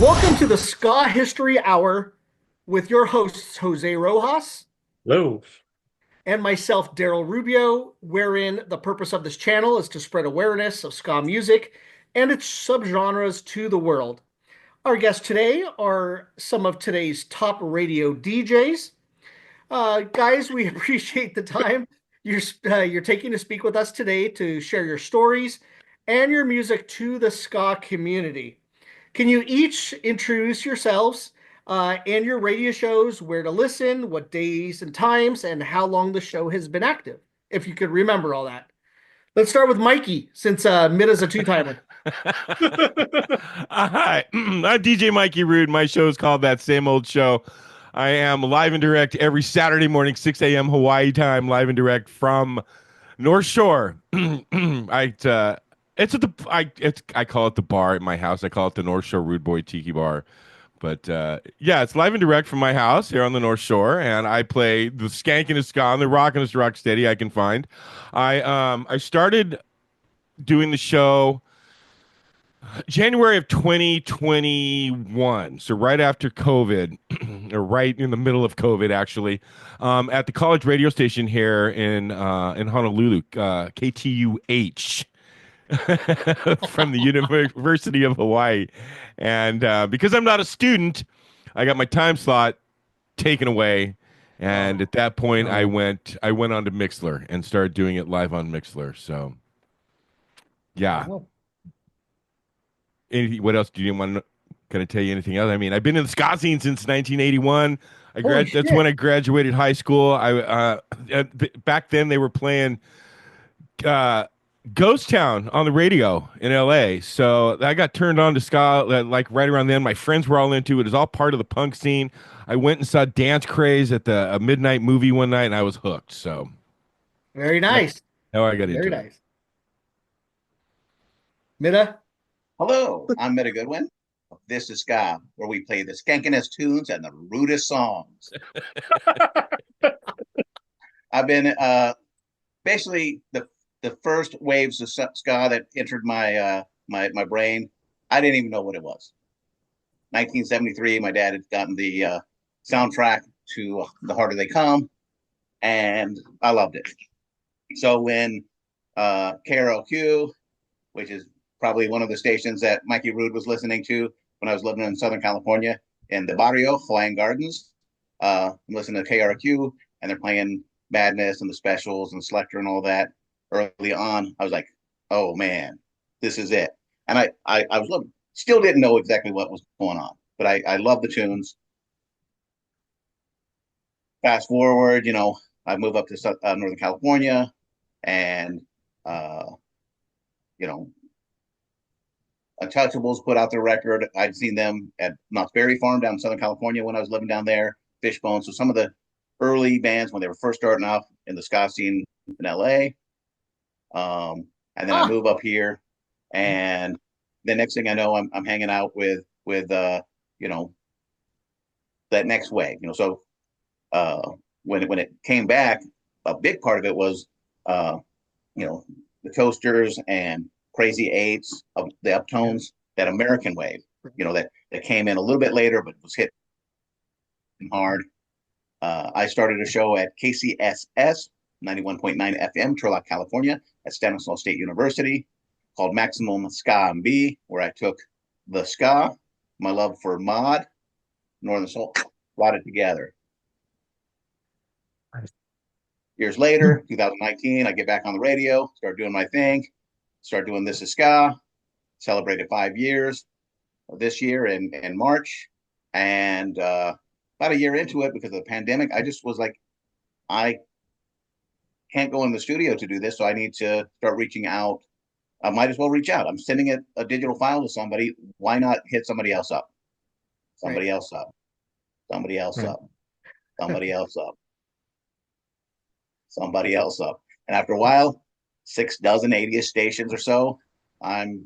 Welcome to the Ska History Hour with your hosts, Jose Rojas Hello. and myself, Daryl Rubio, wherein the purpose of this channel is to spread awareness of ska music and its subgenres to the world. Our guests today are some of today's top radio DJs. Guys, we appreciate the time you're taking to speak with us today to share your stories and your music to the ska community. Can you each introduce yourselves and your radio shows, where to listen, what days and times, and how long the show has been active, if you could remember all that? Let's start with Mikey, since Midagh's a two-timer. Hi, I'm DJ Mikey Rhude. My show is called That Same Old Show. I am live and direct every Saturday morning, 6 a.m. Hawaii time, live and direct from North Shore. I call it the bar at my house. I call it the North Shore Rude Boy Tiki Bar. But yeah, it's live and direct from my house here on the North Shore, and I play the skankiness ska and the rockinest rock steady I can find. I started doing the show January of 2021, so right after COVID, or right in the middle of COVID, actually, at the college radio station here in Honolulu, KTUH. From the University of Hawaii. And because I'm not a student, I got my time slot taken away. And at that point, I went on to Mixler and started doing it live on Mixler. So, yeah. What else do you want to? Can I tell you anything else? I mean, I've been in the ska scene since 1981. That's when I graduated high school. Back then they were playing Ghost Town on the radio in LA. So I got turned on to ska like right around then. My friends were all into it. It was all part of the punk scene. I went and saw Dance Craze at the midnight movie one night, and I was hooked. So Very nice. how I got Very into it. nice. Middagh? Hello, I'm Middagh Goodwin. This is Ska, where we play the skankinest tunes and the rudest songs. I've been basically the first waves of ska that entered my brain. I didn't even know what it was. 1973, my dad had gotten the soundtrack to The Harder They Come, and I loved it. So when KRLQ, which is probably one of the stations that Mikey Rhude was listening to when I was living in Southern California in the Barrio, Hawaiian Gardens. I'm listening to KRQ, and they're playing Madness and the Specials and Selector and all that. Early on, I was like, oh man, this is it. And I was loving, still didn't know exactly what was going on, but I love the tunes. Fast forward, I move up to Northern California, and you know, Untouchables put out their record. I'd seen them at Knott's Berry Farm down in Southern California when I was living down there. Fishbone. So some of the early bands when they were first starting off in the ska scene in LA. And then I move up here, and the next thing I know, I'm hanging out with that next wave. So when it came back, a big part of it was the Coasters and Crazy Eights, of the Uptones, that American wave, that came in a little bit later, but was hit hard. I started a show at KCSS 91.9 FM, Turlock, California, at Stanislaus State University, called Maximum Ska and B, where I took the ska, my love for mod, Northern Soul, brought it together. Years later, 2019, I get back on the radio, start doing my thing, start doing This Is Ska, celebrated 5 years this year in March. And about a year into it, because of the pandemic, I just was like, I can't go in the studio to do this, so I need to start reaching out. I might as well reach out. I'm sending a digital file to somebody. Why not hit somebody else up? Somebody else up. Somebody else up. Somebody else up. Somebody else up. And after a while, 6 dozen 80 stations or so, I'm,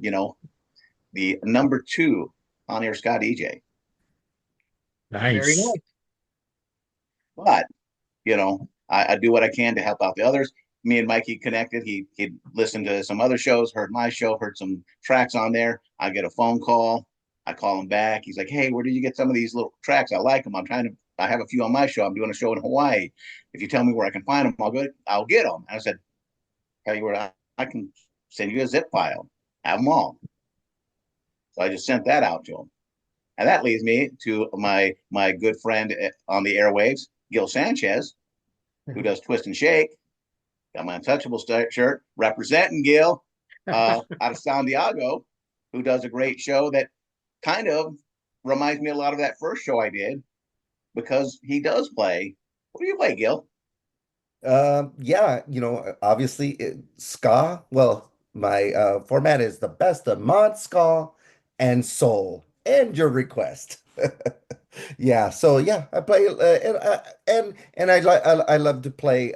the number 2 on-air ska DJ. Very Nice. nice. But, I do what I can to help out the others. Me and Mikey connected. He'd listened to some other shows, heard my show, heard some tracks on there. I get a phone call. I call him back. He's like, "Hey, where did you get some of these little tracks? I like them. I have a few on my show. I'm doing a show in Hawaii. If you tell me where I can find them, I'll get them." And I said, "Tell you where I can send you a zip file. Have them all." So I just sent that out to him. And that leads me to my good friend on the airwaves, Gil Sanchez, who does Twist and Shake. Got my Untouchable shirt, representing Gil out of San Diego, who does a great show that kind of reminds me a lot of that first show I did because he does play. What do you play, Gil? Yeah, obviously ska. Well, my format is the best of mod ska and soul and your request. Yeah, so yeah, I play and I love to play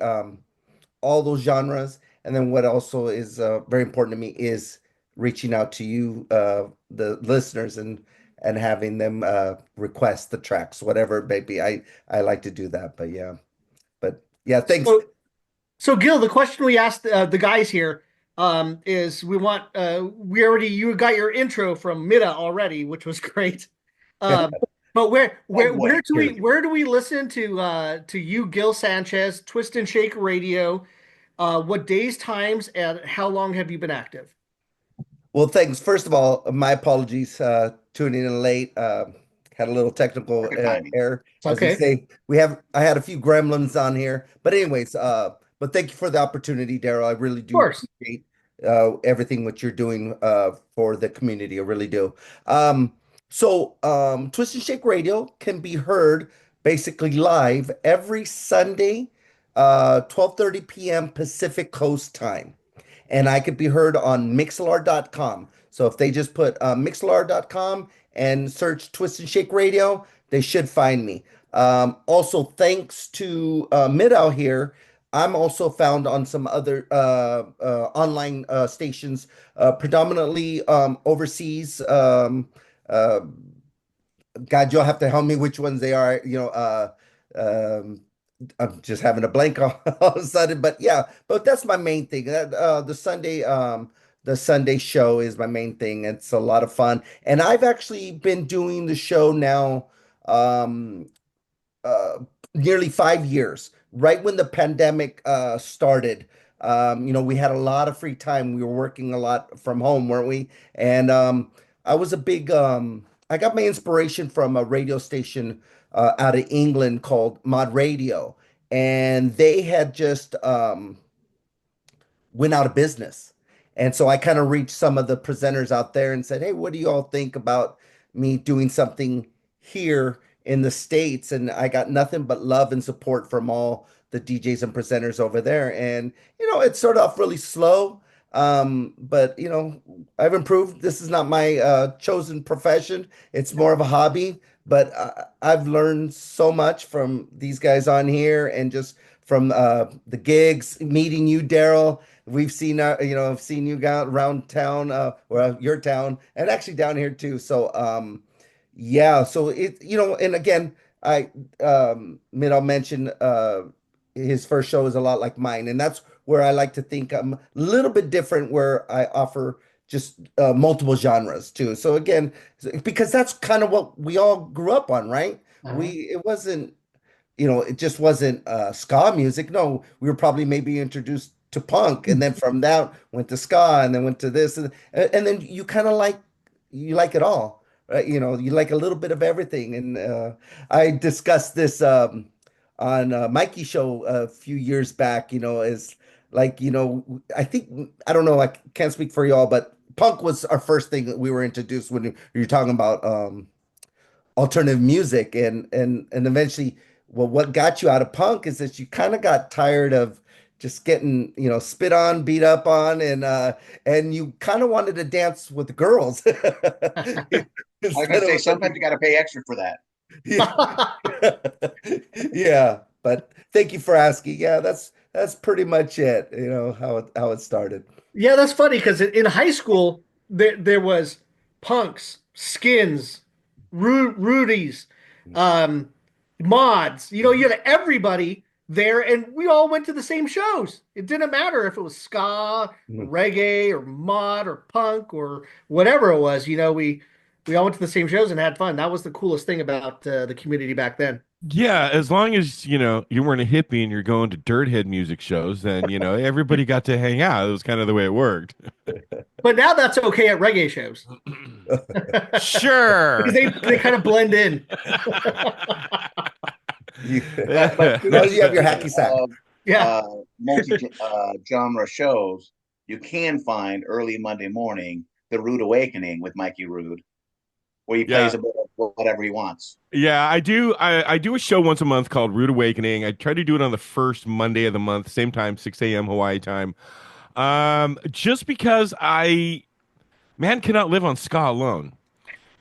all those genres. And then what also is very important to me is reaching out to you, the listeners, and having them request the tracks, whatever it may be. I like to do that, but yeah, thanks. So Gil, the question we asked the guys here is you got your intro from Middagh already, which was great. But where do we listen to you, Gil Sanchez, Twist and Shake Radio? What days, times, and how long have you been active? Well, thanks. First of all, my apologies tuning in late. Had a little technical error. It's As we okay. say, I had a few gremlins on here. But anyways, but thank you for the opportunity, Daryl. I really Of do course. appreciate everything what you're doing for the community. I really do. Twist and Shake Radio can be heard basically live every Sunday, 12:30 p.m. Pacific Coast time, and I could be heard on Mixlr.com. So if they just put Mixlr.com and search Twist and Shake Radio, they should find me. Also, thanks to Middagh here, I'm also found on some other online stations, predominantly overseas. Uh, God, you'll have to help me which ones they are. Um, I'm just having a blank all of a sudden, but yeah, but that's my main thing. The Sunday show is my main thing. It's a lot of fun, and I've actually been doing the show now, um, uh, nearly 5 years. Right when the pandemic started, we had a lot of free time. We were working a lot from home, weren't we? And I was a big. I got my inspiration from a radio station out of England called Mod Radio, and they had just went out of business. And so I kind of reached some of the presenters out there and said, "Hey, what do you all think about me doing something here in the States?" And I got nothing but love and support from all the DJs and presenters over there. And, it started off really slow. But I've improved. This is not my chosen profession. It's more of a hobby, but I've learned so much from these guys on here and just from the gigs, meeting you, Daryl. We've seen, I've seen you out around town, your town, and actually down here too. So, yeah. So and again, Middagh mentioned his first show is a lot like mine, and that's where I like to think I'm a little bit different, where I offer just multiple genres too. So again, because that's kind of what we all grew up on, right? It wasn't it just wasn't ska music. No, we were probably maybe introduced to punk, and then from that went to ska, and then went to this, and then you kind of you like it all, right? You like a little bit of everything. And I discussed this on Mikey show a few years back. Is like I think I don't know. I can't speak for y'all, but punk was our first thing that we were introduced when you're talking about alternative music, and eventually, well, what got you out of punk is that you kind of got tired of just getting spit on, beat up on, and you kind of wanted to dance with the girls. I was gonna say sometimes you got to pay extra for that. Yeah, but thank you for asking. Yeah, that's pretty much it. How it started. Yeah, that's funny because in high school there was punks, skins, Rudies, um, mods. You had everybody there, and we all went to the same shows. It didn't matter if it was ska, Mhm. reggae, or mod, or punk, or whatever it was. We all went to the same shows and had fun. That was the coolest thing about the community back then. Yeah, as long as, you weren't a hippie and you're going to dirthead music shows, then, everybody got to hang out. It was kind of the way it worked. But now that's okay at reggae shows because Sure. they kind of blend in. But As long as you have your hacky sack. Yeah. multi genre shows, you can find early Monday morning the Rude Awakening with Mikey Rhude, where he plays Yeah. a bit of whatever he wants. Yeah, I do. I do a show once a month called Rude Awakening. I try to do it on the first Monday of the month, same time, 6 a.m. Hawaii time. Just because man cannot live on ska alone.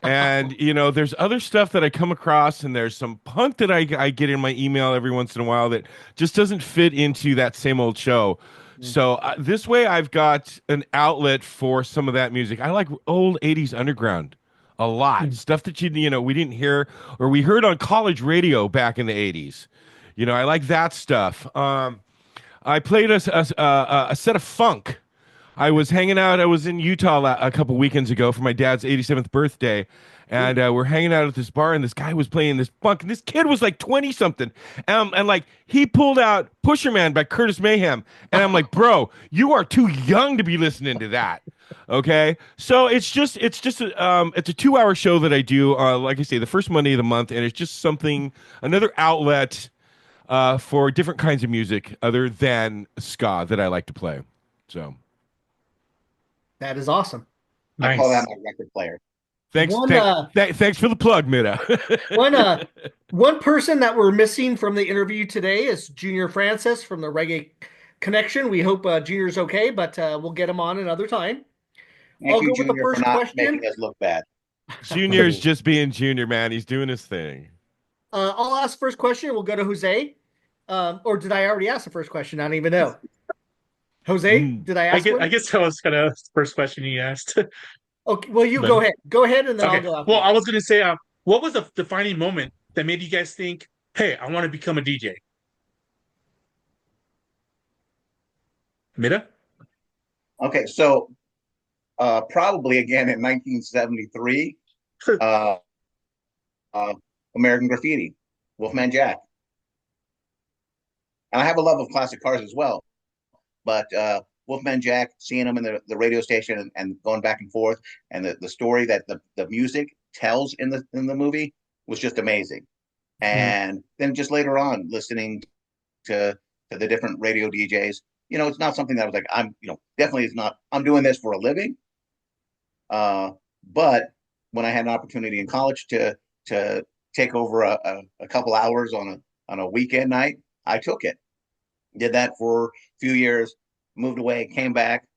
And there's other stuff that I come across, and there's some punk that I get in my email every once in a while that just doesn't fit into that same old show. So this way, I've got an outlet for some of that music. I like old '80s underground a lot, stuff that we didn't hear or we heard on college radio back in the '80s. I like that stuff. I played a set of funk. I was hanging out. I was in Utah a couple weekends ago for my dad's 87th birthday, and we're hanging out at this bar, and this guy was playing this funk, and this kid was like 20 something, and like he pulled out Pusher Man by Curtis Mayhem, and I'm like, bro, you are too young to be listening to that. Okay, so it's a 2 hour show that I do, like I say, the first Monday of the month, and it's just another outlet for different kinds of music other than ska that I like to play. So. That is awesome. I call that Nice. my record player. Thanks, One, thanks for the plug, Middagh. one person that we're missing from the interview today is Junior Francis from the Reggae Connection. We hope Junior's okay, but we'll get him on another time. Thank I'll you, go with the Junior, for first not question. making us look bad. Junior's just being Junior, man. He's doing his thing. I'll ask the first question. We'll go to Jose. Or did I already ask the first question? I don't even know. Jose, did I ask one? I guess that was kind of the first question you asked. Okay, well, you But- go ahead. Go ahead, and then I'll Okay. go after. Well, I was going to say, what was the defining moment that made you guys think, hey, I want to become a DJ? Middagh? Okay, so probably again in 1973, uh, American Graffiti, Wolfman Jack. And I have a love of classic cars as well. But Wolfman Jack, seeing him in the radio station and going back and forth, and the story that the music tells in the movie was just amazing. And then just later on, listening to the different radio DJs, it's not something that I was like, definitely is not, I'm doing this for a living. But when I had an opportunity in college to take over a couple hours on a weekend night, I took it. Did that for a few years, moved away, came back,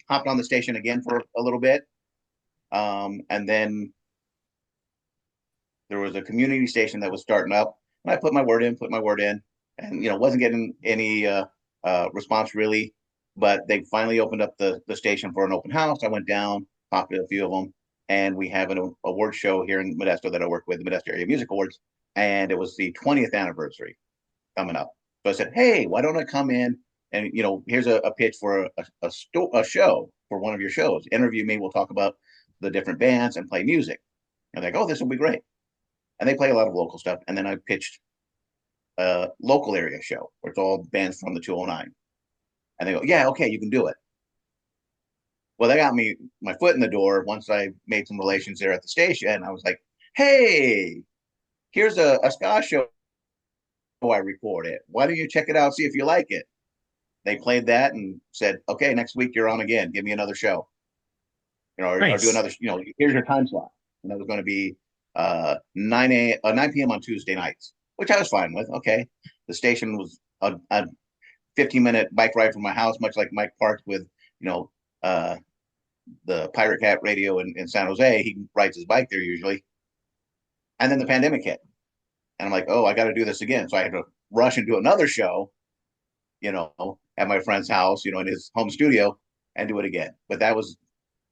hopped on the station again for a little bit. And then there was a community station that was starting up. And I put my word in, and wasn't getting any response really. But they finally opened up the station for an open house. I went down, talked to a few of them, and we have an award show here in Modesto that I work with, the Modesto Area Music Awards. And it was the 20th anniversary coming up. So I said, hey, why don't I come in and, here's a pitch for a show for one of your shows. Interview me. We'll talk about the different bands and play music. And they're like, oh, this will be great. And they play a lot of local stuff. And then I pitched a local area show where it's all bands from the 209. And they go, yeah, okay, you can do it. Well, they got me my foot in the door once I made some relations there at the station. I was like, hey, here's a ska show I recorded. Why don't you check it out, see if you like it? They played that and said, okay, next week you're on again. Give me another show. Or do another, here's your time slot. And that was going to be 9 p.m. on Tuesday nights, which I was fine with. Okay. The station was a 15-minute bike ride from my house, much like Mike parked with, the Pirate Cat radio in San Jose. He rides his bike there usually. And then the pandemic hit. And I'm like, oh, I got to do this again. So I had to rush and do another show, at my friend's house, in his home studio, and do it again. But that was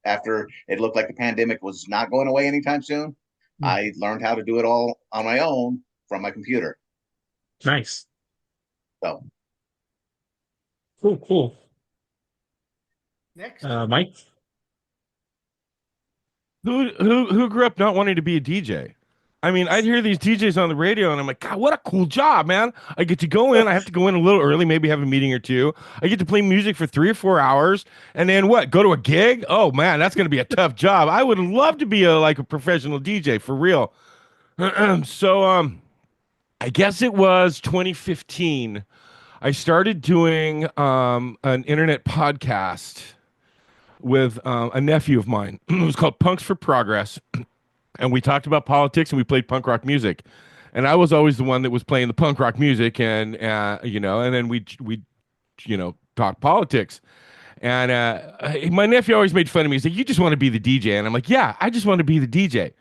after it looked like the pandemic was not going away anytime soon. I learned how to do it all on my own from my computer. Nice. So Cool. Next. Mike? who grew up not wanting to be a DJ? I mean, I'd hear these DJs on the radio, and I'm like, God, what a cool job, man! I get to go in. I have to go in a little early, maybe have a meeting or two. I get to play music for 3 or 4 hours, and then what? Go to a gig? Oh man, that's going to be a tough job. I would love to be like a professional DJ for real. So I guess it was 2015. I started doing an internet podcast with a nephew of mine. It was called Punks for Progress, and we talked about politics and we played punk rock music. And I was always the one that was playing the punk rock music, and and then we talk politics. And my nephew always made fun of me. He's like, "You just want to be the DJ," and I'm like, "Yeah, I just want to be the DJ."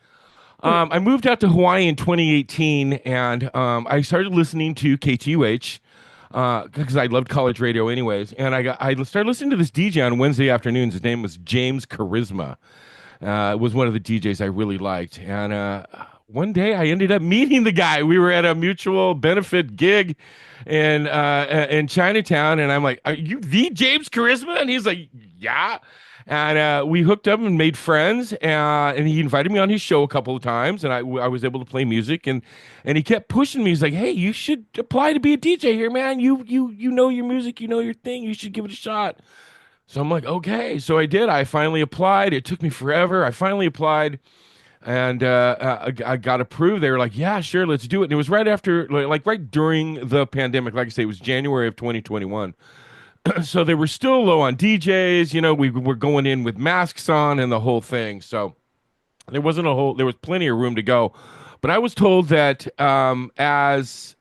I moved out to Hawaii in 2018, and I started listening to KTUH because I loved college radio anyways. And I started listening to this DJ on Wednesday afternoons. His name was James Charisma. Was one of the DJs I really liked. And one day I ended up meeting the guy. We were at a mutual benefit gig in Chinatown, and I'm like, "Are you the James Charisma?" And he's like, "Yeah." And we hooked up and made friends, and he invited me on his show a couple of times, and I was able to play music, and he kept pushing me. He's like, "Hey, you should apply to be a DJ here, man. You know your music, you know your thing. You should give it a shot." So I'm like, "Okay." So I did. I finally applied. It took me forever. I finally applied, and I got approved. They were like, "Yeah, sure, let's do it." And it was right after, like right during the pandemic. Like I say, it was January of 2021. So they were still low on DJs. We were going in with masks on and the whole thing. So there was plenty of room to go. But I was told that as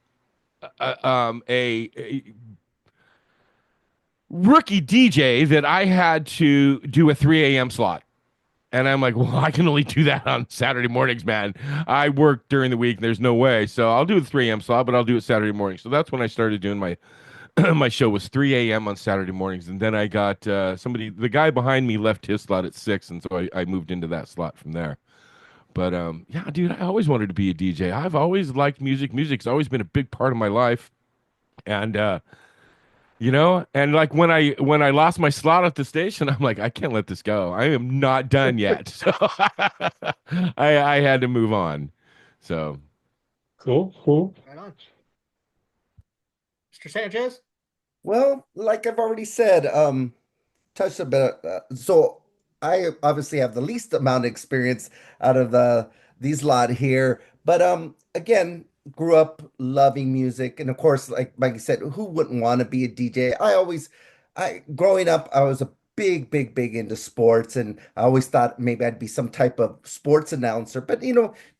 a rookie DJ that I had to do a 3 a.m. slot. And I'm like, well, I can only do that on Saturday mornings, man. I work during the week. There's no way. So I'll do the 3 a.m. slot, but I'll do it Saturday morning. So that's when I started doing my my show was 3 a.m. on Saturday mornings, and then I got the guy behind me left his slot at 6, and so I moved into that slot from there. But yeah, dude, I always wanted to be a DJ. I've always liked music. Music's always been a big part of my life, and and like when I lost my slot at the station, I'm like, I can't let this go. I am not done yet, so I had to move on. So Cool. Right on. Mr. Sanchez? Well, like I've already said, touched a bit. So I obviously have the least amount of experience out of these lot here, but again, grew up loving music, and of course, like Mikey said, who wouldn't want to be a DJ? I growing up, I was a big into sports, and I always thought maybe I'd be some type of sports announcer, but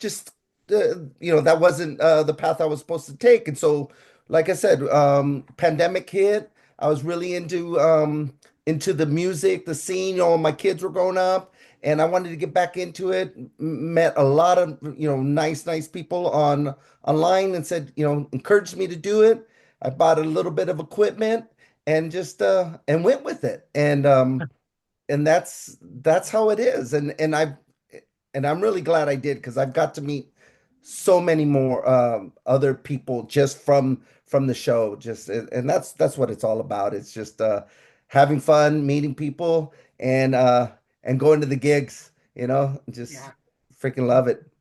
just that wasn't the path I was supposed to take, and so. Like I said, pandemic hit. I was really into the music, the scene. My kids were growing up, and I wanted to get back into it. Met a lot of nice people online, and said encouraged me to do it. I bought a little bit of equipment and just and went with it, and that's how it is. And I'm really glad I did because I've got to meet so many more other people just from the show, and that's what it's all about. It's just having fun, meeting people, and going to the gigs, just Yeah. freaking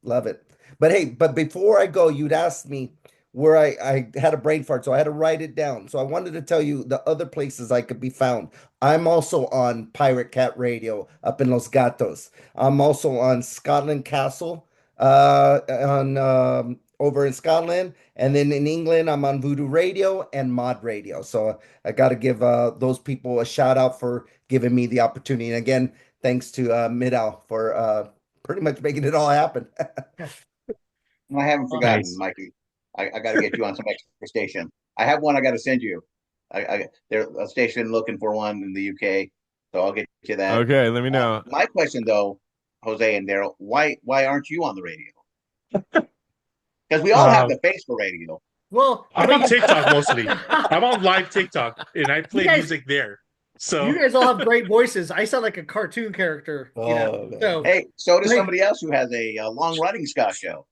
love it. But hey, before I go, you'd asked me where I had a brain fart, so I had to write it down. So I wanted to tell you the other places I could be found. I'm also on Pirate Cat Radio up in Los Gatos. I'm also on Scotland Castle on over in Scotland, and then in England I'm on Voodoo Radio and Mod Radio. So I got to give those people a shout out for giving me the opportunity. And again, thanks to Middagh for pretty much making it all happen. I haven't forgotten, Nice. Mikey. I got to get you on some extra station. I have one I got to send you. There's a station looking for one in the UK, so I'll get you that. okay, let me know. My question though, Jose and Daryl, why aren't you on the radio? Because we all have the face for radio. Well, I'm on TikTok mostly. I'm on live TikTok, and I play guys- music there. So you guys all have great voices. I sound like a cartoon character. Oh, man. So Hey, so does Hey. somebody else who has a long-running ska show.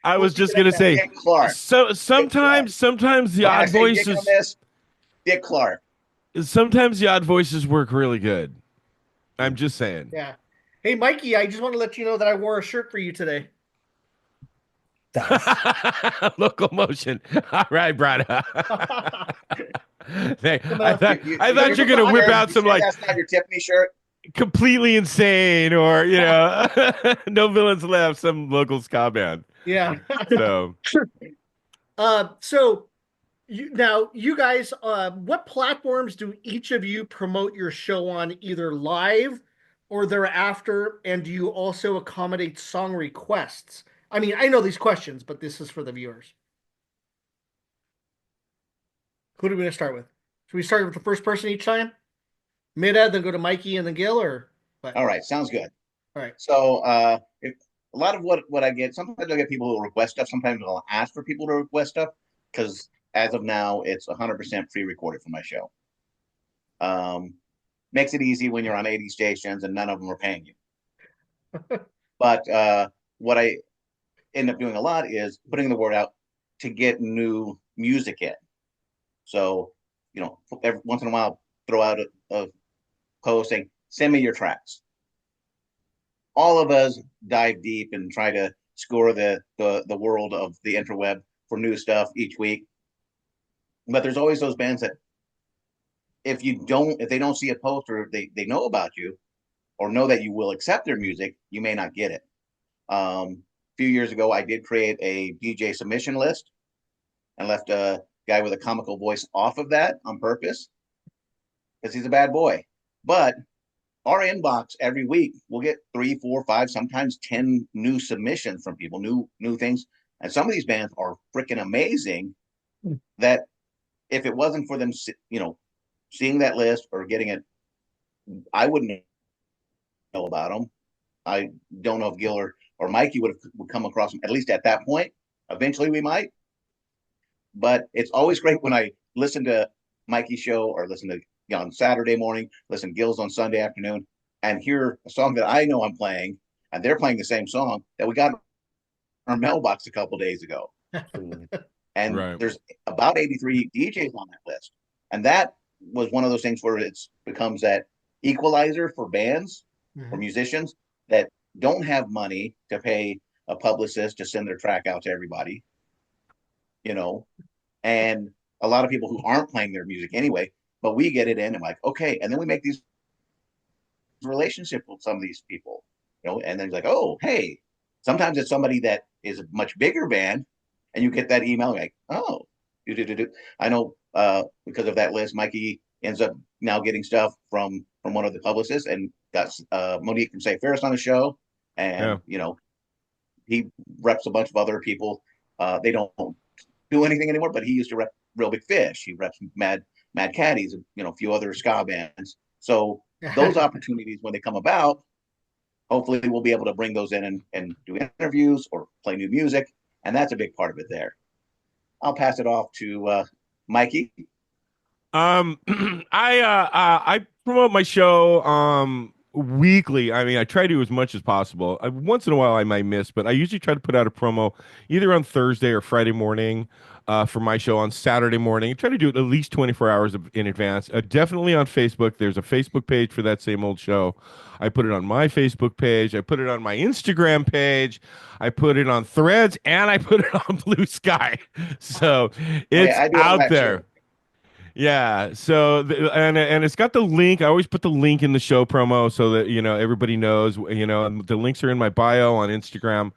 I was just gonna say, Dick Clark. so sometimes the When I odd say Dick voices. on this, Dick Clark. Sometimes the odd voices work really good. I'm just saying. Yeah. Hey, Mikey, I just want to let you know that I wore a shirt for you today. Nice. Local motion. All right, brother. Hey, I Gonna- thought You, I you, thought you, you're gonna whip out you some sure like that's not your Tiffany shirt? completely insane or no villains left, some local ska band. yeah. So So you guys, what platforms do each of you promote your show on, either live or thereafter? And do you also accommodate song requests? I mean, I know these questions, but this is for the viewers. Who do we want to start with? Should we start with the first person each time? Middagh, then go to Mikey and then Gil, or what? All right, sounds good. All right. So if, a lot of what I get, sometimes I get people who request stuff. Sometimes I'll ask for people to request stuff because as of now, it's 100% pre-recorded for my show. Makes it easy when you're on 80 stations and none of them are paying you. But what I end up doing a lot is putting the word out to get new music in. So, every once in a while, throw out a post saying, send me your tracks. All of us dive deep and try to score the world of the interweb for new stuff each week. But there's always those bands that if they don't see a post or they know about you or know that you will accept their music, you may not get it. A few years ago, I did create a DJ submission list and left a guy with a comical voice off of that on purpose because he's a bad boy. But our inbox every week, we'll get 3, 4, 5, sometimes 10 new submissions from people, new things. And some of these bands are freaking amazing that if it wasn't for them, seeing that list or getting it, I wouldn't know about them. I don't know if Gil or Mikey would come across them, at least at that point. Eventually we might. But it's always great when I listen to Mikey's show or listen to on Saturday morning, listen to Gil's on Sunday afternoon, and hear a song that I know I'm playing, and they're playing the same song that we got in our mailbox a couple days ago. And right. There's about 83 DJs on that list. And that was one of those things where it becomes that equalizer for bands or musicians that don't have money to pay a publicist to send their track out to everybody, and a lot of people who aren't playing their music anyway, but we get it in and like, okay. And then we make these relationships with some of these people, and then it's like, oh, hey, sometimes it's somebody that is a much bigger band and you get that email like, oh, I know because of that list, Mikey ends up now getting stuff from one of the publicists and got Monique from Say Ferris on the show. And, he reps a bunch of other people. They don't do anything anymore, but he used to rep Real Big Fish. He reps Mad Caddies, and a few other ska bands. So those opportunities, when they come about, hopefully we'll be able to bring those in and do interviews or play new music. And that's a big part of it there. I'll pass it off to Mikey. I promote my show weekly. I mean, I try to as much as possible. Once in a while I might miss, but I usually try to put out a promo either on Thursday or Friday morning for my show on Saturday morning. I try to do it at least 24 hours in advance. Definitely on Facebook. There's a Facebook page for that same old show. I put it on my Facebook page. I put it on my Instagram page. I put it on Threads, and I put it on Blue Sky. So it's out there. Too. Yeah. So and it's got the link. I always put the link in the show promo so that everybody knows. And the links are in my bio on Instagram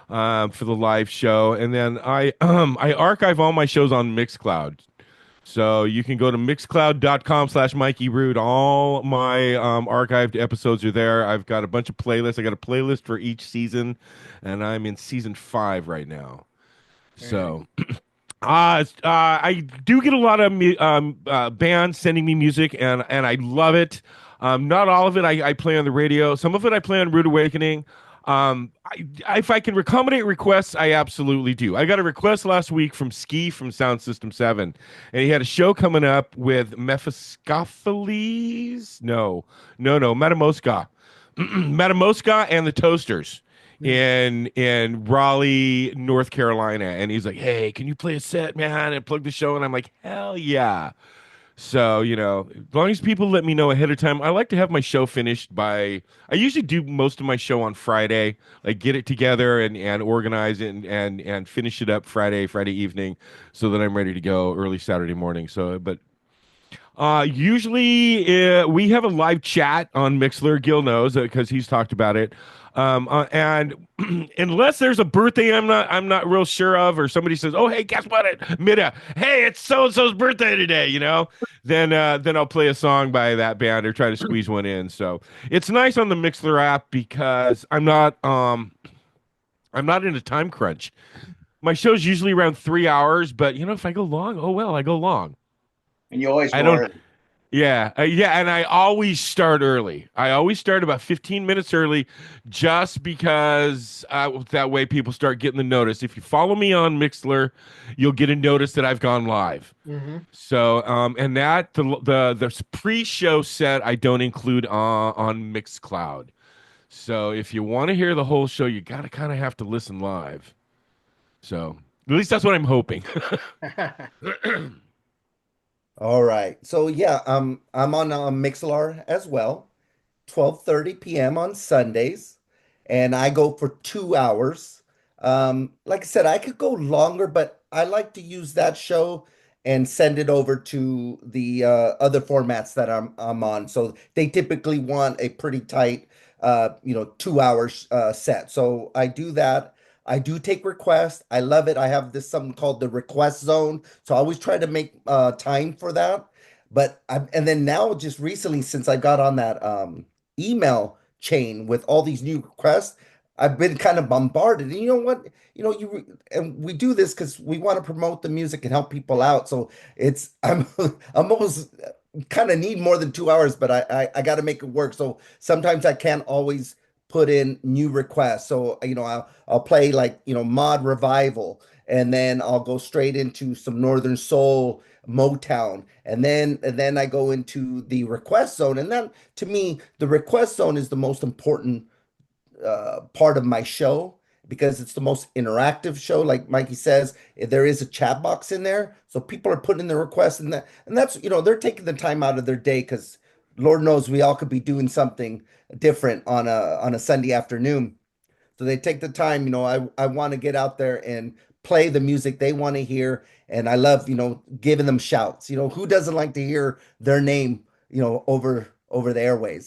for the live show, and then I archive all my shows on Mixcloud. So you can go to mixcloud.com/Mikey Rhude. All my archived episodes are there. I've got a bunch of playlists. I got a playlist for each season, and I'm in season 5 right now. So I do get a lot of bands sending me music, and I love it. Not all of it I play on the radio. Some of it I play on Rude Awakening. If I can accommodate requests, I absolutely do. I got a request last week from Ski from Sound System 7, and he had a show coming up with Mephistopheles. No, Matamoska. Matamoska and the Toasters in Raleigh, North Carolina. And he's like, hey, can you play a set, man, and plug the show? And I'm like, hell yeah. So, as long as people let me know ahead of time, I like to have my show finished by, I usually do most of my show on Friday, like get it together and organize it and finish it up Friday evening so that I'm ready to go early Saturday morning. So, but usually we have a live chat on Mixler. Gil knows because he's talked about it. And unless there's a birthday I'm not real sure of, or somebody says, "Oh, hey, guess what? Middagh, hey, it's so and so's birthday today," then I'll play a song by that band or try to squeeze one in. So it's nice on the Mixler app because I'm not in a time crunch. My show's usually around 3 hours, but if I go long, oh well, I go long. And you always I go don't. early. Yeah, and I always start early. I always start about 15 minutes early, just because that way people start getting the notice. If you follow me on Mixler, you'll get a notice that I've gone live. Mm-hmm. So, and that the pre-show set I don't include on Mixcloud. So, if you want to hear the whole show, you gotta kind of have to listen live. So, at least that's what I'm hoping. All right. So yeah, I'm on Mixlr as well, 12:30 p.m. on Sundays, and I go for 2 hours. Like I said, I could go longer, but I like to use that show and send it over to the other formats that I'm on. So they typically want a pretty tight, 2 hours set. So I do that. I do take requests. I love it. I have this something called the request zone. So I always try to make time for that. And then now just recently, since I got on that email chain with all these new requests, I've been kind of bombarded. And you know what? And we do this because we want to promote the music and help people out. So I'm I'm almost kind of need more than 2 hours, but I got to make it work. So sometimes I can't always put in new requests. So I'll play like Mod Revival, and then I'll go straight into some Northern Soul, Motown, and then I go into the request zone. And then to me, the request zone is the most important part of my show because it's the most interactive show. Like Mikey says, there is a chat box in there, so people are putting in their requests, and that's they're taking the time out of their day because Lord knows we all could be doing something different on a Sunday afternoon. So they take the time. I want to get out there and play the music they want to hear, and I love giving them shouts. Who doesn't like to hear their name over the airways,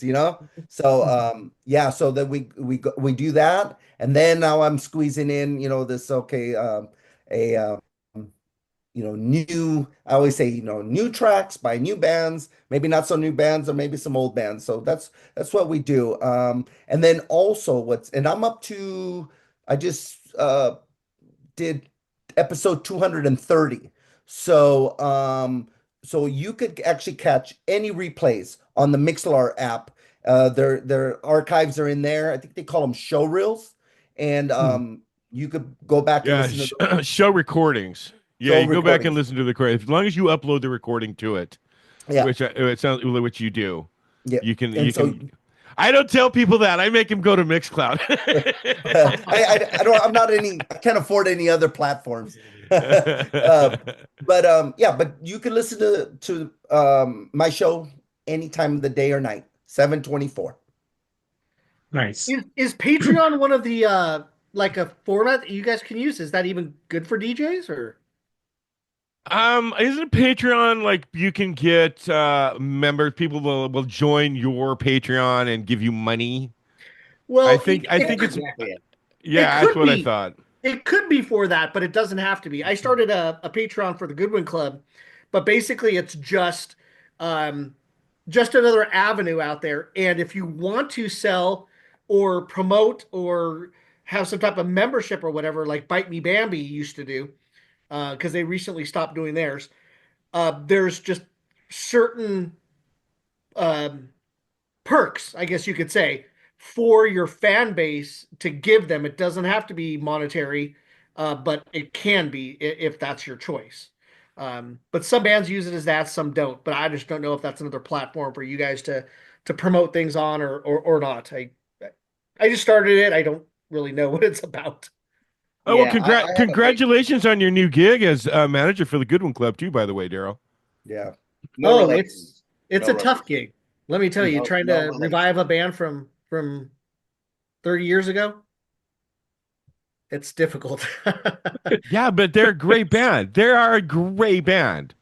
so yeah, so that we do that, and then now I'm squeezing in this, okay, a new, I always say, new tracks by new bands, maybe not so new bands, or maybe some old bands. So that's what we do. And then also and I'm up to, I just did episode 230. So you could actually catch any replays on the Mixlr app. Their archives are in there. I think they call them show reels, and you could go back and Yeah, listen to show recordings. Yeah, show you go back and recordings. listen to the recording. As long as you upload the recording to it, Yeah, it sounds which you do. yeah. You can And you so can. I don't tell people that. I make them go to Mixcloud. I don't, I can't afford any other platforms. Yeah, but you can listen to my show any time of the day or night, 7/24. Nice. Is Patreon one of the like a format that you guys can use? Is that even good for DJs or? Isn't Patreon like you can get members? People will join your Patreon and give you money. I Well, think I Yeah, think that's it's exactly it. it yeah, that's could what I be. thought. It could be for that, but it doesn't have to be. I started a Patreon for the Goodwin Club, but basically it's um, just another avenue out there. And if you want to sell or promote or have some type of membership or whatever, like Bite Me Bambi used to do, because they recently stopped doing theirs, there's just certain um, perks, I guess you could say, for your fan base to give them. It doesn't have to be monetary, but it can be if that's your choice. But some bands use it as that, some don't. But I just don't know if that's another platform for you guys to promote things on or not. I just started it. I don't really know what it's about. Oh well, Yeah, I have a page. congratulations on your new gig as manager for the Goodwin Club too. By the way, Daryl. Yeah. No Oh, relations. it's No a tough relations. gig. Let me tell you, No, trying no to relations. revive a band from 30 years ago, it's difficult. Yeah, but they're a great band. They are a great band.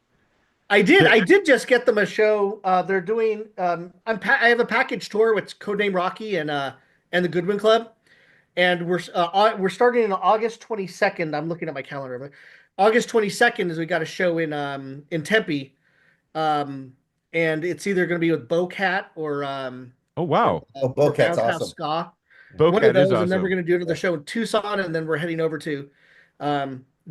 They're- I did just get them a show. They're doing I have a package tour with Codename Rocky and the Goodwin Club, and we're starting on August 22nd. I'm looking at my calendar. But August 22nd is we got a show in Tempe, um, and it's either going to be with Bocat oh or, wow, Oh, or Bobcat's Roundhouse awesome. Ska. One of Bocat is those, and then we're awesome. going to do another show in Tucson, and then we're heading over to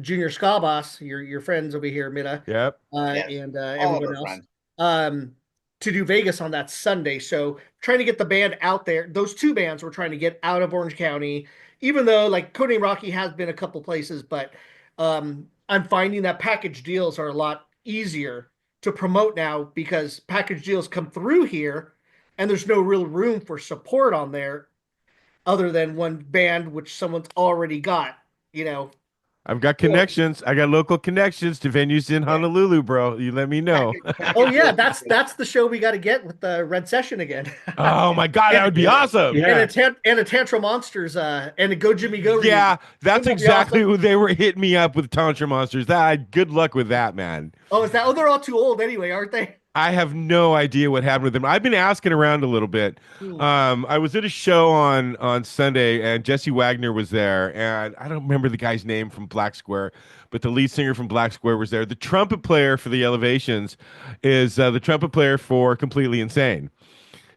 Junior Ska Boss, your friends over here, Middagh, Yep. Yes. and All of everyone our else, friends. um, to do Vegas on that Sunday. So trying to get the band out there. Those two bands we're trying to get out of Orange County, even though like Codename Rocky has been a couple places, but I'm finding that package deals are a lot easier to promote now because package deals come through here, and there's no real room for support on there other than one band which someone's already got, you know. I've got Or, connections. I got local connections to venues in Yeah. Honolulu, bro. You let me know. oh Package yeah, deals. that's the show we got to get with the Red Session again. Oh my God, that and would be awesome. Yeah. and a Tantra Monsters and a Go Jimmy Go reunion. Yeah, that's Wouldn't that be exactly awesome? who they were hitting me up with Tantra Monsters. That good luck with that, man. Oh, is that? Oh, they're all too old anyway, aren't they? I have no idea what happened with them. I've been asking around a little bit. Hmm. I was at a show on Sunday, and Jesse Wagner was there, and I don't remember the guy's name from Black Square, but the lead singer from Black Square was there. The trumpet player for the Elevations is the trumpet player for Completely Insane.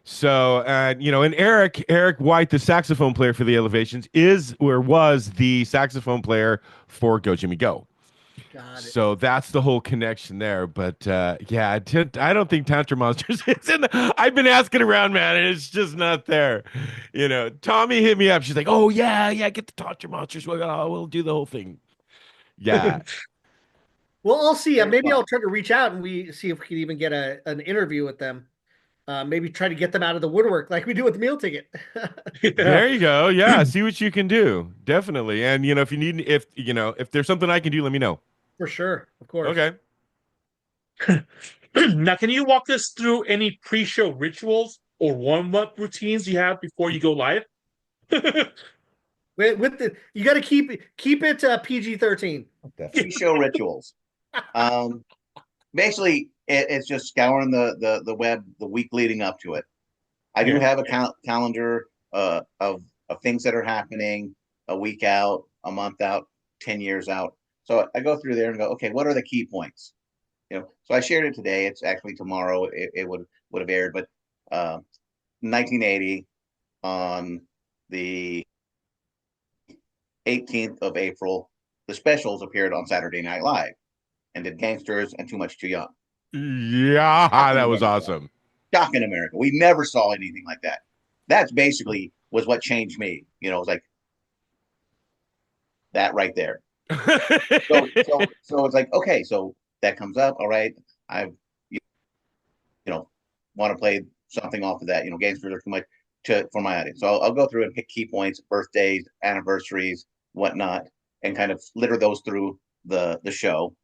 So, and Eric White, the saxophone player for the Elevations, is or was the saxophone player for Go Jimmy Go. Got it. So that's the whole connection there. But yeah, I don't think Tantra Monsters is in. I've been asking around, man, and it's just not there. Tommy hit me up. She's like, "Oh yeah, get the Tantra Monsters. We'll do the whole thing." Yeah, Well, I'll see. Very Maybe fun. I'll try to reach out and we see if we can even get an interview with them. Maybe try to get them out of the woodwork like we do with the meal ticket. Yeah. there you go. Yeah, see what you can do. Definitely. And if there's something I can do, let me know. For sure, of course. Okay. Now, can you walk us through any pre-show rituals or warm-up routines you have before you go live? With the you got to keep it PG-13. Pre-show rituals. Basically, it's just scouring the web the week leading up to it. I do Yeah. have a calendar of things that are happening a week out, a month out, 10 years out. So I go through there and go, okay, what are the key points? So I shared it today. It's actually tomorrow. It would have aired, but 1980 on the 18th of April, the Specials appeared on Saturday Night Live and did Gangsters and Too Much Too Young. Yeah, that was awesome. Shock in America. We never saw anything like that. That's basically was what changed me. It was like that right there. So it's like, okay, so that comes up. All right. I want to play something off of that. Gangsters are too much for my audience. So I'll go through and pick key points, birthdays, anniversaries, whatnot, and kind of litter those through the show.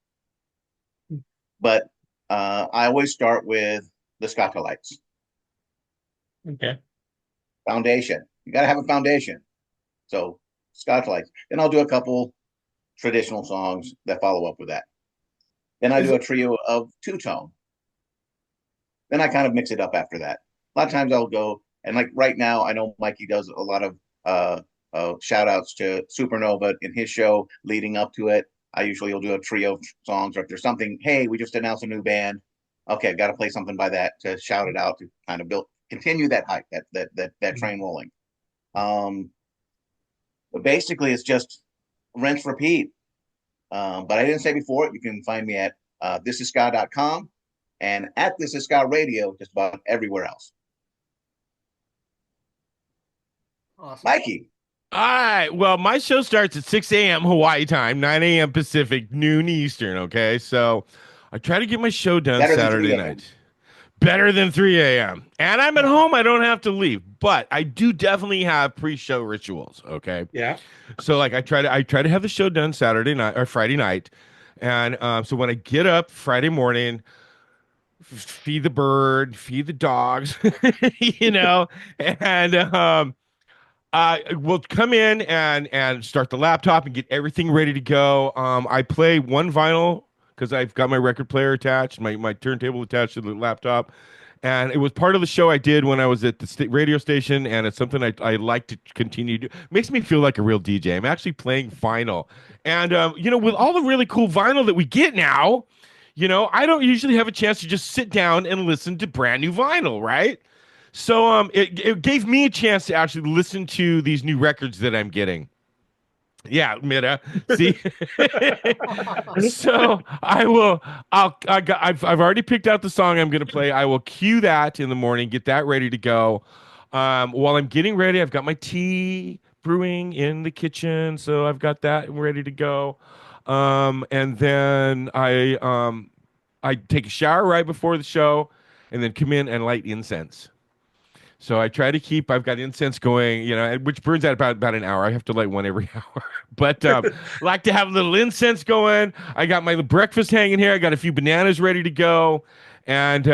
But I always start with the Scotcha lights. Okay. Foundation. You got to have a foundation. So Scotch lights. Then I'll do a couple traditional songs that follow up with that. Then I do a trio of two-tone. Then I kind of mix it up after that. A lot of times I'll go, and like right now, I know Mikey does a lot of shout outs to Supernova in his show leading up to it. I usually will do a trio of songs, or if there's something, hey, we just announced a new band. Okay, I've got to play something by that to shout it out to kind of continue that hype, that train rolling. But basically, it's just rinse, repeat. But I didn't say before, you can find me at thisisska.com and at This Is Ska Radio, just about everywhere else. Awesome. Mikey. All right. Well, my show starts at 6 a.m. Hawaii time, 9 a.m. Pacific, noon Eastern. Okay. So I try to get my show done Better than Saturday 3 a.m. night. Better than 3 a.m. And I'm at home. I don't have to leave, but I do definitely have pre-show rituals. Okay. Yeah. So like I try to have the show done Saturday night or Friday night. And so when I get up Friday morning, feed the bird, feed the dogs, you know, and we'll come in and start the laptop and get everything ready to go. I play one vinyl because I've got my record player attached, my turntable attached to the laptop. And it was part of the show I did when I was at the radio station, and it's something I like to continue to. Makes me feel like a real DJ. I'm actually playing vinyl, and you know, with all the really cool vinyl that we get now, you know, I don't usually have a chance to just sit down and listen to brand new vinyl, right? So it gave me a chance to actually listen to these new records that I'm getting. Yeah, Middagh. See, so I've already picked out the song I'm going to play. I will cue that in the morning, get that ready to go. While I'm getting ready, I've got my tea brewing in the kitchen, so I've got that ready to go. And then I take a shower right before the show, and then come in and light incense. So I try to keep. I've got incense going, you know, which burns out about an hour. I have to light one every hour, but like to have a little incense going. I got my breakfast hanging here. I got a few bananas ready to go, and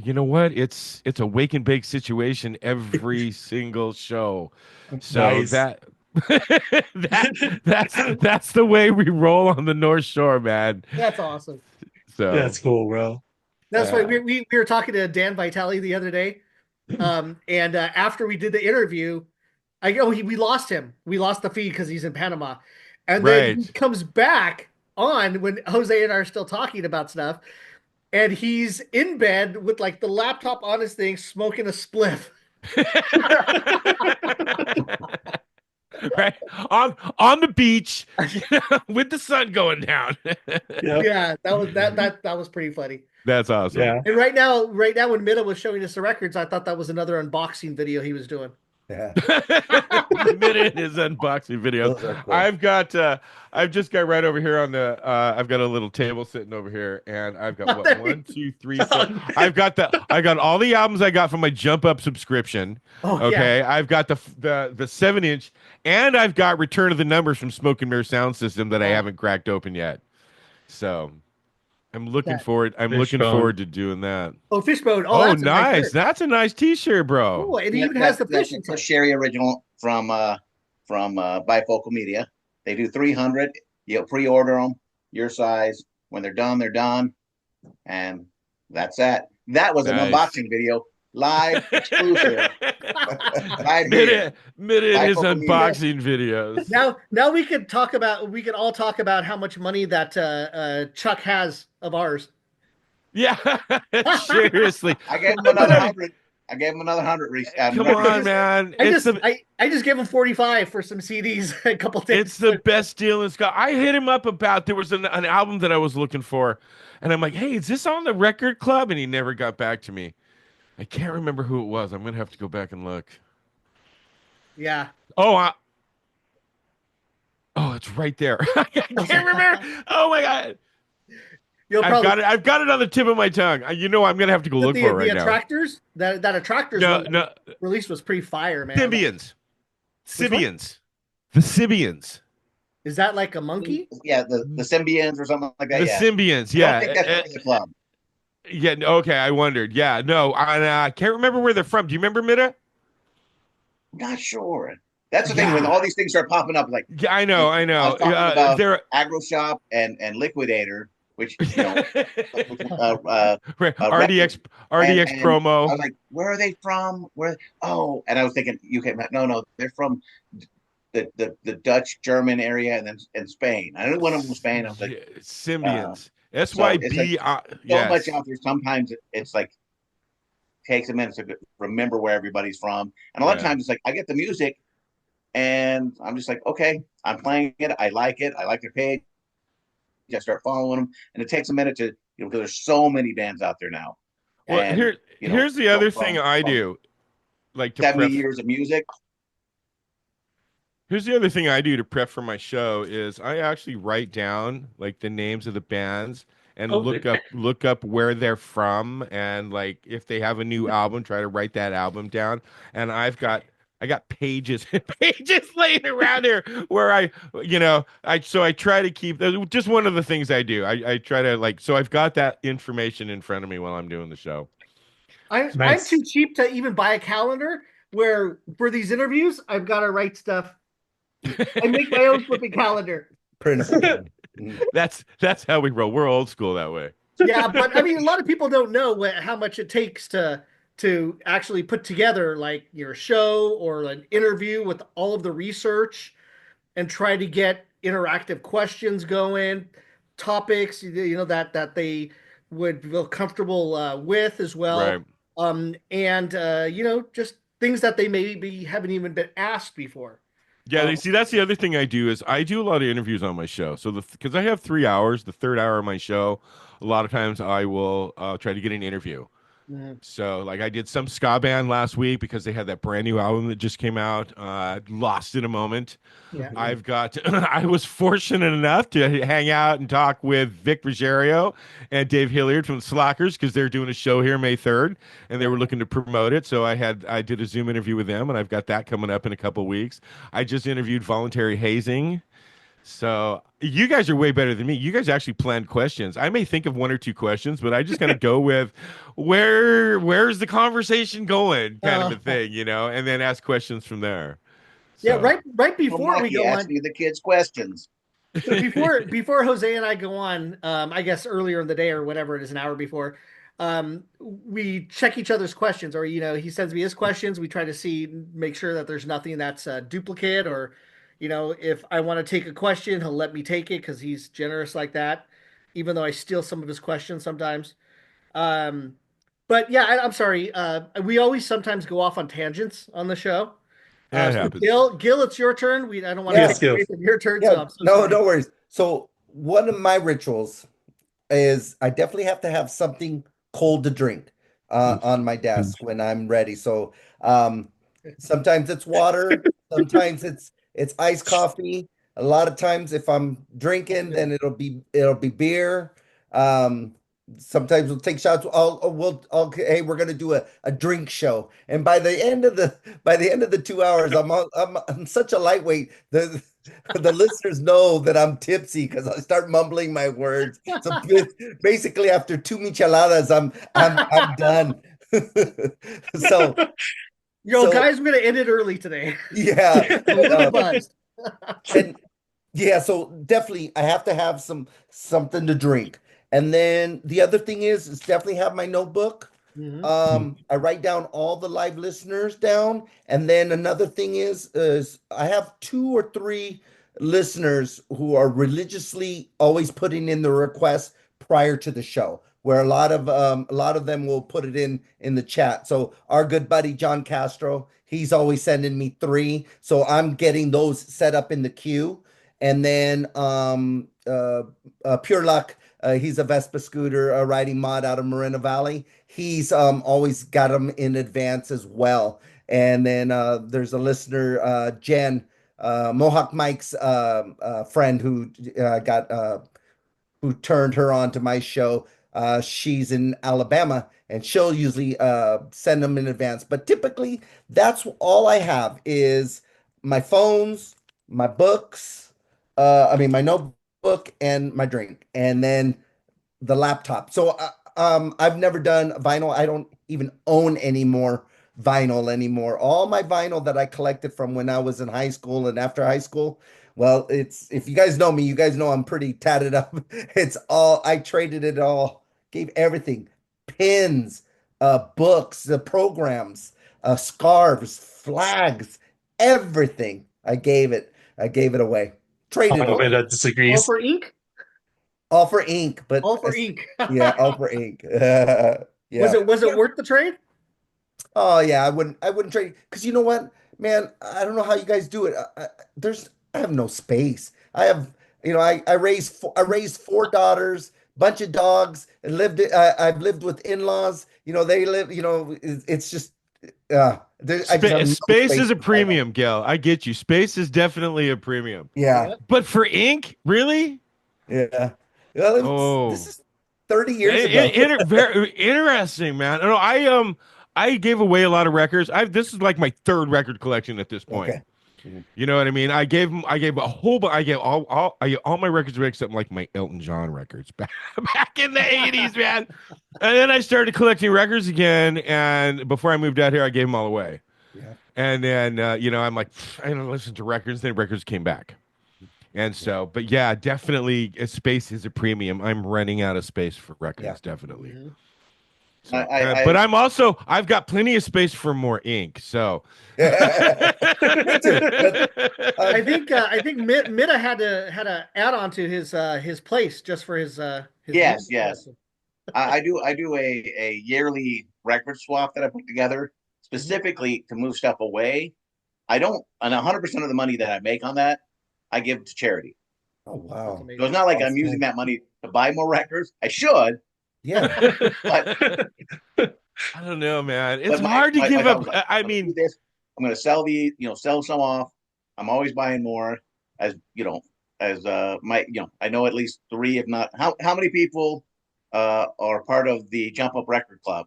you know what? It's a wake and bake situation every single show. So Nice. that's the way we roll on the North Shore, man. That's awesome. So That's cool, bro. That's why we were talking to Dan Vitale the other day. And after we did the interview, we lost him. We lost the feed because he's in Panama. And then he comes back on when Jose and I are still talking about stuff. And he's in bed with like the laptop on his thing, smoking a spliff. Right on the beach with the sun going down. Yeah, that was pretty funny. That's awesome. Yeah. And right now when Middagh was showing us the records, I thought that was another unboxing video he was doing. Yeah. Minute is unboxing videos. Cool. I've just got right over here on the I've got a little table sitting over here, and I've got what 1, 2, 3, 4. I got all the albums I got from my Jump Up subscription. Oh, okay. Yeah. I've got the 7-inch, and I've got Return of the Numbers from Smoke and Mirror Sound System that I haven't cracked open yet. So I'm looking forward to doing that. Oh, Fishbone. Oh, nice. That's a nice T-shirt, bro. Oh, and it even has the fish. That's a Sherry original from Bifocal Media. They do 300. You'll pre-order them, your size. When they're done, they're done. And that's that. That was an unboxing video. Live, exclusive. Right here. Minute is unboxing videos. Now we could all talk about how much money that Chuck has of ours. Yeah, seriously. I gave him another 100. Come on, man. I just gave him 45 for some CDs a couple days. It's the best deal in Scott. I hit him up about there was an album that I was looking for, and I'm like, hey, is this on the record club? And he never got back to me. I can't remember who it was. I'm gonna have to go back and look. Yeah. Oh, it's right there. I can't remember. Oh my god. I've got it on the tip of my tongue. You know, I'm gonna have to go look for it right now. Attractors? That Attractors release was pretty fire, man. Sybians. The Sybians. Is that like a monkey? Yeah, the Symbians or something like that. The Symbians, yeah. I don't think that's the club. Yeah, okay, I wondered. Yeah, no, I can't remember where they're from. Do you remember, Middagh? Not sure. That's the thing when all these things start popping up. Like, yeah, I know. They're Agro Shop and Liquidator, which RDX promo. I was like, where are they from? And I was thinking UK. No, they're from the Dutch, German area, and then Spain. I knew one of them was Spain. I was like, Symbians. SYB. So much out there. Sometimes it's like takes a minute to remember where everybody's from, and a lot of times it's like I get the music, and I'm just like, okay, I'm playing it. I like it. I like their page. I start following them, and it takes a minute to because there's so many bands out there now. Well, here's the other thing I do, like to 70 years of music. Here's the other thing I do to prep for my show is I actually write down like the names of the bands and look up where they're from and like if they have a new album, try to write that album down. And I've got I got pages and pages laying around here where I try to keep just one of the things I do. I try to so I've got that information in front of me while I'm doing the show. I'm too cheap to even buy a calendar where for these interviews I've got to write stuff. I make my own flipping calendar. Printable. That's how we roll. We're old school that way. Yeah, but I mean, a lot of people don't know how much it takes to actually put together like your show or an interview with all of the research and try to get interactive questions going, topics that they would feel comfortable with as well. Right. And just things that they maybe haven't even been asked before. Yeah, see, that's the other thing I do is I do a lot of interviews on my show. So because I have 3 hours, the third hour of my show, a lot of times I will try to get an interview. So like I did some ska band last week because they had that brand new album that just came out, Lost in a Moment. Yeah. I've got I was fortunate enough to hang out and talk with Vic Ruggiero and Dave Hilliard from the Slackers because they're doing a show here May 3rd and they were looking to promote it. So I did a Zoom interview with them and I've got that coming up in a couple of weeks. I just interviewed Voluntary Hazing. So you guys are way better than me. You guys actually planned questions. I may think of one or two questions, but I just kind of go with where's the conversation going kind of a thing, and then ask questions from there. So. Yeah, right before we go on. Ask me the kids questions. So before Jose and I go on, I guess earlier in the day or whatever it is, an hour before, we check each other's questions, or he sends me his questions. We try to make sure that there's nothing that's a duplicate, or if I want to take a question, he'll let me take it because he's generous like that, even though I steal some of his questions sometimes. But yeah, I'm sorry. We always sometimes go off on tangents on the show. So Gil, it's your turn. I don't want to take away from your turn. Yeah, so sorry. no worries. So one of my rituals is I definitely have to have something cold to drink on my desk when I'm ready. So sometimes it's water, sometimes it's iced coffee. A lot of times if I'm drinking, then it'll be beer. Sometimes we'll take shots. Hey, we're gonna do a drink show. And by the end of the 2 hours, I'm such a lightweight. The listeners know that I'm tipsy because I start mumbling my words. So basically, after 2 micheladas, I'm done. So. Guys, we're gonna end it early today. Yeah. A little buzzed. And yeah, so definitely I have to have something to drink. And then the other thing is definitely have my notebook. I write down all the live listeners down. And then another thing is I have 2 or 3 listeners who are religiously always putting in the requests prior to the show, where a lot of them will put it in the chat. So our good buddy John Castro, he's always sending me 3, so I'm getting those set up in the queue. And then Pure Luck, he's a Vespa scooter riding mod out of Moreno Valley. He's always got them in advance as well. And then there's a listener, Jen, Mohawk Mike's friend who turned her on to my show. She's in Alabama and she'll usually send them in advance. But typically that's all I have is my phones, my books, my notebook and my drink, and then the laptop. So I've never done vinyl. I don't even own any more vinyl anymore. All my vinyl that I collected from when I was in high school and after high school, well, if you guys know me, you guys know I'm pretty tatted up. I traded it all, gave everything, pins, books, the programs, scarves, flags, everything. I gave it away. Traded it away. That disagrees. All for ink? All for ink, but all for ink. Yeah, all for ink. Yeah. Was it worth the trade? Oh yeah, I wouldn't trade, because you know what, man, I don't know how you guys do it. I have no space. I have, I raised 4 daughters, bunch of dogs, and I've lived with in-laws. They live. It's just space is a premium, Gil. I get you. Space is definitely a premium. Yeah, but for ink, really? Yeah. Well, this is 30 years ago. Very interesting, man. No, I gave away a lot of records. This is like my third record collection at this point. Okay. Mhm. You know what I mean? I gave a whole, I gave all my records away except like my Elton John records back in the 80s, man. And then I started collecting records again, and before I moved out here, I gave them all away. Yeah. And then I'm like, I don't listen to records. Then records came back, and so, but yeah, definitely, space is a premium. I'm running out of space for records, definitely. Mhm. So, I- but I've got plenty of space for more ink. So, Me too. I think Middagh had to add on to his place just for his Yes, music yes. collection. I do a yearly record swap that I put together specifically to move stuff away. I don't, and 100% of the money that I make on that, I give to charity. Oh That's wow. amazing. So it's not like That's I'm using nice. that money to buy more records. I should, Yeah. but I don't know, man. It's but my- hard to my give thought up. was like, I I'm gonna mean, do this. I'm going to sell sell some off. I'm always buying more. As I know at least three, if not how many people are part of the Jump Up Record Club?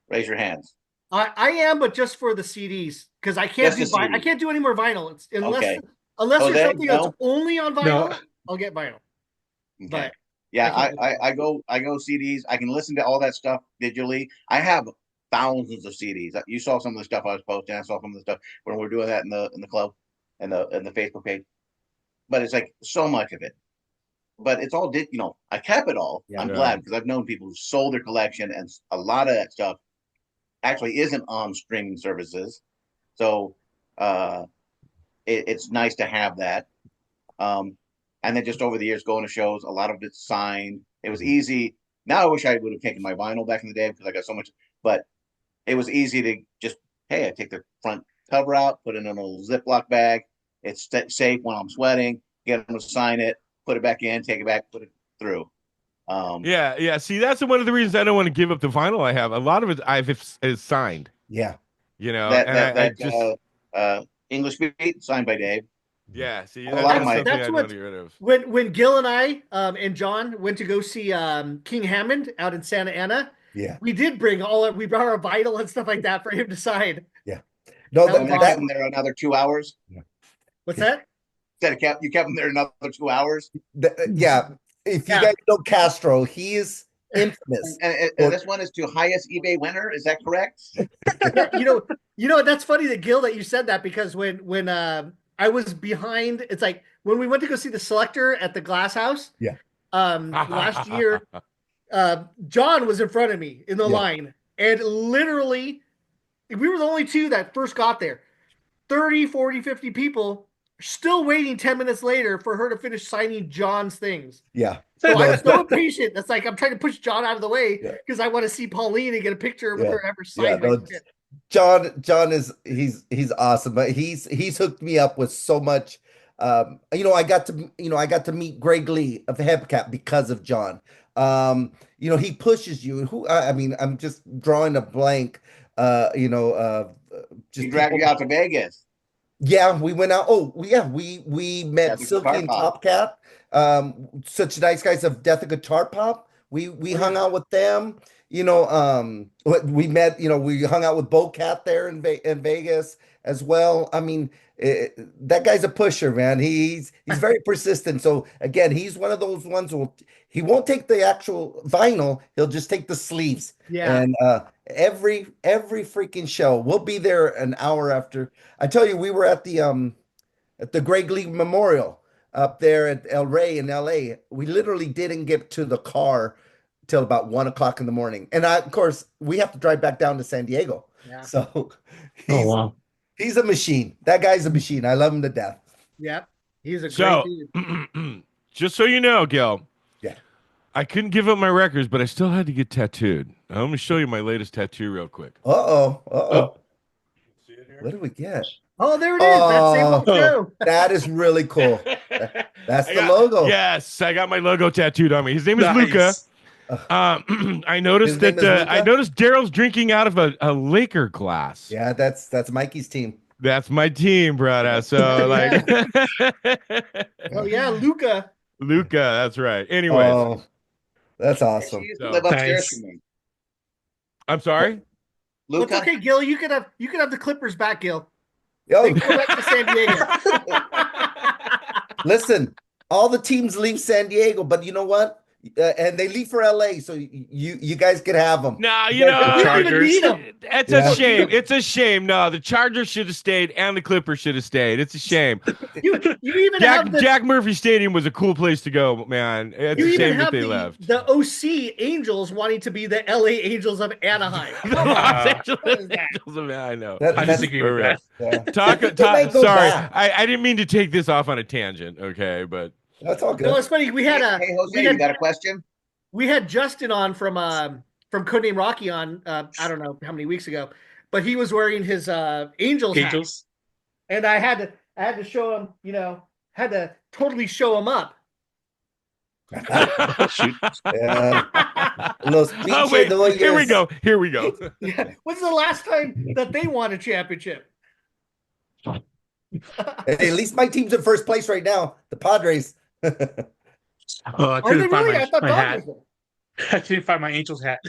Raise your hands. I am, but just for the CDs because I can't Just do the I CDs. can't do any more vinyl. It's, Okay. unless Jose, there's something that's no? only on vinyl, No. I'll get vinyl. Okay. But Yeah, I can't I go CDs. I can listen to all that stuff digitally. I have thousands of CDs. You saw some of the stuff I was posting. I saw some of the stuff when we were doing that in the club and the Facebook page. But it's like so much of it. But it's all I kept it all. Yeah. I'm Yeah. glad because I've known people who sold their collection, and a lot of that stuff actually isn't on streaming services. So it's nice to have that. And then just over the years going to shows, a lot of it's signed. It was easy. Now I wish I would have taken my vinyl back in the day because I got so much, but it was easy to just, hey, I take the front cover out, put it in a little Ziploc bag. It's safe when I'm sweating, get them to sign it, put it back in, take it back, put it through. yeah. See, that's one of the reasons I don't want to give up the vinyl I have. A lot of it is signed. Yeah. You know, That and I just English Beat signed by Dave. yeah. See, A lot of that's my- something That's I what- want to get rid of. when Gil and I and John went to go see King Hammond out in Santa Ana, Yeah. we did bring we brought our vinyl and stuff like that for him to sign. No, That And was then awesome. kept them there another 2 hours. What's that? You kept them there another 2 hours. yeah. If you Yeah. guys know Castro, he is infamous. And this one is to highest eBay winner. Is that correct? Yeah, that's funny that Gil that you said that because when I was behind, it's like when we went to go see the Selector at the Glass House. Yeah. Last year, John was in front of me in the Yeah. line, and literally, we were the only two that first got there. 30, 40, 50 people still waiting 10 minutes later for her to finish signing John's things. Yeah. So No, I'm so impatient. That's like I'm trying to push John out of the way Yeah. because I want to see Pauline and get a picture with Yeah. her ever Yeah, sign. no, John is he's awesome, but he's hooked me up with so much. I got to meet Greg Lee of Hepcat because of John. He pushes you. I'm just drawing a blank. Just He dragged you out to Vegas. Yeah, we went out. Oh, yeah, we met Death of Silky Guitar and Pop. Top Cat. Such nice guys of Death of Guitar Pop. We hung out with them. We met. We hung out with Bo Cat there in Vegas as well. I mean, that guy's a pusher, man. He's very persistent. So again, he's one of those ones who he won't take the actual vinyl. He'll just take the sleeves. Yeah. And every freaking show, we'll be there an hour after. I tell you, we were at the Greg Lee Memorial up there at El Rey in LA. We literally didn't get to the car till about 1 o'clock in the morning. And of course, we have to drive back down to San Diego. Yeah. So Oh wow. he's a machine. That guy's a machine. I love him to death. Yep. He's a So, great dude. just so you know, Gil. Yeah. I couldn't give up my records, but I still had to get tattooed. I'm going to show you my latest tattoo real quick. Uh-oh. Oh. See it here? What do we get? Oh, there it is. That same old Oh. show. That is really cool. That's I the got- logo. Yes, I got my logo tattooed on me. His name is Luca. Nice. I noticed His name is Luca? I noticed Daryl's drinking out of a Laker glass. Yeah, that's Mikey's team. That's my team, brother. So like, Oh yeah, Luca. Luca. That's right. Anyways, Oh, that's awesome. She used to So- live upstairs Nice. from me. I'm sorry. Well, it's Luca. okay, Gil. You could have the Clippers back, Gil. Oh, They go back to San Diego. listen, all the teams leave San Diego, but you know what? And they leave for LA, so you guys could have them. No, You don't even need them. It's Yeah. a shame. It's a shame. No, the Chargers should have stayed and the Clippers should have stayed. It's a shame. You even have the Jack Murphy Stadium was a cool place to go, man. It's you a even shame that have they left. the OC Angels wanting to be the LA Angels of Anaheim. The Los Angeles What is that? Angels of I know. That- I that's- disagree with that. yeah. Talk, They might go sorry, back. I didn't mean to take this off on a tangent, okay, but That's all No, good. it's funny. We had Hey, Jose, you got a question? we had Justin on from Codename Rocky on I don't know how many weeks ago, but he was wearing his Angels hat, Angels. and I had to show him, had to totally show him up. Shoot. Yeah. Los oh wait, pinches here we Dodgers. go. Here we go. Yeah. When's the last time that they won a championship? Hey, at least my team's in first place right now. The Padres. Oh, I Are they couldn't find really? I my, thought my hat. Dodgers were. I couldn't find my Angels hat.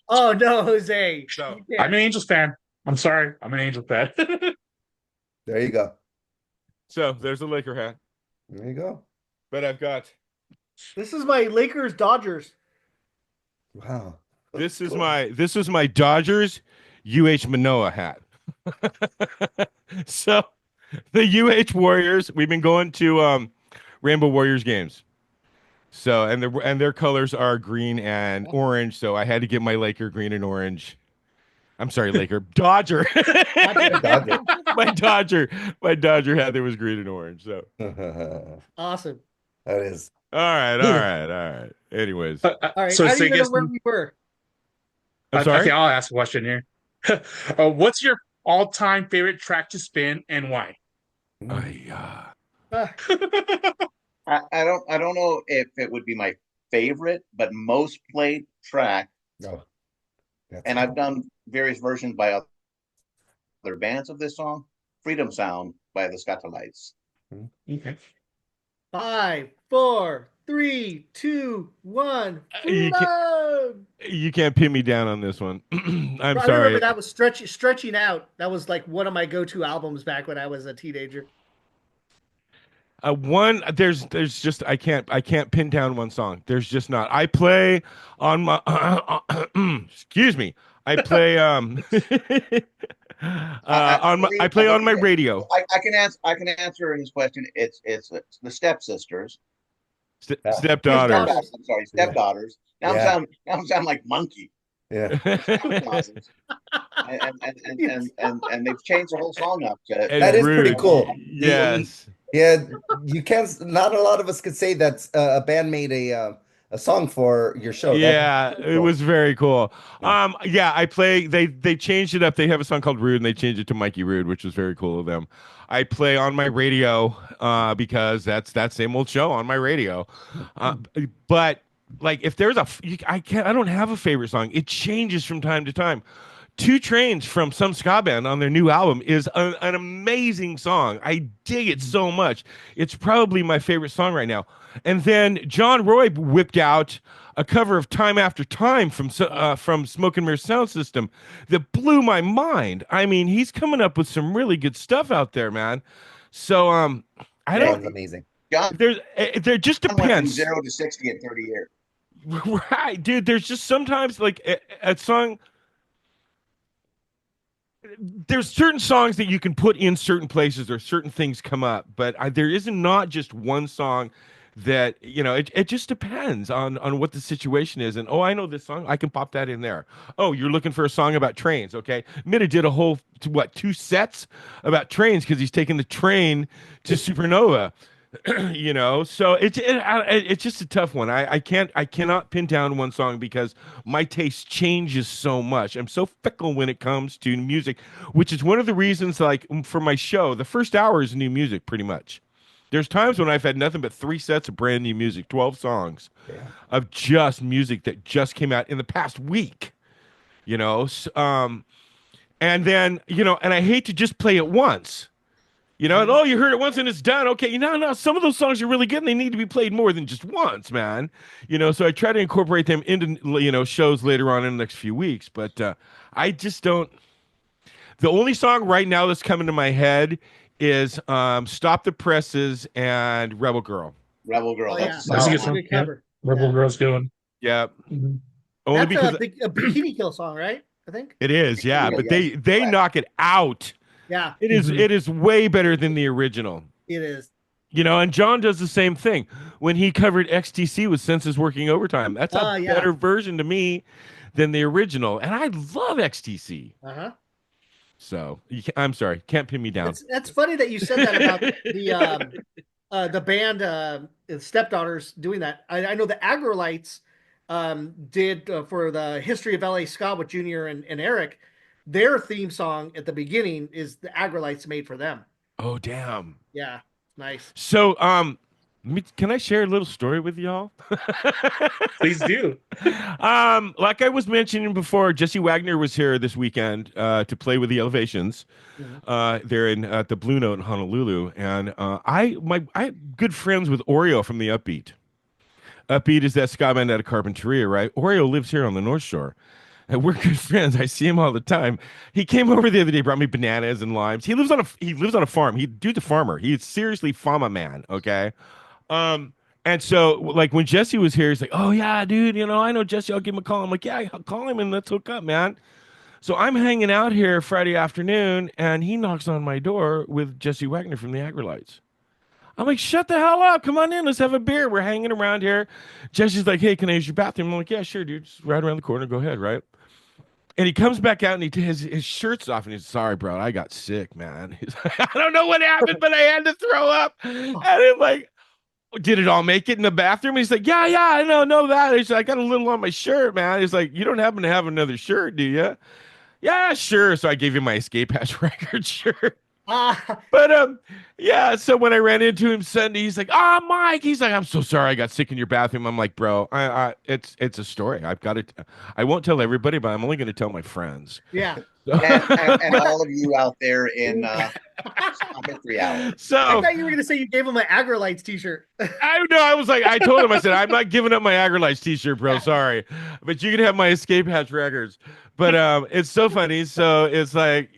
Oh no, Jose. So, You can't. I'm an Angels fan. I'm sorry. I'm an Angels fan. There you go. So there's a Laker hat, There you go. but I've got This is my Lakers Dodgers. Wow. this is Cool. my Dodgers Manoa hat. So the Warriors, we've been going to Rainbow Warriors games. So and their colors are green and orange. So I had to get my Laker green and orange. I'm sorry, Laker Dodger. Dodger. my Dodger hat that was green and orange. So That Awesome. is. all right. Anyways, All right. So I it's, don't I even guess, know where we were. I'm sorry. Okay, I'll ask a question here. What's your all-time favorite track to spin and why? Uh, I don't know if it would be my favorite, but most played track, No. That's and I've done various versions by other bands of this song. Freedom Sound by the Scatolites. Okay. 5, 4, 3, 2, 1. You Freedom! You can't pin me down on this one. I'm I sorry. remember that was stretching out. That was like one of my go-to albums back when I was a teenager. There's just I can't pin down one song. There's just not. I play on my excuse me. I play I play on my radio. I can answer his question. It's the stepsisters. Stepdaughters. I'm sorry, stepdaughters. Now Yeah. I'm sound like monkey. Yeah. and they've changed the whole song up to That is pretty cool. Yes. Yeah. You can't. Not a lot of us could say that a band made a song for your show. Yeah, That's it cool. was very cool. Yeah, I play. They changed it up. They have a song called "Rhude" and they changed it to Mikey Rhude, which was very cool of them. I play on my radio because that's that same old show on my radio. But like, if there's I don't have a favorite song. It changes from time to time. Two Trains from some ska band on their new album is an amazing song. I dig it so much. It's probably my favorite song right now. And then John Roy whipped out a cover of Time After Time from Smoke and Mirror Sound System that blew my mind. I mean, he's coming up with some really good stuff out there, man. So I don't. That's amazing. John There just went from depends. 0 to 60 in 30 years. Right, dude. There's just sometimes like a song. There's certain songs that you can put in certain places or certain things come up, but there isn't not just one song that, it just depends on what the situation is. And, I know this song, I can pop that in there. Oh, you're looking for a song about trains. Okay. Middagh did a whole, 2 sets about trains because he's taking the train to Supernova. So it's just a tough one. I cannot pin down one song because my taste changes so much. I'm so fickle when it comes to music, which is one of the reasons, like, for my show, the first hour is new music pretty much. There's times when I've had nothing but 3 sets of brand new music, 12 songs of just music that just came out in the past week, and then, and I hate to just play it once. You know, and oh, you heard it once and it's done. Okay, no, some of those songs are really good and they need to be played more than just once, man. You know, so I try to incorporate them into, shows later on in the next few weeks. But I just don't. The only song right now that's coming to my head is Stop the Presses and Rebel Girl. Rebel Girl. Oh, That's yeah. That's a a good solid song. one. Cover. Rebel Yeah. Girl's good one. Yeah. Mhm. Only That's because a Bikini Kill song, right? I think. it is, yeah. But Yes. they knock it out. Yeah, It is Mhm. it is way better than the original. it is. You know, and John does the same thing when he covered XTC with Senses Working Overtime. That's a Yeah. better version to me than the original, and I love XTC. Uh-huh. So I'm sorry, can't pin me down. That's funny that you said that about the band Stepdaughters doing that. I know the Agrolites did for the History of LA Ska with Junior and Eric. Their theme song at the beginning is the Agrolites made for them. Oh damn. Yeah, nice. So can I share a little story with y'all? Please do. Like I was mentioning before, Jesse Wagner was here this weekend to play with the Elevations. They're in at the Blue Note in Honolulu, and I good friends with Oreo from the Upbeat. Upbeat is that ska band out of Carpinteria, right? Oreo lives here on the North Shore. And we're good friends. I see him all the time. He came over the other day, brought me bananas and limes. He lives on a farm. Dude's a farmer. He's seriously farmer man. Okay. And so like when Jesse was here, he's like, "Oh yeah, dude, I know Jesse. I'll give him a call." I'm like, "Yeah, I'll call him and let's hook up, man." So I'm hanging out here Friday afternoon, and he knocks on my door with Jesse Wagner from the Agrolites. I'm like, "Shut the hell up! Come on in, let's have a beer." We're hanging around here. Jesse's like, "Hey, can I use your bathroom?" I'm like, "Yeah, sure, dude. Just right around the corner. Go ahead, right?" And he comes back out and his shirt's off and he's sorry, bro. I got sick, man. He's like, I don't know what happened, but I had to throw up. And I'm like, did it all make it in the bathroom? And he's like, yeah, I know that. He's like, I got a little on my shirt, man. He's like, you don't happen to have another shirt, do you? Yeah, sure. So I gave him my Escape Hatch record shirt. But yeah, so when I ran into him Sunday, he's like, Mike, he's like, I'm so sorry I got sick in your bathroom. I'm like, bro, it's a story. I've got it. I won't tell everybody, but I'm only going to tell my friends. Yeah. And all of you out there in History Hour. So I thought you were going to say you gave him an Agrolites t-shirt. I know. I was like, I told him, I said, I'm not giving up my Agrolites t-shirt, bro. Sorry, but you can have my Escape Hatch records. But it's so funny. So it's like,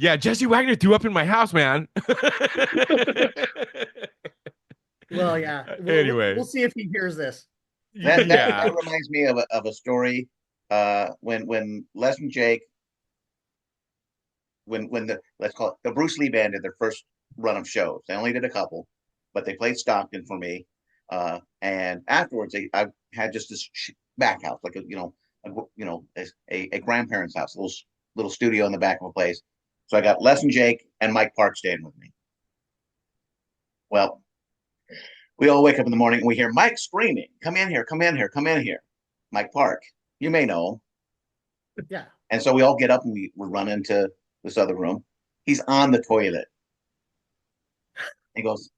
yeah, Jesse Wagner threw up in my house, man. Well, yeah. Anyway. We'll see if he hears this. That reminds me of a story. When Les and Jake, when the let's call it the Bruce Lee band did their first run of shows. They only did a couple, but they played Stockton for me. And afterwards, I had just this back house, like a grandparent's house, a little studio in the back of a place. So I got Les and Jake and Mike Park staying with me. Well, we all wake up in the morning and we hear Mike screaming, "Come in here, come in here, come in here." Mike Park, you may know. Yeah. And so we all get up and we run into this other room. He's on the toilet. He goes,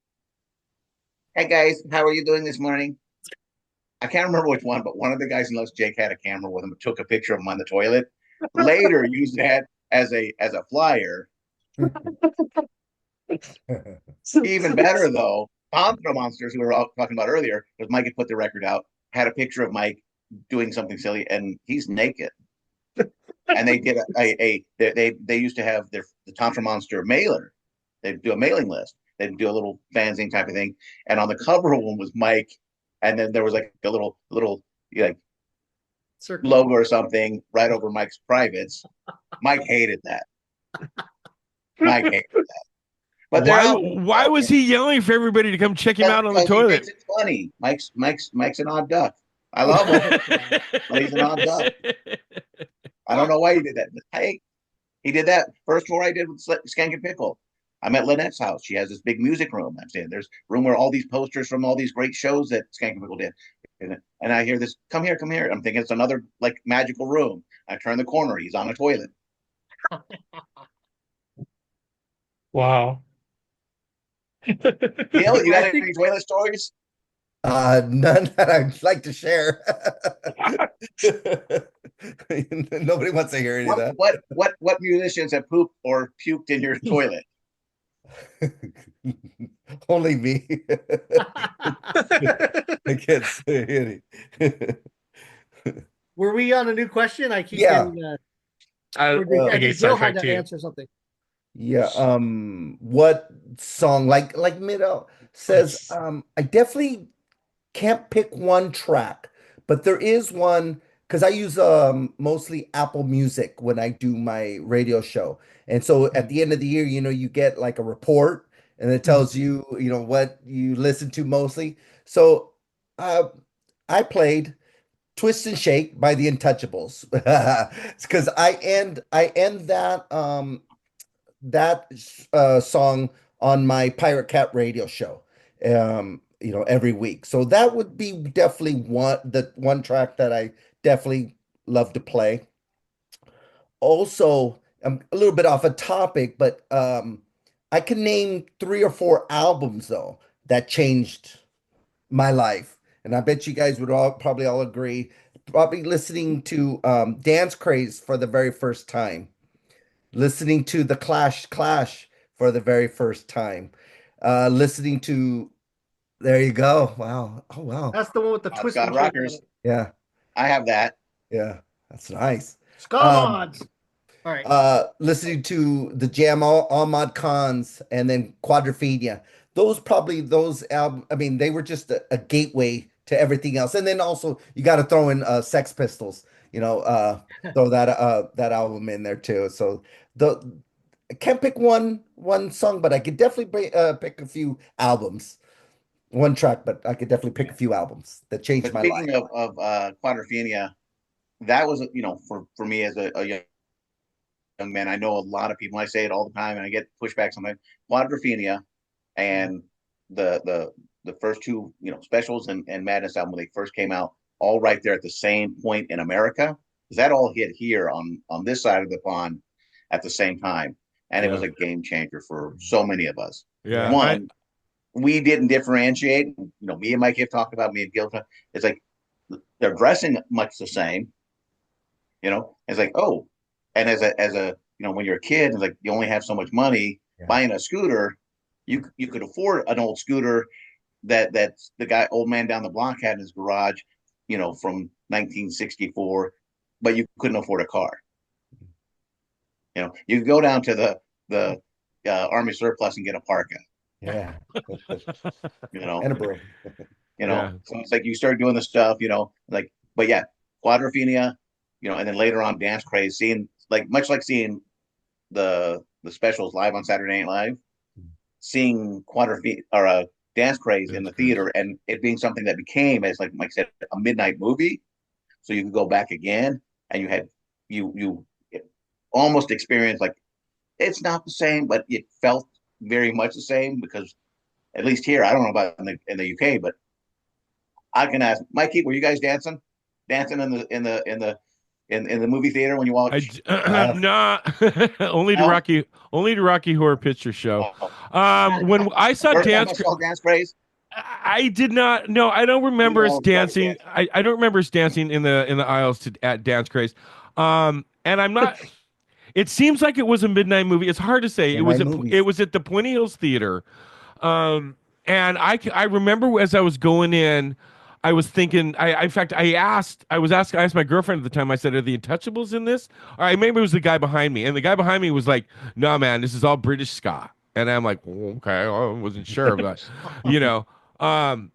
"Hey guys, how are you doing this morning?" I can't remember which one, but one of the guys in Les Jake had a camera with him, took a picture of him on the toilet. Later used that as a flyer. Even better though, Contra Monsters, who we were talking about earlier, because Mike had put the record out, had a picture of Mike doing something silly, and he's naked. And they did they used to have the Tantra Monster mailer. They'd do a mailing list. They'd do a little fanzine type of thing, and on the cover of one was Mike, and then there was like a little like Circle. logo or something right over Mike's privates. Mike hated that. Mike hated that. But why was he yelling for everybody to come check him out on the toilet? It's funny. Mike's an odd duck. I love him, but he's an odd duck. I don't know why he did that. Hey, he did that first tour I did with Skank and Pickle. I'm at Lynette's house. She has this big music room. I'm saying there's a room where all these posters from all these great shows that Skank and Pickle did. And I hear this, "Come here, come here." I'm thinking it's another like magical room. I turn the corner. He's on a toilet. Wow. Neil, you got any toilet stories? None that I'd like to share. Nobody wants to hear any of that. What musicians have pooped or puked in your toilet? Only me. I can't say any. Were we on a new question? I keep Yeah. getting I I get think Joe had sidetracked to too. answer something. Yeah. What song? Like Middagh says, I definitely can't pick one track, but there is one because I use mostly Apple Music when I do my radio show. And so at the end of the year, you get like a report and it tells you, what you listen to mostly. So uh, I played Twist and Shake by the Untouchables. Because I end that song on my Pirate Cat radio show, every week. So that would be definitely one track that I definitely love to play. Also, I'm a little bit off a topic, but I can name 3 or 4 albums though that changed my life, and I bet you guys would probably all agree. Probably listening to Dance Craze for the very first time, listening to the Clash for the very first time, listening to there you go. Wow. Oh wow. That's the one with the twist Scott and shake on Rockers. it. Yeah. I have that. Yeah. That's nice. Ska Um, mods. All right. Listening to the Jam Ahmad Khans and then Quadrophenia. Those album. I mean, they were just a gateway to everything else. And then also you got to throw in Sex Pistols. Throw that album in there too. So the I can't pick one song, but I could definitely pick a few albums. One track, but I could definitely pick a few albums that changed But my life. speaking of Quadrophenia, that was for me as a young man. I know a lot of people. I say it all the time, and I get pushback sometimes. Quadrophenia and the first two specials and Madness album when they first came out, all right there at the same point in America, because that all hit here on this side of the pond at the same time, and it was Yeah. a game changer for so many of us. Yeah. One, we didn't differentiate. Me and Mike have talked about me and Gil. It's like they're dressing much the same. It's like, oh, and as a when you're a kid, it's like you only have so much money. Yeah. Buying a scooter, you could afford an old scooter that the old man down the block had in his garage, from 1964, but you couldn't afford a car. You could go down to the Army surplus and get a parka. Yeah. You know, And a broom. Yeah. So it's like you start doing the stuff, like, but yeah, Quadrophenia, and then later on Dance Craze, seeing much like seeing the specials live on Saturday Night Live, seeing Quadrophenia or Dance Craze in the theater, and it being something that became, as like Mike said, a midnight movie. So you could go back again, and you almost experienced like it's not the same, but it felt very much the same because at least here, I don't know about in the UK, but I can ask Mikey, were you guys dancing in the movie theater when you watch? Nah, only to No? Rocky Horror Picture Show. When I saw First time I saw Dance Craze. I did not. No, I don't remember us dancing. I don't remember us dancing in the aisles at Dance Craze. And I'm not. It seems like it was a midnight movie. It's hard to say. Midnight It movies. was at the Pointy Hills Theater. And I remember as I was going in, I was thinking. In fact, I asked my girlfriend at the time. I said, "Are the Untouchables in this?" Or maybe it was the guy behind me, and the guy behind me was like, "No, man, this is all British ska." And I'm like, well, "Okay, I wasn't sure, but you know." Um,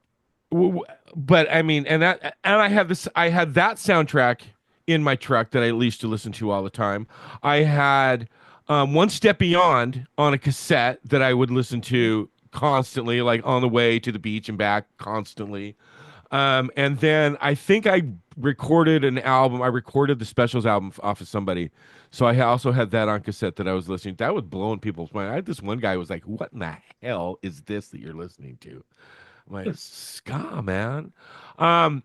but I mean, and I had that soundtrack in my truck that I used to listen to all the time. I had One Step Beyond on a cassette that I would listen to constantly, like on the way to the beach and back constantly. And then I think I recorded an album. I recorded the Specials album off of somebody. So I also had that on cassette that I was listening to. That was blowing people's mind. I had this one guy who was like, "What in the hell is this that you're listening to?" I'm like, ska, man. Um,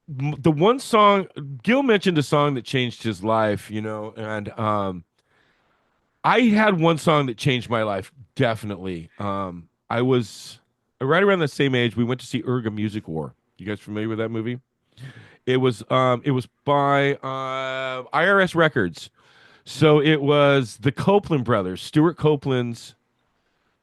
the one song Gil mentioned a song that changed his life, and I had one song that changed my life, definitely. I was right around the same age. We went to see Urga Music War. You guys familiar with that movie? It was by IRS Records. So it was the Copeland brothers, Stuart Copeland's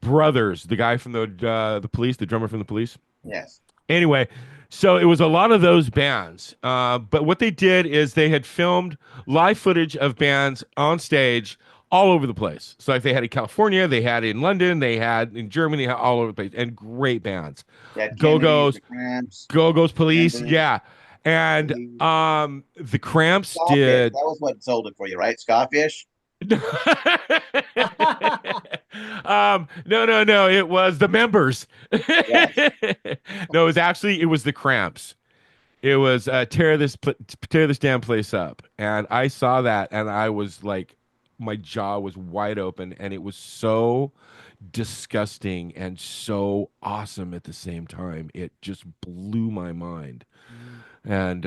brothers, the guy from the police, the drummer from the police. Yes. Anyway, so it was a lot of those bands. But what they did is they had filmed live footage of bands on stage all over the place. So like they had in California, they had in London, they had in Germany, all over the place, and great bands. Yeah, Go-Go's, the Cramps, Go-Go's Police, Members, yeah. And the Cramps Sawfish. did. That was what sold it for you, right? Sawfish. No. It was the Members. Yes. No, it was the Cramps. It was tear this damn place up, and I saw that, and I was like, my jaw was wide open, and it was so disgusting and so awesome at the same time. It just blew my mind and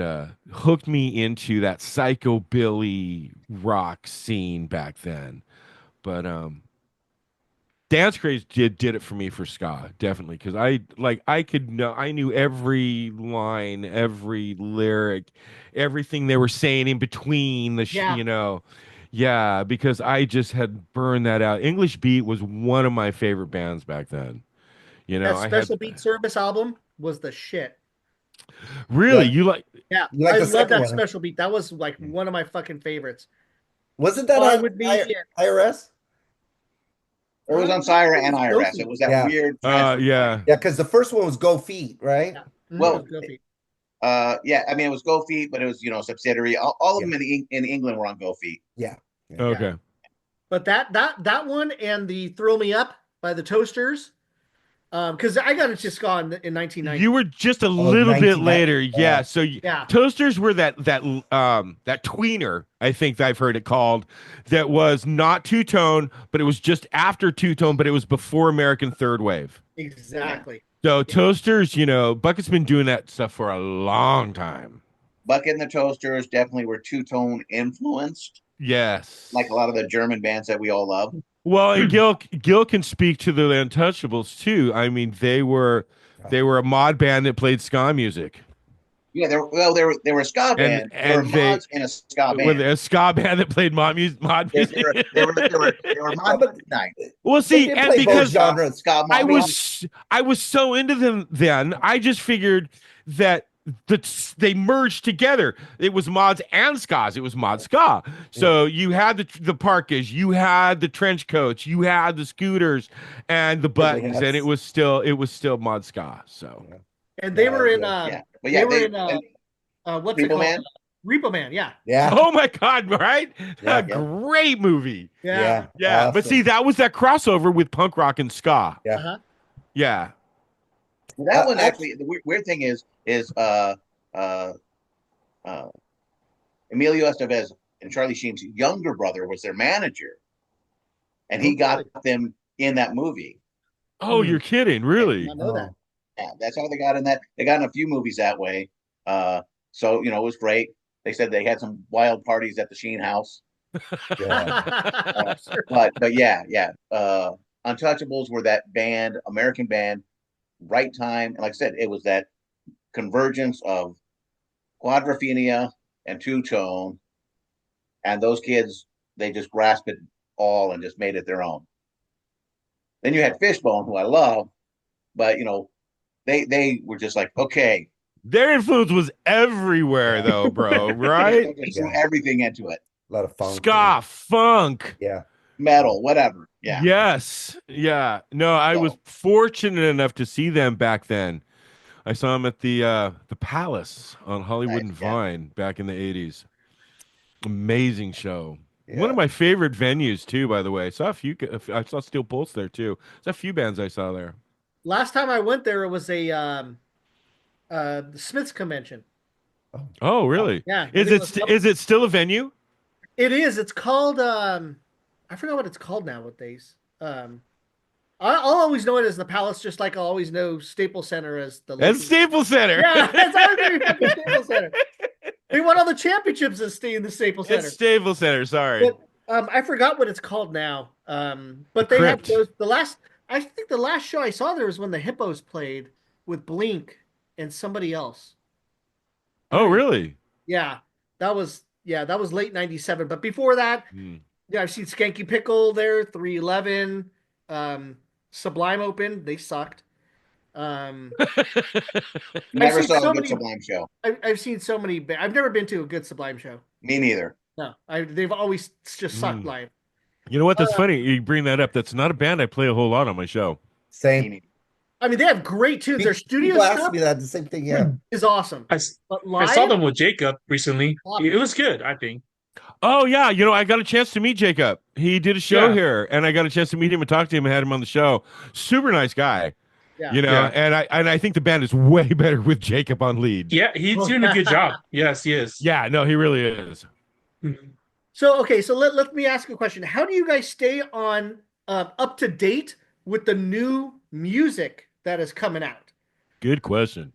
hooked me into that psychobilly rock scene back then. But Dance Craze did it for me for ska, definitely, because I knew every line, every lyric, everything they were saying in between yeah, because I just had burned that out. English Beat was one of my favorite bands back then. That Special Beat Service album was the shit. Really? Yeah. You like? Yeah, You like I the love second that one? Special Beat. That was like one of my fucking favorites. Wasn't that Or it on would be IRS? It was on Syra and It was IRS. Goofy. It was that Yeah. weird. Yeah. Yeah, because the first one was Go Feet, right? Yeah. Well, It was Goofy. yeah. I mean, it was Go Feet, but it was subsidiary. All of them in England were on Go Feet. Yeah. Okay. But that one and the Thrill Me Up by the Toasters, because I got into ska in 1990. You were just a little bit 1990. later, yeah. So Yeah. Toasters were that tweener, I think I've heard it called, that was not two-tone, but it was just after two-tone, but it was before American Third Wave. Exactly. So Toasters, Bucket's been doing that stuff for a long time. Bucket and the Toasters definitely were two-tone influenced, Yes. like a lot of the German bands that we all love. Well, and Gil can speak to the Untouchables too. I mean, they were a mod band that played ska music. Yeah, they were a ska band. They were mods in a ska band. With a ska band that played mod music. They were mods at night. Well, see, and because genres. Ska mod I was so into them then, I just figured that they merged together. It was mods and skas. It was mod ska. So you had the parkas, you had the trench coats, you had the scooters and the buttons, and it was still mod ska. So, And they were in yeah. But yeah, they were in what's it Repo called? Man? Repo Man, yeah. Yeah. oh my God, right? Yeah. A great movie. Yeah. Yeah, Awesome. but see, that was that crossover with punk rock and ska. Yeah. Uh-huh. Yeah. That one actually, the weird thing is Emilio Estevez and Charlie Sheen's younger brother was their manager, and he got them in that movie. Oh, you're kidding, really? I know that. Yeah, that's how they got in that. They got in a few movies that way. So it was great. They said they had some wild parties at the Sheen house. Yeah. Sure. But yeah. Untouchables were that band, American band, right time. And like I said, it was that convergence of quadrophenia and two-tone. And those kids, they just grasped it all and just made it their own. Then you had Fishbone, who I love, but they were just like, okay. Their influence was everywhere, though, bro. Right? They threw everything into it. A lot of funk. Ska, funk. Yeah. Metal, whatever. Yeah. Yes. Yeah. No, I was fortunate enough to see them back then. I saw them at the Palace on Hollywood and Vine back in the 80s. Amazing show. Yeah. One of my favorite venues too, by the way. I saw Steel Pulse there too. There's a few bands I saw there. Last time I went there, it was the Smiths convention. Oh, really? Yeah. Is it still a venue? It is. It's called I forgot what it's called nowadays. I'll always know it as the Palace, just like I'll always know Staples Center as the. That's Staples Center. Yeah, that's always Staples Center. They won all the championships in the Staples Center. It's Staples Center. Sorry. But, I forgot what it's called now. But they have those. I think the last show I saw there was when the Hippos played with Blink and somebody else. Oh, really? Yeah, that was late '97. But before that, yeah, I've seen Skanky Pickle there, 311. Sublime opened. They sucked. I've Never seen saw so a good many. Sublime show. I've seen so many. I've never been to a good Sublime show. Me neither. No, they've always just sucked Mm. live. You know what? That's Uh, funny. You bring that up. That's not a band I play a whole lot on my show. Me Same. neither. I mean, they have great tunes. Their studio People ask stuff me that the same thing. Yeah. is awesome, I, but I saw live, them with Jacob recently. It was good, I think. Oh yeah, you know, I got a chance to meet Jacob. He did a show Yeah. here, and I got a chance to meet him and talk to him and had him on the show. Super nice guy. yeah. You know, Yeah. and I think the band is way better with Jacob on lead. Yeah, he's doing a good job. Yes, he is. Yeah, no, he really is. Mhm. So okay, so let me ask you a question. How do you guys stay on up to date with the new music that is coming out? Good question.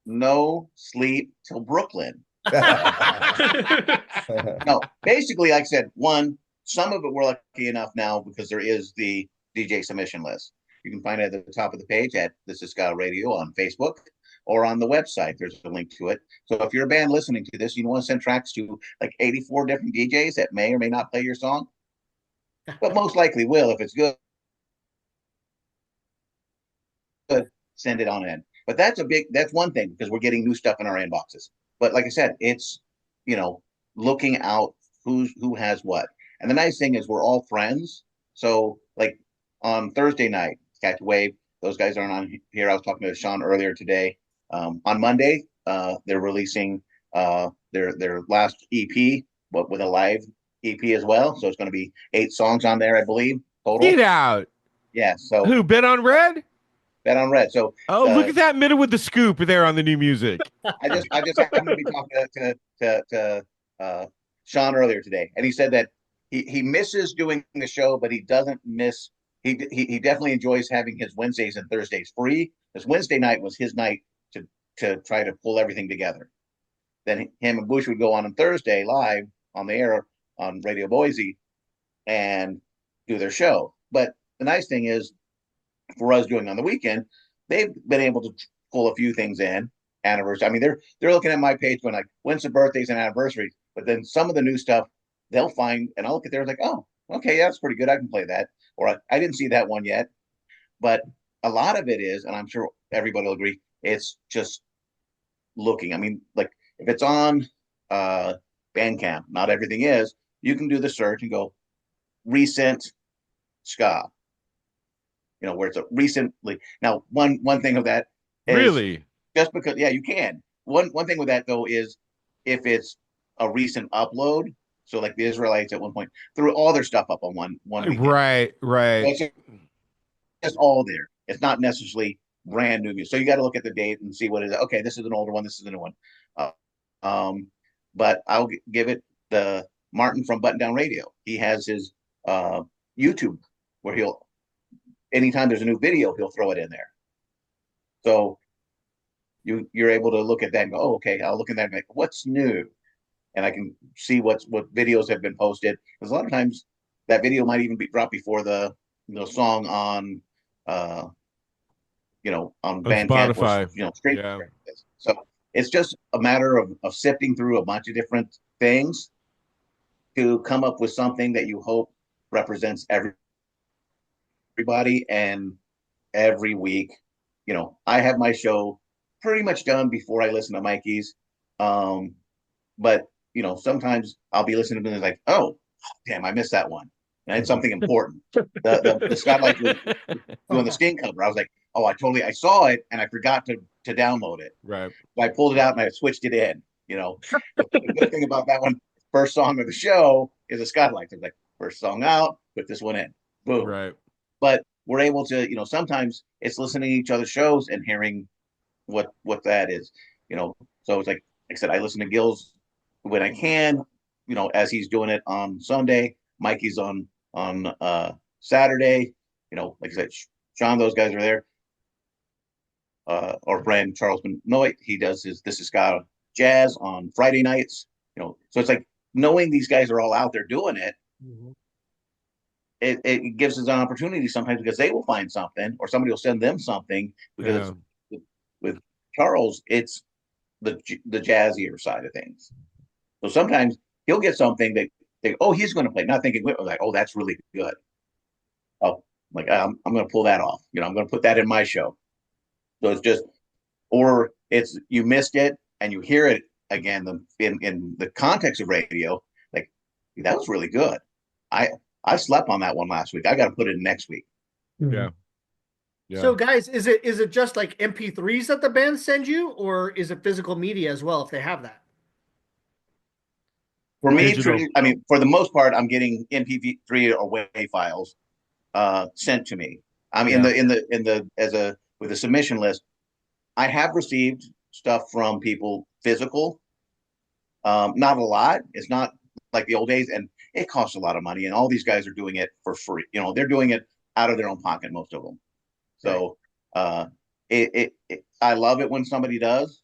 No sleep till Brooklyn. No, basically, like I said, some of it we're lucky enough now because there is the DJ submission list. You can find it at the top of the page at This Is Ska Radio on Facebook or on the website. There's a link to it. So if you're a band listening to this, you want to send tracks to like 84 different DJs that may or may not play your song, but most likely will if it's good. Send it on in. But that's one thing because we're getting new stuff in our inboxes. But like I said, it's, looking out who has what. And the nice thing is we're all friends. So like on Thursday night, Catch a Wave, those guys aren't on here. I was talking to Sean earlier today. On Monday, they're releasing their last EP, but with a live EP as well. So it's going to be 8 songs on there, I believe, total. Get out. Yeah. So Who, Bet on Red? Bet on Red. So Oh, look at that Middagh with the scoop there on the new music. I just happened to be talking to Sean earlier today, and he said that he misses doing the show, but he doesn't miss. He definitely enjoys having his Wednesdays and Thursdays free. Because Wednesday night was his night to try to pull everything together. Then him and Bush would go on Thursday live on the air on Radio Boise and do their show. But the nice thing is, for us doing on the weekend, they've been able to pull a few things in. Anniversary. I mean, they're looking at my page going like, when's the birthdays and anniversaries? But then some of the new stuff they'll find, and I'll look at theirs like, oh, okay, yeah, that's pretty good. I can play that. Or I didn't see that one yet. But a lot of it is, and I'm sure everybody will agree, it's just looking. I mean, like if it's on Bandcamp, not everything is, you can do the search and go recent ska. Where it's a recently. Now, one thing of that is Really? just because, yeah, you can. One thing with that though is if it's a recent upload. So like the Israelites at one point threw all their stuff up on one weekend. Right. So it's just all there. It's not necessarily brand new music. So you got to look at the date and see what it is. Okay, this is an older one. This is a new one. But I'll give it the Martin from Button Down Radio. He has his YouTube where anytime there's a new video, he'll throw it in there. So you're able to look at that and go, oh, okay, I'll look at that and go, what's new? And I can see what videos have been posted. Because a lot of times that video might even be dropped before the song on on Bandcamp Spotify. or straight. Yeah. So it's just a matter of sifting through a bunch of different things to come up with something that you hope represents everybody. And every week, I have my show pretty much done before I listen to Mikey's. But sometimes I'll be listening to it and like, oh, damn, I missed that one. And it's something important. The Scott doing the skin cover. I was like, oh, I saw it and I forgot to download it. Right. So I pulled it out and I switched it in. The good thing about that one, first song of the show is a Scott Lights. It's like first song out, put this one in. Boom. Right. But we're able to, sometimes it's listening to each other's shows and hearing what that is. So it's like I said, I listen to Gil's when I can, as he's doing it on Sunday. Mikey's on Saturday. Like I said, Sean, those guys are there. Our friend Charles Benoit, he does This Is Ska Jazz on Friday nights. So it's like knowing these guys are all out there doing it. Mm-hmm. It gives us an opportunity sometimes because they will find something or somebody will send them something because with Charles, it's the jazzier side of things. So sometimes he'll get something that think, oh, he's going to play. Not thinking, like, oh, that's really good. Oh, like I'm going to pull that off. I'm going to put that in my show. So it's just, or it's you missed it and you hear it again in the context of radio. Like that was really good. I slept on that one last week. I got to put it in next week. Yeah. Yeah. So guys, is it just like MP3s that the band send you, or is it physical media as well if they have that? For me, Digital. I mean, for the most part, I'm getting MP3 or WAV files sent to me. I'm Yeah. in the with a submission list. I have received stuff from people physical. Not a lot. It's not like the old days, and it costs a lot of money. And all these guys are doing it for free. They're doing it out of their own pocket, most of them. So I love it when somebody does.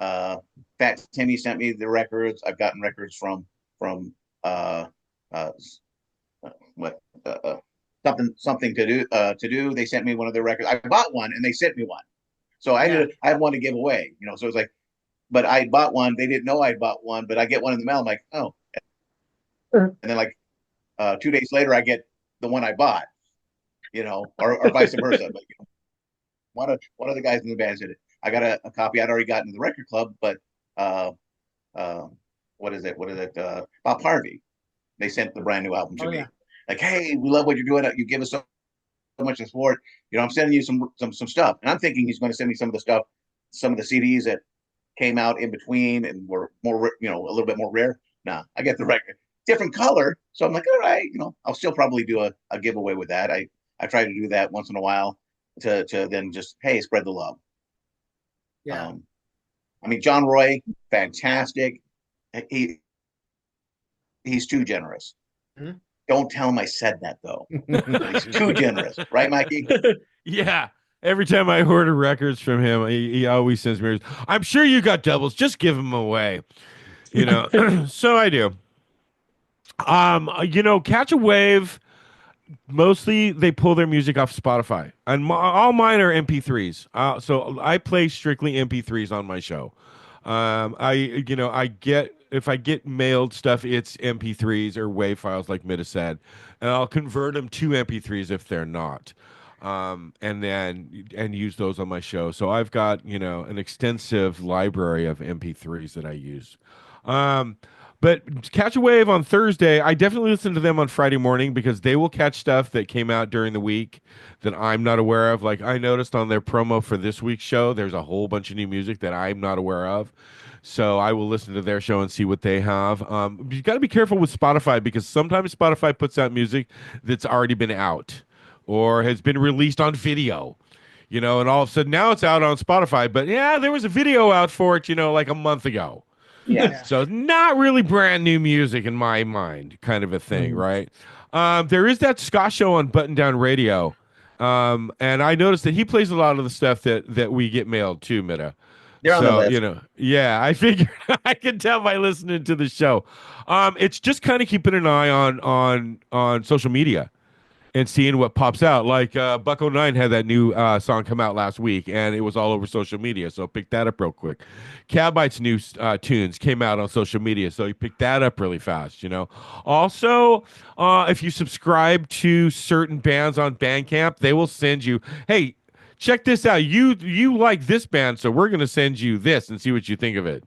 In fact, Timmy sent me the records. I've gotten records from what something to do. They sent me one of their records. I bought one and they sent me one. So I had one to give away. So it's like, but I bought one. They didn't know I bought one, but I get one in the mail. I'm like, oh, and then like 2 days later, I get the one I bought. Or vice versa. But one of the guys in the band said, I got a copy I'd already gotten in the record club, but what is it? Bob Harvey. They sent the brand new album to me. Like, hey, we love what you're doing. You give us so much support. I'm sending you some stuff. And I'm thinking he's going to send me some of the stuff, some of the CDs that came out in between and were more, a little bit more rare. Nah, I get the record. Different color. So I'm like, all right, I'll still probably do a giveaway with that. I try to do that once in a while to then just, hey, spread the love. Yeah. I mean, John Roy, fantastic. He's too generous. Mhm. Don't tell him I said that though. He's too generous, right, Mikey? Yeah. Every time I order records from him, he always sends me. I'm sure you got doubles. Just give them away. So I do. Catch a Wave. Mostly they pull their music off Spotify, and all mine are MP3s. So I play strictly MP3s on my show. If I get mailed stuff, it's MP3s or WAV files, like Middagh said, and I'll convert them to MP3s if they're not, and use those on my show. So I've got an extensive library of MP3s that I use. But Catch a Wave on Thursday, I definitely listen to them on Friday morning because they will catch stuff that came out during the week that I'm not aware of. Like I noticed on their promo for this week's show, there's a whole bunch of new music that I'm not aware of. So I will listen to their show and see what they have. You got to be careful with Spotify because sometimes Spotify puts out music that's already been out or has been released on video. And all of a sudden now it's out on Spotify. But yeah, there was a video out for it, like a month ago. Yeah. So not really brand new music in my mind, kind of a thing, right? There is that Ska show on Button Down Radio. And I noticed that he plays a lot of the stuff that we get mailed too, Middagh. They're on the list. Yeah, I figured I can tell by listening to the show. It's just kind of keeping an eye on social media and seeing what pops out. Like Buck09 had that new song come out last week, and it was all over social media, so pick that up real quick. Cabite's new tunes came out on social media, so you pick that up really fast, Also, if you subscribe to certain bands on Bandcamp, they will send you, hey, check this out. You like this band, so we're going to send you this and see what you think of it.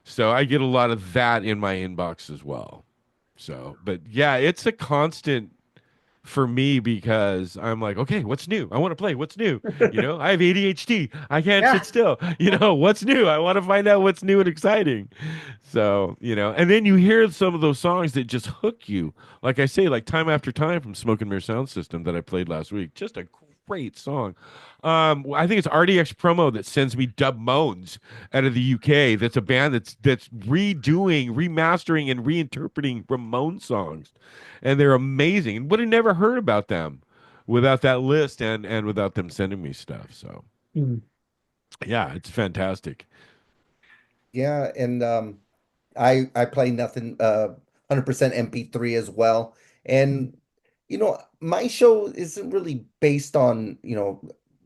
So I get a lot of that in my inbox as well. So, but yeah, it's a constant for me because I'm like, okay, what's new? I want to play. What's new? I have ADHD. I can't sit still. What's new? I want to find out what's new and exciting. So, and then you hear some of those songs that just hook you. Like I say, like Time After Time from Smoke and Mirror Sound System that I played last week. Just a great song. I think it's RDX Promo that sends me Dub Moans out of the UK. That's a band that's redoing, remastering, and reinterpreting Ramone songs, and they're amazing. Would have never heard about them without that list and without them sending me stuff. So, yeah, it's fantastic. Yeah, and I play nothing 100% MP3 as well. And my show isn't really based on,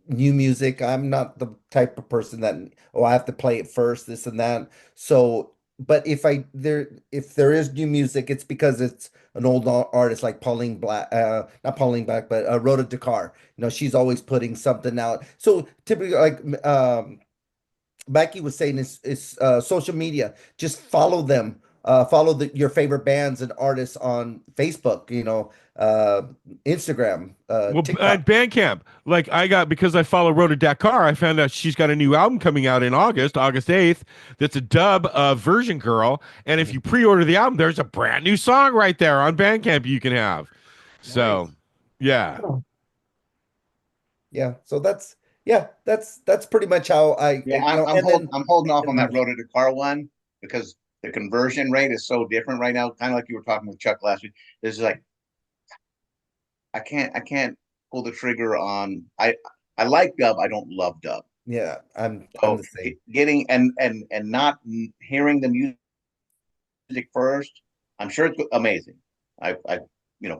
new music. I'm not the type of person that, I have to play it first, this and that. So but if there is new music, it's because it's an old artist like Pauline Black, not Pauline Black, but Rhoda Dakar. She's always putting something out. So typically, like Mikey was saying, is social media. Just follow them. Follow your favorite bands and artists on Facebook. Instagram, Well, TikTok. at Bandcamp, like because I follow Rhoda Dakar, I found out she's got a new album coming out in August 8th. That's a dub of Version Girl. And if you pre-order the album, there's a brand new song right there on Bandcamp you can have. So, yeah. Yeah. So that's pretty much how Yeah, and then I'm holding off on that Rhoda Dakar one because the conversion rate is so different right now. Kind of like you were talking with Chuck last week. This is like I can't pull the trigger on. I like dub. I don't love dub. yeah, I'm So the same. getting and not hearing the music first, I'm sure it's amazing. I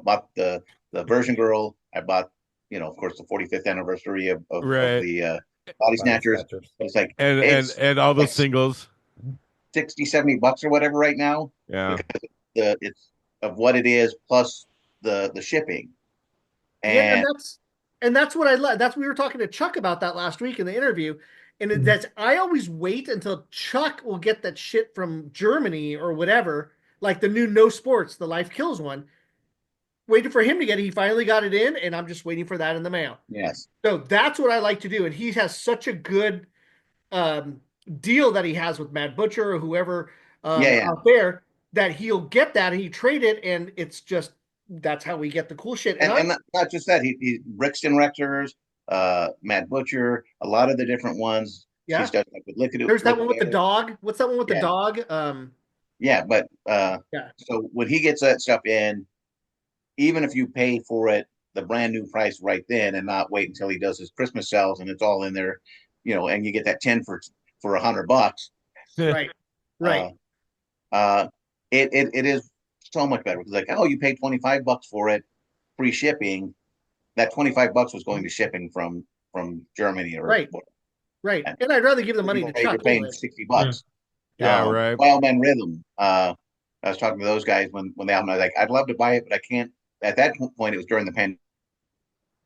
bought the Version Girl. I bought of course the 45th anniversary of Right. the Body Body Snatchers. Snatchers. It's like And all those like singles. 60, $70 or whatever right now Yeah. because it's of what it is plus the shipping. Yeah, And and that's what I love. That's we were talking to Chuck about that last week in the interview. And that's I always wait until Chuck will get that shit from Germany or whatever, like the new No Sports, the Life Kills one. Waiting for him to get it. He finally got it in, and I'm just waiting for that in the mail. yes. So that's what I like to do. And he has such a good deal that he has with Mad Butcher or whoever out there that he'll get that and he trade it, and it's just that's how we get the cool shit. And not just that, he Brixton Rectors, Mad Butcher, a lot of the different ones. Yeah. He's done like with Liquid. There's that one with the dog. What's that one with the dog? Yeah, but Yeah. So when he gets that stuff in, even if you pay for it the brand new price right then and not wait until he does his Christmas sales and it's all in there, and you get that 10 for $100. Right. Right. It is so much better. It's like, oh, you paid $25 for it, free shipping. That $25 was going to shipping from Germany or Right. Right. And I'd rather give the money to Chuck. You're paying $60. Yeah, right. Wildman Rhythm. I was talking to those guys when the album. I was like, I'd love to buy it, but I can't. At that point, it was during the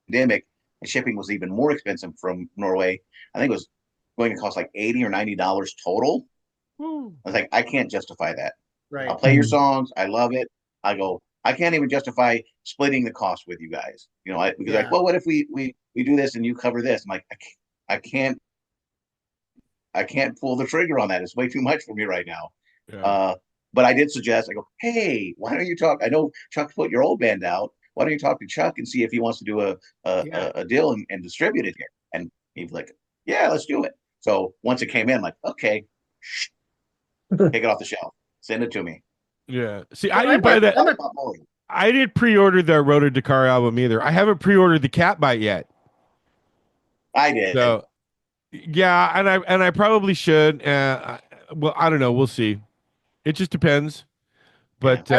pandemic, and shipping was even more expensive from Norway. I think it was going to cost like $80 or $90 total. I was like, I can't justify that. Right. I'll play your songs. I love it. I can't even justify splitting the cost with you guys. Because like, well, what if we do this and you cover this? I'm like, I can't pull the trigger on that. It's way too much for me right now. Yeah. But I did suggest, I go, hey, why don't you talk? I know Chuck put your old band out. Why don't you talk to Chuck and see if he wants to do a deal and distribute it here? And he's like, yeah, let's do it. So once it came in, I'm like, okay, take it off the shelf. Send it to me. Yeah. See, I didn't buy that. I didn't pre-order the Rhoda Dakar album either. I haven't pre-ordered the Catbite yet. I did. So, yeah, and I probably should. Well, I don't know. We'll see. It just depends. But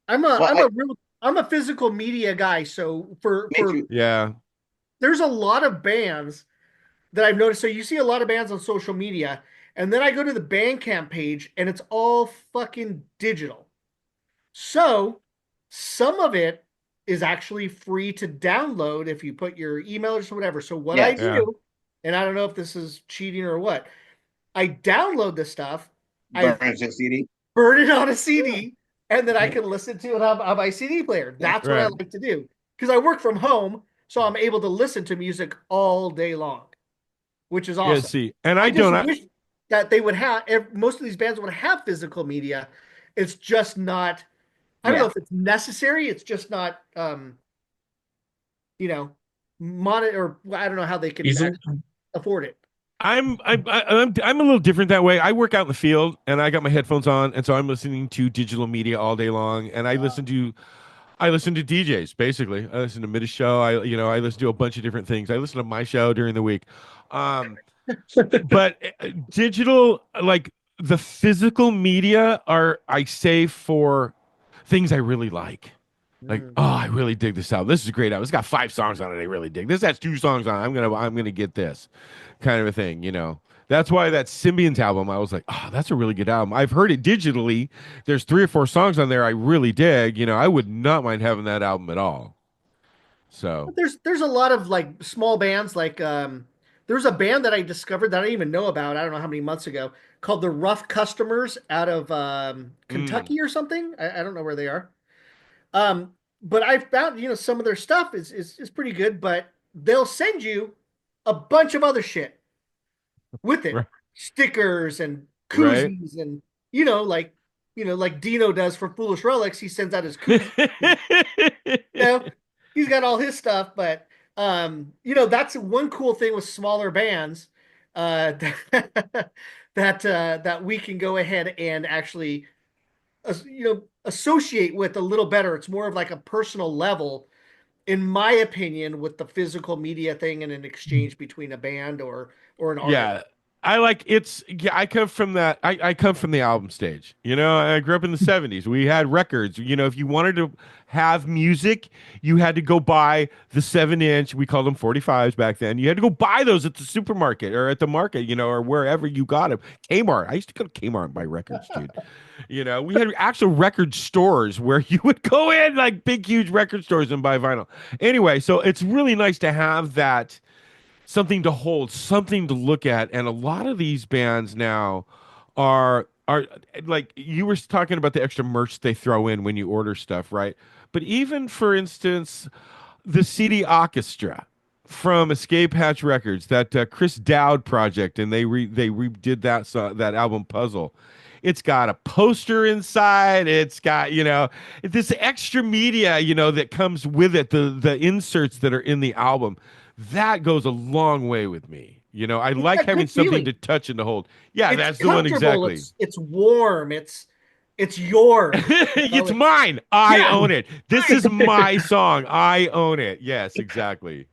I'm a physical media guy. So yeah, there's a lot of bands that I've noticed. So you see a lot of bands on social media, and then I go to the Bandcamp page, and it's all fucking digital. So some of it is actually free to download if you put your email or whatever. So what I do, and I don't know if this is cheating or what, I download the stuff. Burn it on a CD. Burn it on a CD, and then I can listen to it on my CD player. That's what I like to do because I work from home, so I'm able to listen to music all day long, which is awesome. Yeah, see, and I wish that they would have most of these bands would have physical media. It's just not. I don't know if it's necessary. It's just not. Or I don't know how they can afford it. I'm a little different that way. I work out in the field and I got my headphones on, and so I'm listening to digital media all day long. And I listen to DJs basically. I listen to Middagh show. I listen to a bunch of different things. I listen to my show during the week. But digital, like the physical media, I save for things I really like. Like, oh, I really dig this album. This is a great album. It's got 5 songs on it. I really dig. This has 2 songs on it. I'm gonna get this kind of a thing, you know. That's why that Symbians album, I was like, oh, that's a really good album. I've heard it digitally. There's 3 or 4 songs on there I really dig. You know, I would not mind having that album at all. So, There's a lot of like small bands like there's a band that I discovered that I didn't even know about. I don't know how many months ago called the Rough Customers out of mm, Kentucky or something. I don't know where they are. Um, but I found some of their stuff is pretty good, but they'll send you a bunch of other shit with it, right, stickers and right. koozies and like like Dino does for Foolish Relics. He sends out his koozies. know, he's got all his stuff, but that's one cool thing with smaller bands that that we can go ahead and actually associate with a little better. It's more of like a personal level, in my opinion, with the physical media thing and an exchange between a band or an artist. Yeah. I like it's yeah, I come from that I come from the album stage. You know, I grew up in the 70s. We had records. You know, if you wanted to have music, you had to go buy the 7-inch, we called them 45s back then. You had to go buy those at the supermarket or at the market, you know, or wherever you got them. Kmart. I used to go to Kmart and buy records, dude. You know, we had actual record stores where you would go in, like big huge record stores, and buy vinyl. Anyway, so it's really nice to have that, something to hold, something to look at. And a lot of these bands now are like you were talking about the extra merch they throw in when you order stuff, right? But even for instance, the CD Orchestra from Escape Hatch Records, that Chris Dowd project, and they redid that album Puzzle. It's got a poster inside. It's got, this extra media, that comes with it, the inserts that are in the album. That goes a long way with me. I It's like that having good something feeling. to touch and to hold. Yeah, It's that's the one comfortable. exactly. It's warm. It's yours. It's It's mine. I yeah. own it. This is my song. I own it. Yes, exactly.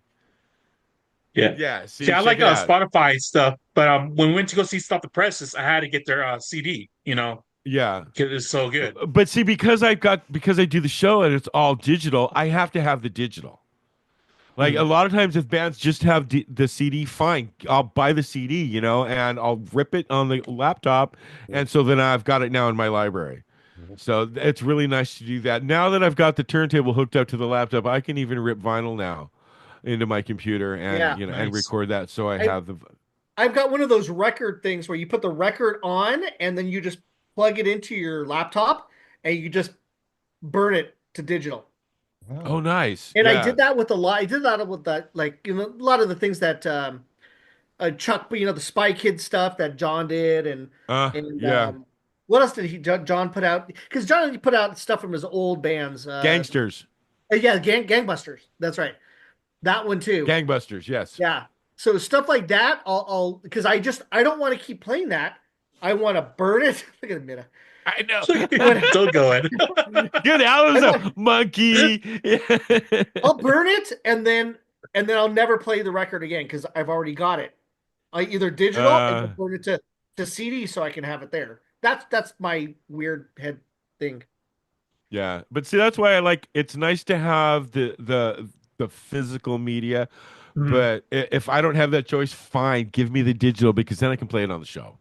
Yeah. Yeah, See, see, I check like it out. Spotify stuff, but when we went to go see Stop the Presses, I had to get their CD, Yeah. because it's so good. But see, because I do the show and it's all digital, I have to have the digital. Like a Mhm. lot of times, if bands just have the CD, fine, I'll buy the CD, and I'll rip it on the laptop, and so then I've got it now in my library. So it's really nice to do that. Now that I've got the turntable hooked up to the laptop, I can even rip vinyl now into my computer and Yeah. and Nice. record that. So I I have the I've got one of those record things where you put the record on and then you just plug it into your laptop and you just burn it to digital. oh nice, And I yeah, did that with a lot. I did that with that, like a lot of the things that Chuck, the Spy Kid stuff that John did, and yeah, what else did John put out? Because John put out stuff from his old bands. gangsters, Yeah, Gangbusters. That's right. That one too. gangbusters, yes. Yeah. So stuff like that, I'll because I don't want to keep playing that. I want to burn it. Look at the minute. I know. When Still going. Good, that I was a want, monkey. I'll burn it and then I'll never play the record again because I've already got it. I either digital and uh, then burn it to CD so I can have it there. That's my weird head thing. yeah, but see, that's why I like. It's nice to have the physical media, Mhm. but if I don't have that choice, fine, give me the digital because then I can play it on the show.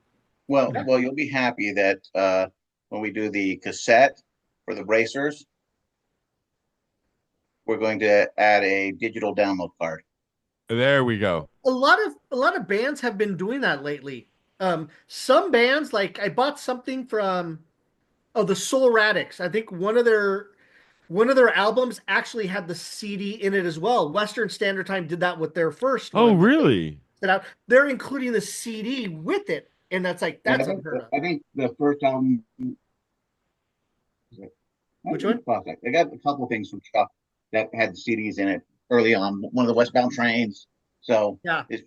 Well, Yeah. well, you'll be happy that when we do the cassette for the bracers, we're going to add a digital download card. There we go. A lot of bands have been doing that lately. Some bands like I bought something from the Soul Radix. I think one of their albums actually had the CD in it as well. Western Standard Time did that with their first Oh, one that they really? put out. They're including the CD with it, and Yeah, that's unheard of. I think the first album, Which one? they got a couple of things from Chuck that had the CDs in it early on. One of the westbound trains. So Yeah. it's,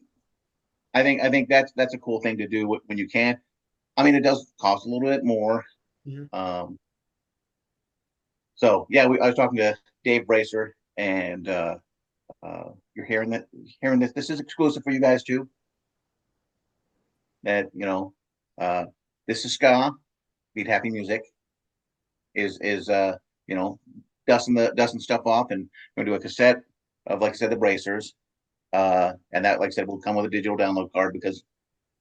I think that's a cool thing to do when you can. I mean, it does cost a little bit more. Mhm. So yeah, I was talking to Dave Bracer, and you're hearing this. This is exclusive for you guys too. That this is ska. Beat Happy Music is you know dusting stuff off, and we're gonna do a cassette of, like I said, the bracers, and that, like I said, will come with a digital download card, because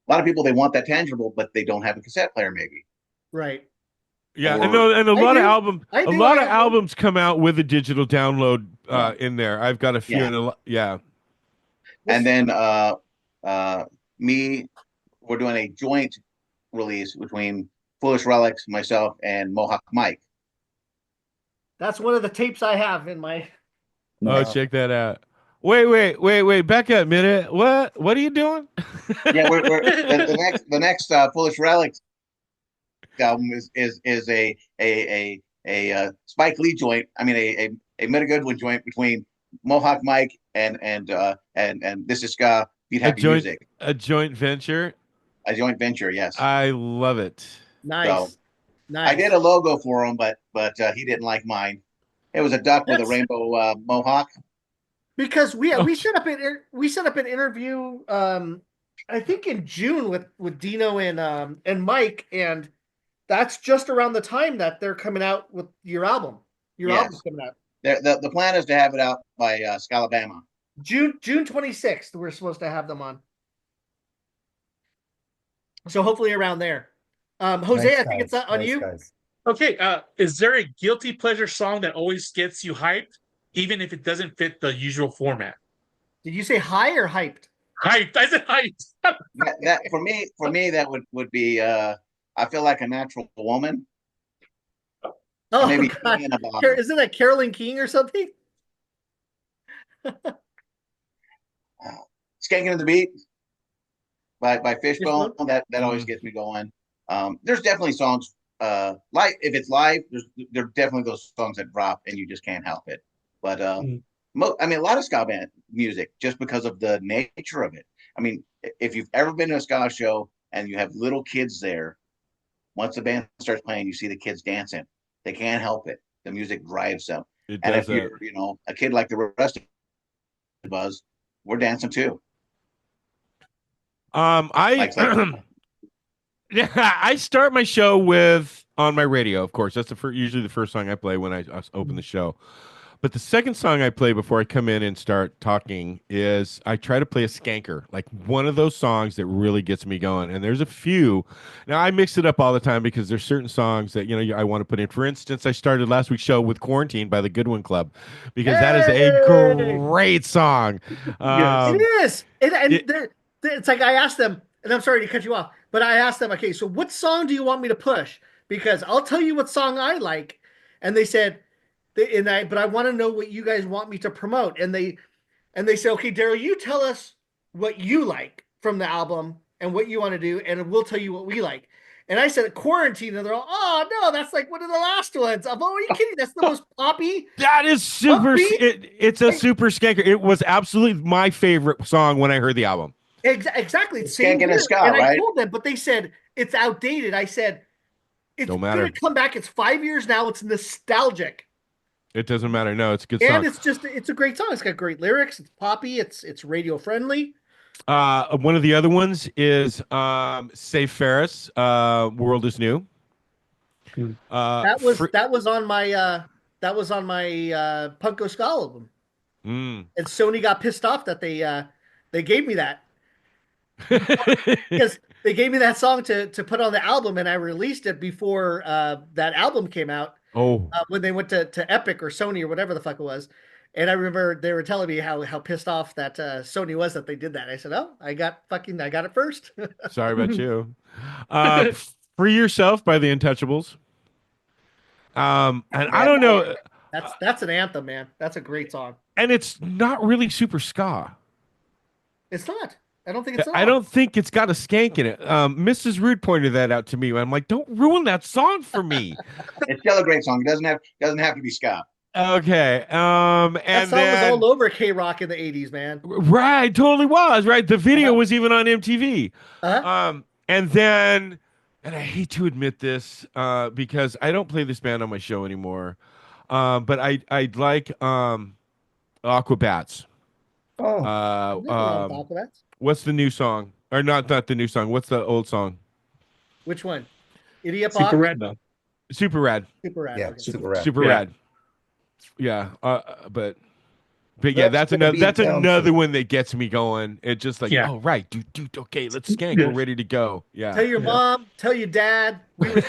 a lot of people, they want that tangible, but they don't have a cassette player, maybe. Right. Yeah, Or- and a I lot do. of album, I a do. lot I of have one. albums come out with a digital download Yeah. in there. I've got a few. Yeah. Yeah. And then we're doing a joint release between Foolish Relics, myself, and Mohawk Mike. That's one of the tapes I have in my. Oh, check that out. Wait. Back up a minute. What are you doing? Yeah, we're the next Foolish Relics album is a Spike Lee joint. I mean, a Middagh Goodwin joint between Mohawk Mike and This Is Ska Beat Happy Music. A joint venture. A joint venture, yes. I love it. Nice. So, nice. I did a logo for him, but he didn't like mine. It was a duck with a rainbow mohawk. Because we set up an interview I think in June with Dino and Mike, and that's just around the time that they're coming out with your album. Your album's coming out. The plan is to have it out by Scalabama. June 26th, we're supposed to have them on. So hopefully around there. Jose, Nice I think guys, it's on nice you. guys. Okay, is there a guilty pleasure song that always gets you hyped, even if it doesn't fit the usual format? Did you say high or hyped? Hyped. I said hyped. that for me that would be I Feel Like a Natural Woman. Oh, Maybe God. about Isn't that Carolyn King or something? Skanking to the Beat by Fishbone. Fishbone? That always gets me going. There's definitely songs live. If it's live, there are definitely those songs that drop and you just can't help it. But I mean, a lot of ska band music, just because of the nature of it. I mean, if you've ever been to a ska show and you have little kids there, once the band starts playing, you see the kids dancing. They can't help it. The music drives them. It And does if you're, a kid like the rest of us, we're dancing too. Yeah, I start my show with on my radio, of course. That's usually the first song I play when I open the show. But the second song I play before I come in and start talking is I try to play a skanker, like one of those songs that really gets me going. And there's a few. Now, I mix it up all the time because there's certain songs that, I want to put in. For instance, I started last week's show with Quarantine by the Goodwin Club because that is a great song. It is. It's like I asked them, and I'm sorry to cut you off, but I asked them, okay, so what song do you want me to push? Because I'll tell you what song I like. And they said, but I want to know what you guys want me to promote. And they say, okay, Daryl, you tell us what you like from the album and what you want to do, and we'll tell you what we like. And I said Quarantine, and they're all, oh no, that's like one of the last ones. I'm, oh, are you kidding? That's the most poppy. That is super. It's a super skanker. It was absolutely my favorite song when I heard the album. Exactly. Skanking and ska, and I right? told them, but they said it's outdated. I said it's Don't going matter. to come back. It's 5 years now. It's nostalgic. It doesn't matter. No, it's a good And song. it's a great song. It's got great lyrics. It's poppy. It's radio friendly. One of the other ones is Save Ferris. World is New. That was on my Punko Ska album. And Sony got pissed off that they gave me that. Because they gave me that song to put on the album, and I released it before that album came out. Oh, when they went to Epic or Sony or whatever the fuck it was. And I remember they were telling me how pissed off that Sony was that they did that. I said, oh, I got it first. sorry about you. Free Yourself by the Untouchables. And I don't know. That's an anthem, man. That's a great song. And it's not really super ska. It's not. I don't think it's. I don't think it's got a skank in it. Mrs. Rhude pointed that out to me. I'm like, don't ruin that song for me. It's still a great song. It doesn't have to be ska. Okay. That song was all over K-Rock in the 80s, man. Right, totally was. Right. The video was even on MTV. Uh-huh. And I hate to admit this, because I don't play this band on my show anymore. But I'd like Aquabats. What's the new song? Or not the new song. What's the old song? Which one? Idiot Super Rad, though. Super Rad. Super Rad. Yeah, okay. super rad. Super Rad. yeah, but That's gonna be in that's town another soon. one that gets me going. It's just like, Yeah. oh right, dude, okay, let's skank. Yeah. We're ready to go. Yeah, Tell your Yeah. mom, tell your dad, we were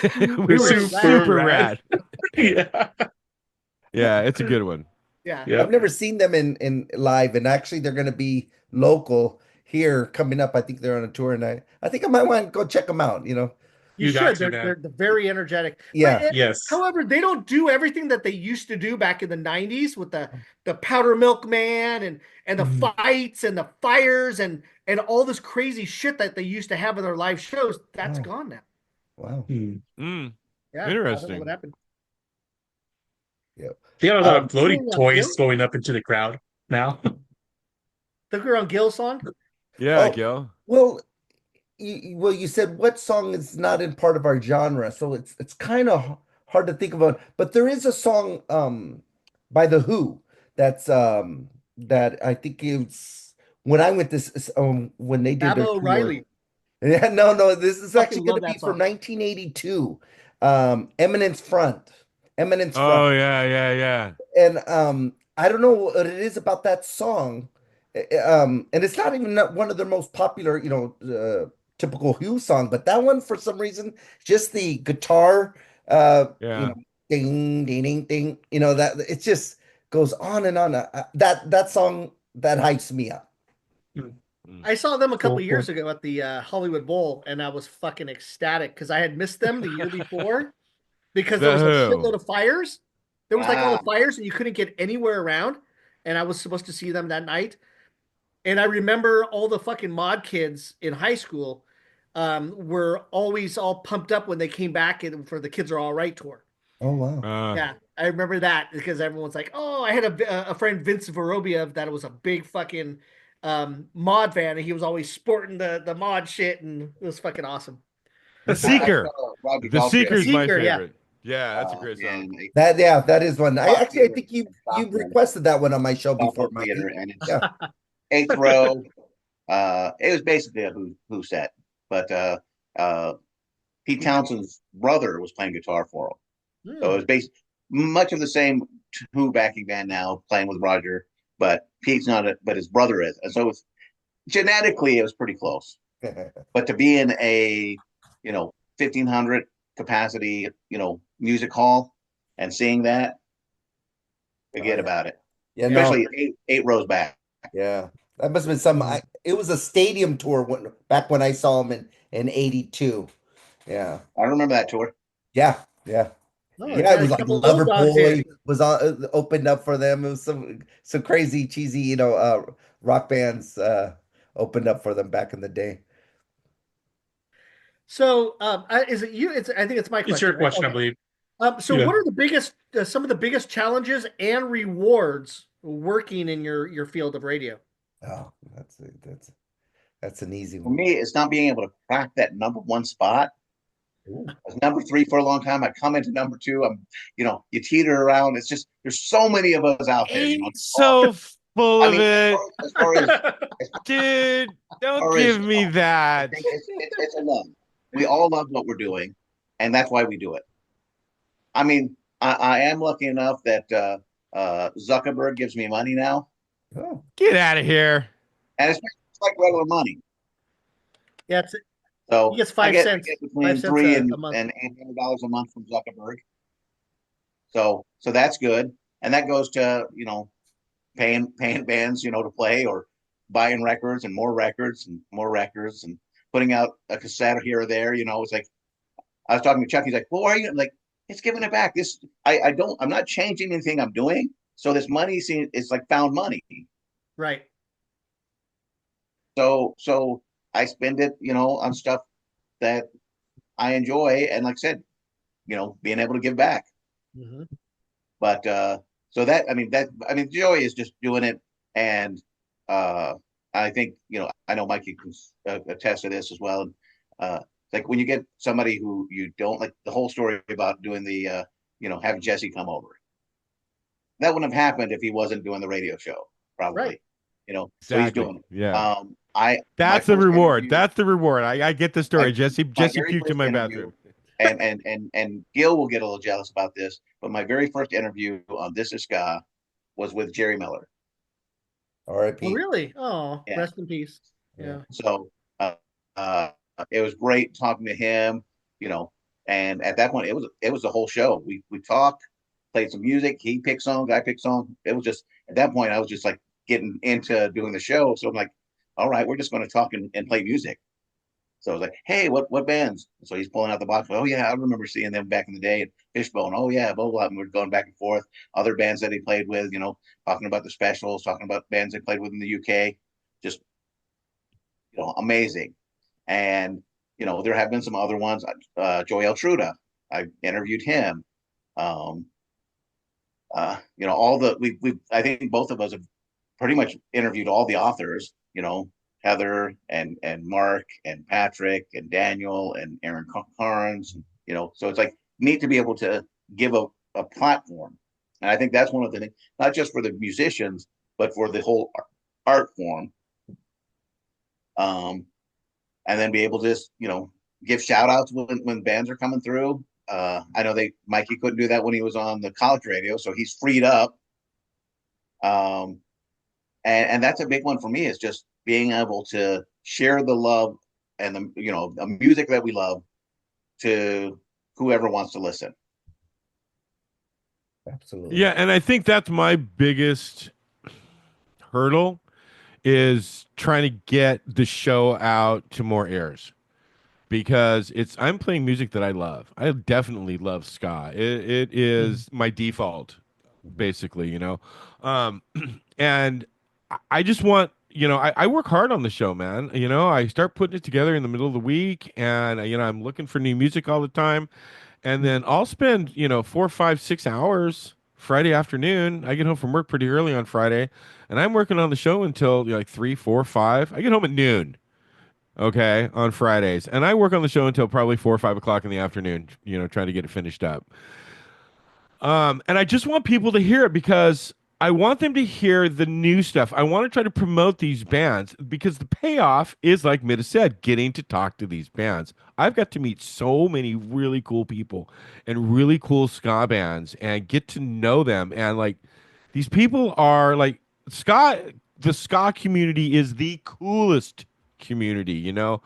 we were super super rad. rad. Yeah. Yeah, it's a good one. Yeah. Yeah. I've never seen them in live, and actually they're gonna be local here coming up. I think they're on a tour, and I think I might want to go check them out. You You got should. to, They're man. they're very energetic. Yeah. Yes. However, they don't do everything that they used to do back in the 90s with the powder milk man and the Mhm. fights and the fires and all this crazy shit that they used to have in their live shows. That's Oh. gone now. Wow. Mm. Mm, Yeah. I don't know interesting. what happened. Yep. They got a lot of floating Going on toys Gil? going up into the crowd now. The girl on Gil song? Yeah, Oh. Gil. Well, you said what song is not in part of our genre, so it's kind of hard to think about. But there is a song by the Who that's that I think is when I went this when they did Abba their tour. O'Reilly. Yeah, no, this is actually Fucking going love to be that from song. 1982. Eminence Front. Eminence Front. Oh yeah. And I don't know what it is about that song. And it's not even one of their most popular, typical Who song, but that one for some reason, just the guitar, Yeah. ding, ding, ding, ding, that it just goes on and on. That song that hypes me up. I saw them a couple Cool, years cool. ago at the Hollywood Bowl, and I was fucking ecstatic because I had missed them the year before because there The was a Who. shitload of fires. There was like all Wow. the fires, and you couldn't get anywhere around. And I was supposed to see them that night. And I remember all the fucking mod kids in high school were always all pumped up when they came back for the Kids Are All Right tour. Oh, wow. Yeah, I remember that because everyone's like, "Oh, I had a friend Vince Vorobiev that was a big fucking mod fan, and he was always sporting the mod shit, and it was fucking awesome." The I Seeker. saw Roger The Daltrey. Seeker is my Seeker, yeah. favorite. Yeah, that's a great Yeah, song. That is one. I Theater, think you Stockholm. requested that one on my show before, Stockholm Theater, Mikey. and it's Yeah. eighth row. It was basically a Who set, but Pete Townshend's brother was playing guitar for him, so it was based much of the same Who backing band now playing with Roger, but Pete's not it, but his brother is, and so it was, genetically it was pretty close. But to be in a 1,500 capacity music hall and seeing that, forget about it. Yeah, no. Especially eight rows back. Yeah, that must have been some. It was a stadium tour back when I saw him in '82. Yeah, I remember that tour. yeah. Oh, Yeah, it was a like couple of those dogs Loverboy in. was opened up for them. It was some crazy cheesy, rock bands opened up for them back in the day. So, is it you? I think it's my question. It's your right? question, I Okay. believe. So, Yeah. what are the biggest, some of the biggest challenges and rewards working in your field of radio? Oh, that's an easy For one. me, it's not being able to crack that number one spot. Ooh. I was number three for a long time. I come into number two. You teeter around. It's just there's so many of us out there. So full I of mean, it, as far as dude. Don't Or give is- me that. it's a love. We all love what we're doing, and that's why we do it. I mean, I am lucky enough that Zuckerberg gives me money now, Oh, Get out of here. and it's like regular money. Yeah, So he gets I 5 get, cents. I get between 5 cents $300 a month. and $800 a month from Zuckerberg. So that's good, and that goes to paying bands to play, or buying records and more records and more records, and putting out a cassette here or there. It's like I was talking to Chuck. He's like, "Well, why are you?" I'm like, "It's giving it back. I'm not changing anything I'm doing. So this money it's like found money. Right. So I spend it, on stuff that I enjoy, and like I said, being able to give back. Mm-hmm. But so joy is just doing it, and I think I know Mikey can attest to this as well. And like when you get somebody who you don't like, the whole story about doing the having Jesse come over, that wouldn't have happened if he wasn't doing the radio show, probably. Right. So he's Exactly. doing it. Yeah. I That's my the first reward. interview- That's the reward. I get the story. My- Jesse my very puked in first my interview, bathroom. and Gil will get a little jealous about this, but my very first interview on This Is Ska was with Jerry Miller. Oh, R.I.P. really? Oh, Yeah. rest in peace. Yeah. So uh, it was great talking to him, you know. And at that point, it was the whole show. We talked, played some music. He picked songs, I picked songs. It was just at that point, I was just like getting into doing the show. So I'm like, all right, we're just going to talk and play music. So I was like, hey, what bands? So he's pulling out the box. Oh yeah, I remember seeing them back in the day. Fishbone. Oh yeah, blah blah. And we're going back and forth. Other bands that he played with, you know, talking about the Specials, talking about bands he played with in the UK. Just, you know, amazing. And you know, there have been some other ones. Joel Truda, I interviewed him. Um, you know, all the we I think both of us have pretty much interviewed all the authors. You know, Heather and Mark and Patrick and Daniel and Aaron Carnes. You know, so it's like neat to be able to give a platform, and I think that's one of the things, not just for the musicians, but for the whole art form. And then be able to just, you know, give shout outs when bands are coming through. I know Mikey couldn't do that when he was on the college radio, so he's freed up. And that's a big one for me, is just being able to share the love and the music that we love to whoever wants to listen. Absolutely. Yeah, and I think that's my biggest hurdle, is trying to get the show out to more ears, because I'm playing music that I love. I definitely love ska. It is my default, basically, you know. And I just want, you know, I work hard on the show, man. You know, I start putting it together in the middle of the week, and you know, I'm looking for new music all the time, and then I'll spend, you know, 4, 5, 6 hours Friday afternoon. I get home from work pretty early on Friday, and I'm working on the show until like 3, 4, 5. I get home at noon, okay, on Fridays, and I work on the show until probably 4 or 5 o'clock in the afternoon, you know, trying to get it finished up. And I just want people to hear it, because I want them to hear the new stuff. I want to try to promote these bands, because the payoff is, like Middagh said, getting to talk to these bands. I've got to meet so many really cool people and really cool ska bands and get to know them. And like, these people are like, the ska community is the coolest community, you know.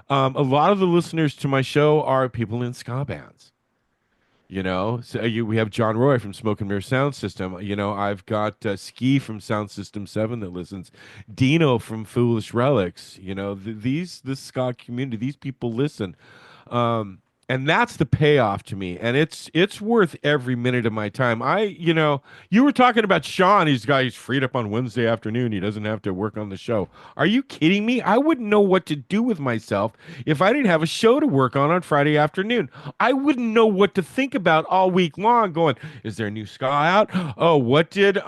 A lot of the listeners to my show are people in ska bands. You know, so we have John Roy from Smoke and Mirror Sound System. You know, I've got Ski from Sound System 7 that listens. Dino from Foolish Relics. You know, this ska community, these people listen. And that's the payoff to me. And it's worth every minute of my time. You know, you were talking about Sean. He's freed up on Wednesday afternoon. He doesn't have to work on the show. Are you kidding me? I wouldn't know what to do with myself if I didn't have a show to work on Friday afternoon. I wouldn't know what to think about all week long, going, is there a new ska out? Oh, what did what's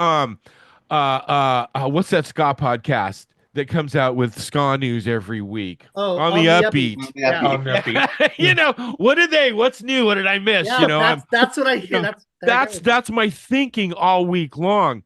that ska podcast that comes out with ska news every week? Oh, on the upbeat. Yeah. On the upbeat. You know, what's new? What did I miss? Yeah, You know, that's what I hear. that's my thinking all week long.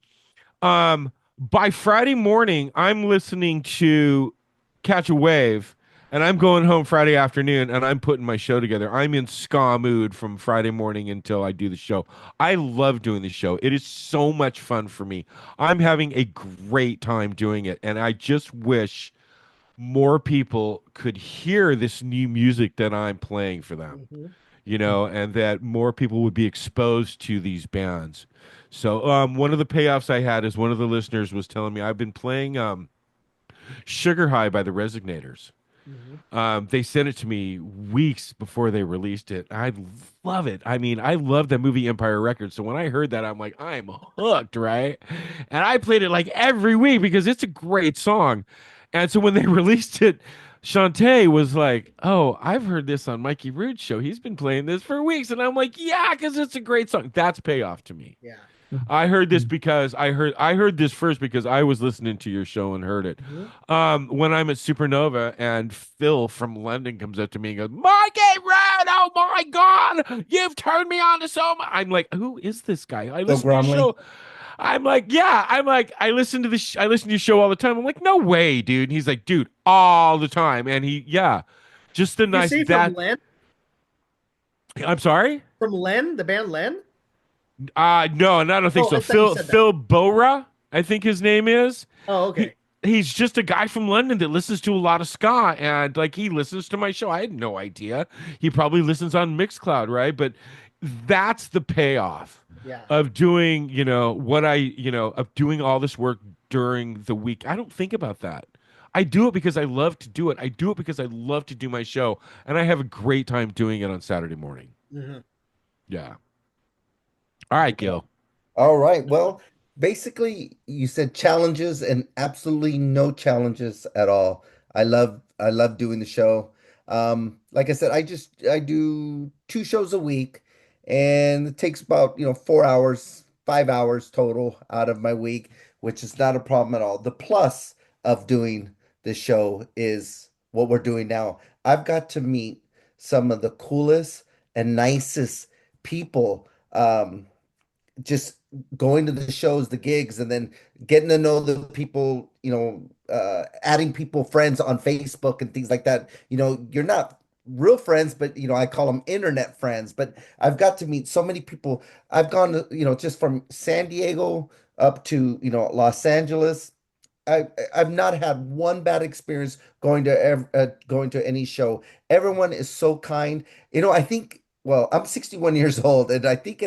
By Friday morning, I'm listening to Catch a Wave, and I'm going home Friday afternoon, and I'm putting my show together. I'm in ska mood from Friday morning until I do the show. I love doing the show. It is so much fun for me. I'm having a great time doing it, and I just wish more people could hear this new music that I'm playing for them, you know, and that more people would be exposed to these bands. So one of the payoffs I had is one of the listeners was telling me I've been playing Sugar High by the Resignators. They sent it to me weeks before they released it. I love it. I mean, I love that movie Empire Records. So when I heard that, I'm like, I'm hooked, right? And I played it like every week because it's a great song. And so when they released it, Shantae was like, "Oh, I've heard this on Mikey Rhude's show. He's been playing this for weeks." And I'm like, "Yeah, because it's a great song." That's payoff to me. Yeah. I heard this because I heard this first because I was listening to your show and heard it. When I'm at Supernova and Phil from London comes up to me and goes, "Mikey Rhude, oh my God, you've turned me on to so much." I'm like, "Who is this guy?" I listen to your show. I'm like, "Yeah." I'm like, I listen to your show all the time. I'm like, "No way, dude." And he's like, "Dude, all the time." And just the nice You say that. from I'm sorry. From Len, the band Len? No, I don't think Oh, so. I thought you Phil said that. Phil Bora, I think his name is. Oh, He okay. he's just a guy from London that listens to a lot of ska, and like he listens to my show. I had no idea. He probably listens on Mixcloud, right? But that's the payoff Yeah. of doing, what of doing all this work during the week. I don't think about that. I do it because I love to do it. I do it because I love to do my show, and I have a great time doing it on Saturday morning. Mhm. Yeah. All right, Gil. All right. Well, basically, you said challenges and absolutely no challenges at all. I love doing the show. Like I said, I do 2 shows a week, and it takes about 4 hours, 5 hours total out of my week, which is not a problem at all. The plus of doing the show is what we're doing now. I've got to meet some of the coolest and nicest people. Just going to the shows, the gigs, and then getting to know the people, adding people friends on Facebook and things like that. You're not real friends, but I call them internet friends. But I've got to meet so many people. I've gone to, just from San Diego up to, Los Angeles. I've not had one bad experience going to any show. Everyone is so kind. I think, well, I'm 61 years old, and I think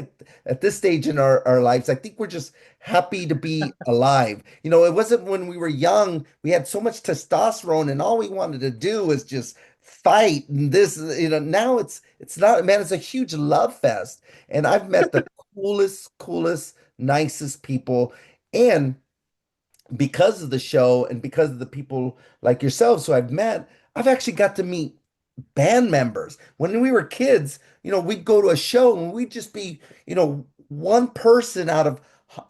at this stage in our lives, I think we're just happy to be alive. It wasn't when we were young, we had so much testosterone, and all we wanted to do was just fight. And this, now it's not, man, it's a huge love fest. And I've met the coolest, nicest people. And because of the show and because of the people like yourselves who I've met, I've actually got to meet band members. When we were kids, we'd go to a show and we'd just be, one person out of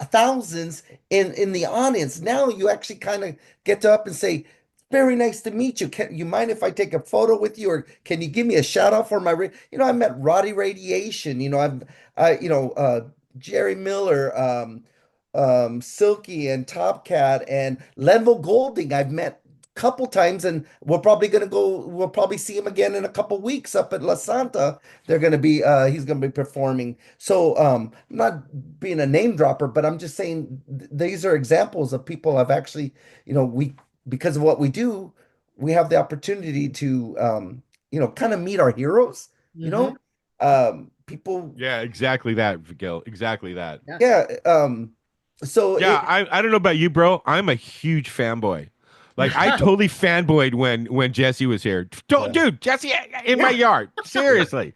thousands in the audience. Now you actually kind of get to up and say, very nice to meet you. Can you mind if I take a photo with you, or can you give me a shout out for I met Roddy Radiation, Jerry Miller, Silky and Topcat and Lenville Golding. I've met a couple times, and we'll probably see him again in a couple weeks up at La Santa. He's gonna be performing. So I'm not being a name dropper, but I'm just saying these are examples of people I've actually, we because of what we do, we have the opportunity to kind of meet our heroes, Mhm. people. Yeah, exactly that, Gil. Exactly that. Yeah. Yeah. So Yeah, I don't know about you, bro. I'm a huge fanboy. Like I totally fanboyed when Jesse was here. Yeah. Dude, Jesse in my Yeah. yard. Seriously.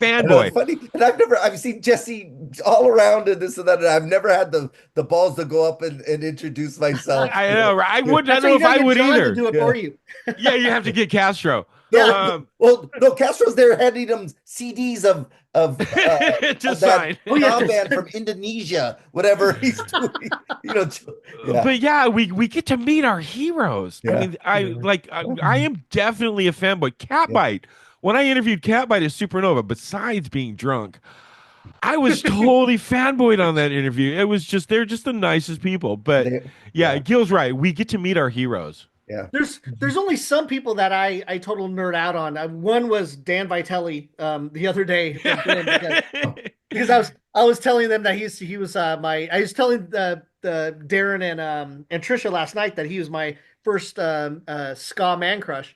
I know it's Fanboy. funny, and I've seen Jesse all around and this and that, and I've never had the balls to go up and introduce myself. I know, right? I don't That's why know you if I gotta get would John to either. do it Yeah. for you. Yeah, you have to get Castro. No, well, no, Castro's there handing them CDs To of sign. that ska band from Indonesia, whatever he's doing. Yeah, But yeah, we get to meet our heroes. I Yeah. mean, I am definitely a fanboy. Catbite. When I interviewed Catbite at Supernova, besides being drunk, I was totally fanboyed on that interview. It was just they're just the nicest people. But They- yeah, Gil's right. We get to meet our heroes. yeah. There's only some people that I total nerd out on. One was Dan Vitelli the other day because I was telling them that he was I was telling the Darren and Trisha last night that he was my first ska man crush.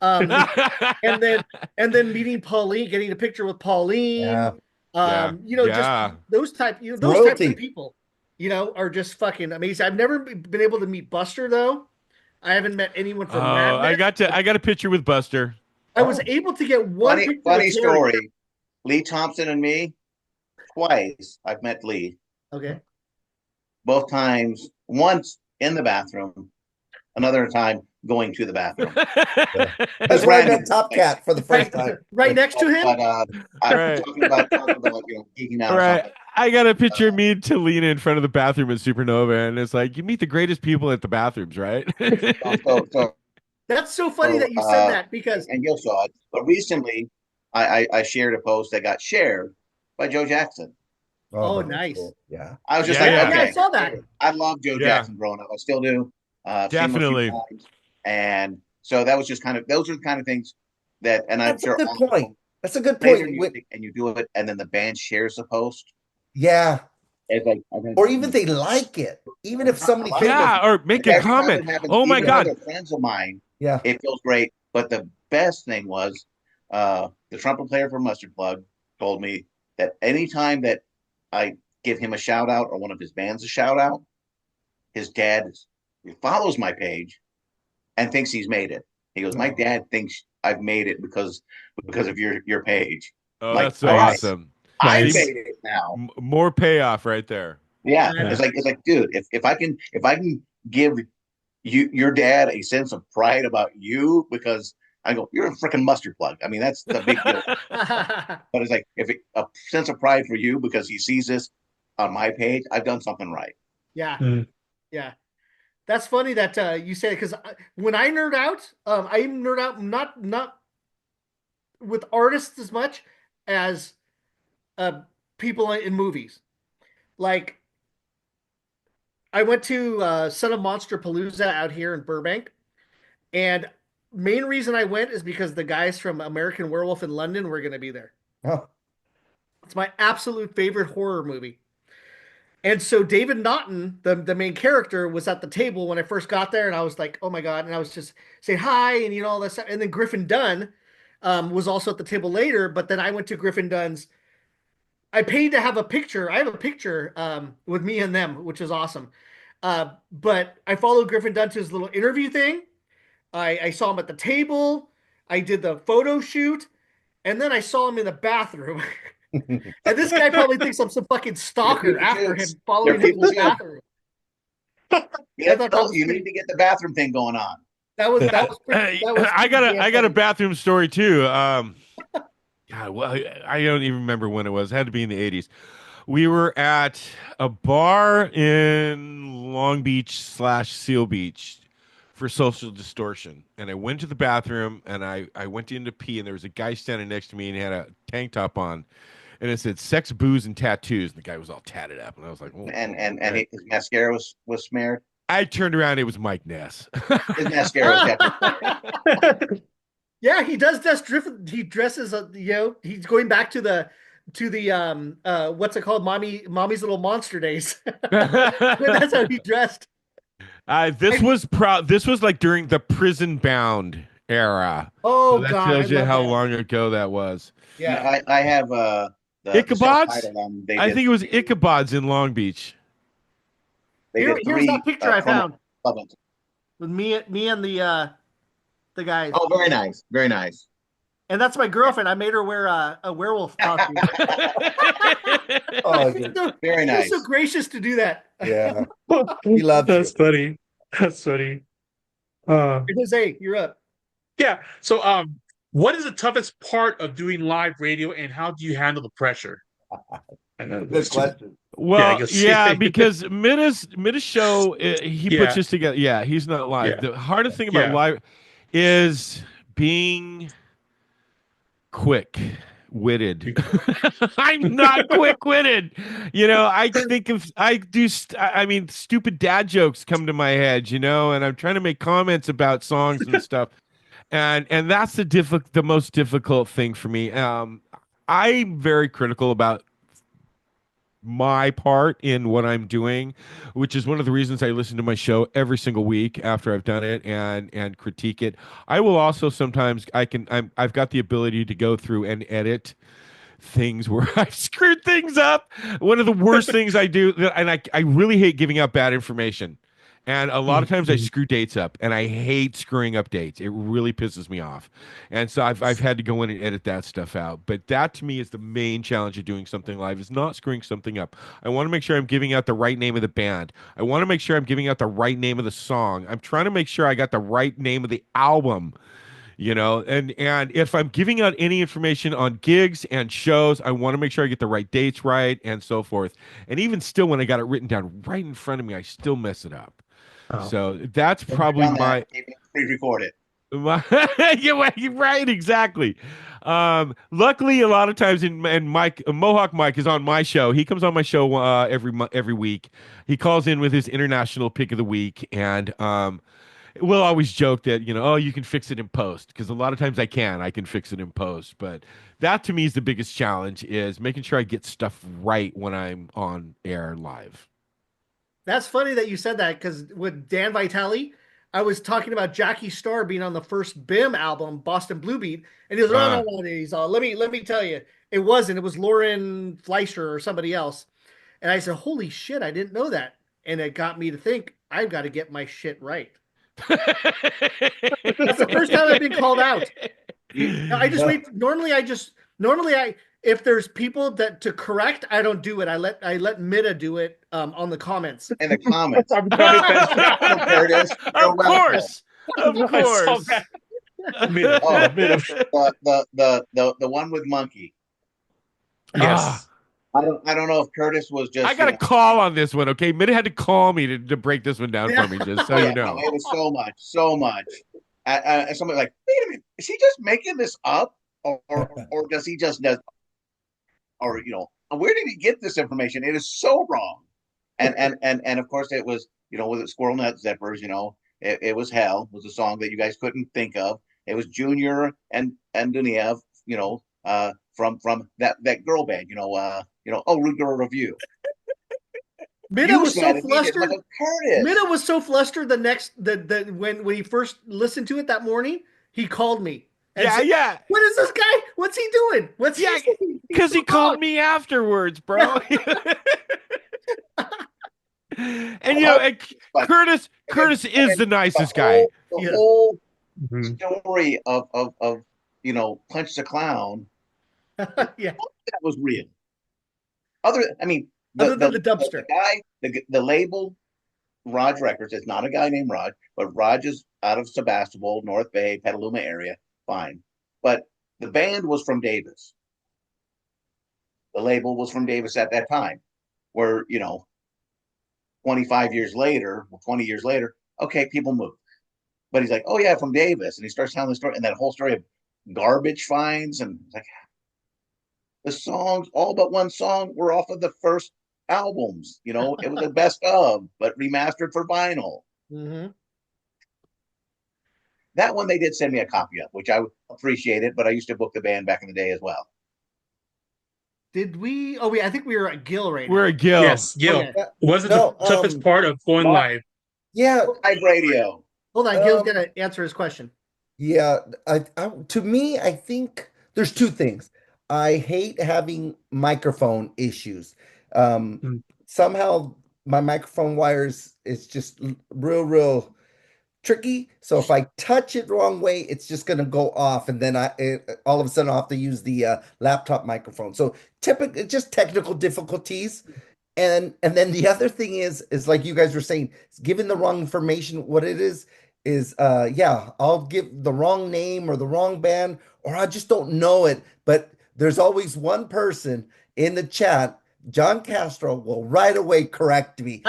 And then meeting Pauline, getting a picture with Pauline. Yeah. Yeah. Just those types Royalty. of people, are just fucking amazing. I've never been able to meet Buster though. I haven't met anyone from Mad Men. I got a picture with Buster. I was able to get one picture Funny with Lori. story. Lee Thompson and me, twice I've met Lee. Okay. Both times, once in the bathroom, another time going to the bathroom. That's where I met Top Cat for the first time. Right next to him. But I'm Right. talking about geeking out. Or Right. something. I got a picture of me and Talina in front of the bathroom at Supernova, and it's like you meet the greatest people at the bathrooms, right? So, That's so funny So, that you said that because and Gil saw it. But recently, I shared a post that got shared by Joe Jackson. Oh, that's nice. cool. Yeah. I was just Yeah, like, yeah. okay, Yeah, I saw that. I love Joe Yeah. Jackson growing up. I still do. I've seen him a few Definitely. times. And so that was just those are the kind of things that, and I'm That's a sure good all point. That's a good Play their point. music and you do it, and then the band shares the post. Yeah. It's like, Or even they like it. Even if somebody lot of famous. Yeah, or make a that's not comment. what happens. Oh my Even God. other friends of mine, Yeah. it feels great. But the best thing was the trumpet player for Mustard Plug told me that anytime that I give him a shout out or one of his bands a shout out, his dad follows my page and thinks he's made it. He goes, my dad thinks I've made it because of your page. Oh, Like, that's so all right, awesome. I Nice. made it now. More payoff right there. Yeah. Yeah. It's like, dude, if I can give your dad a sense of pride about you, because I go, you're a freaking Mustard Plug. I mean, that's the big deal. But it's like a sense of pride for you because he sees this on my page, I've done something right. Yeah. Mm. Yeah. That's funny that you say it, because when I nerd out, I nerd out not with artists as much as people in movies. Like I went to Son of Monster Palooza out here in Burbank, and main reason I went is because the guys from American Werewolf in London were going to be there. Oh, It's my absolute favorite horror movie. And so David Naughton, the main character, was at the table when I first got there, and I was like, "Oh my God!" And I was just saying hi, and all that stuff. And then Griffin Dunn was also at the table later. But then I went to Griffin Dunn's. I paid to have a picture. I have a picture with me and them, which is awesome. But I followed Griffin Dunn to his little interview thing. I saw him at the table. I did the photo shoot, and then I saw him in the bathroom. And this guy probably thinks I'm some fucking stalker after him following him in the bathroom. Yeah, thought that was you pretty- need to get the bathroom thing going on. That was pretty, that was I got pretty I got a damn bathroom story too. God, well, I don't even remember when it was. It had to be in the 80s. We were at a bar in Long Beach / Seal Beach for Social Distortion. And I went to the bathroom and I went in to pee, and there was a guy standing next to me and he had a tank top on. And it said sex, booze, and tattoos. And the guy was all tatted up. And I was like, oh, And his mascara was smeared. I turned around, it was Mike Ness. His mascara was heavy. Yeah, he does drift. He dresses, he's going back to the what's it called, mommy's little monster days. That's how he dressed. This was like during the Prison Bound era. Oh So that God, tells you love how that. long ago that was. Yeah, I have the Ichabods? self-titled, I think it was Ichabods in Long Beach. here's that picture I found Clubs. with me and the guys. Oh, very nice, very nice. And that's my girlfriend. I made her wear a werewolf costume. oh, She's good. so, Very she's nice. so gracious to do that. Yeah. He loves That's you. funny. That's funny. Jose, you're up. Yeah. So, what is the toughest part of doing live radio, and how do you handle the pressure? I know Good there's two- question. Well, guess- yeah, because Middagh show he Yeah. puts this together. Yeah, he's not live. Yeah. The hardest thing about Yeah. live is being quick-witted. I'm not quick-witted. I mean, stupid dad jokes come to my head, and I'm trying to make comments about songs and stuff. And that's the most difficult thing for me. I'm very critical about my part in what I'm doing, which is one of the reasons I listen to my show every single week after I've done it and critique it. I will also sometimes I've got the ability to go through and edit things where I've screwed things up. One of the worst things I do, and I really hate giving out bad information. And a lot of times I screw dates up, and I hate screwing up dates. It really pisses me off. And so I've had to go in and edit that stuff out. But that to me is the main challenge of doing something live, is not screwing something up. I want to make sure I'm giving out the right name of the band. I want to make sure I'm giving out the right name of the song. I'm trying to make sure I got the right name of the album. And if I'm giving out any information on gigs and shows, I want to make sure I get the right dates right and so forth. And even still, when I got it written down right in front of me, I still mess it up. Oh. So that's probably pre-recorded. Yeah, right, exactly. Luckily, a lot of times, and Mohawk Mike is on my show. He comes on my show every week. He calls in with his international pick of the week, and we'll always joke that, oh, you can fix it in post, because a lot of times I can fix it in post. But that to me is the biggest challenge, is making sure I get stuff right when I'm on air live. That's funny that you said that, because with Dan Vitale, I was talking about Jackie Starr being on the first BIM album, Boston Blue Beat, and he goes, "Oh, no, no." He's all, let me tell you, it wasn't. It was Lauren Fleischer or somebody else. And I said, "Holy shit, I didn't know that." And it got me to think, I've got to get my shit right. That's the first time I've been called out. I just wait. Normally if there's people that to correct, I don't do it. I let Middagh do it on the comments. In the comments. Curtis, of course. The one with Monkey. Yes. I don't know if Curtis was just. I got a call on this one. Okay, Middagh had to call me to break this one down for me, just so you know. No, it was so much. Somebody like, wait a minute, is he just making this up, or does he just does, or where did he get this information? It is so wrong, and of course it was with the Squirrel Nut Zippers, it was Hell was a song that you guys couldn't think of. It was Junior and Duniev, from that girl band, Rude Girl Review. Middagh was so flustered. Middagh was so flustered when he first listened to it that morning, he called me. Yeah. What is this guy? What's he doing? Because he called me afterwards, bro. And Curtis is the nicest guy. The whole story of Punch the Clown. Yeah, that was real. Other than the dumpster, the label, Raj Records. It's not a guy named Raj, but Raj is out of Sebastopol, North Bay, Petaluma area. Fine, but the band was from Davis. The label was from Davis at that time. Where 20 years later, okay, people move. But he's like, oh yeah, from Davis, and he starts telling the story, and that whole story of garbage finds, and like the songs, all but one song, were off of the first albums. It was the best of, but remastered for vinyl. Mm-hmm. That one they did send me a copy of, which I appreciated, but I used to book the band back in the day as well. Did we? Oh, I think we were at Gil right now. We're at Gil. Yes, Gil. Okay. Wasn't the toughest part of going live? Yeah. Live radio. Hold on, Gil's going to answer his question. Yeah. To me, I think there's two things. I hate having microphone issues. Somehow my microphone wires is just real tricky. So if I touch it the wrong way, it's just going to go off, and then all of a sudden I'll have to use the laptop microphone. So just technical difficulties. And then the other thing is like you guys were saying, giving the wrong information. What it is I'll give the wrong name or the wrong band, or I just don't know it. But there's always one person in the chat, John Castro, will right away correct me,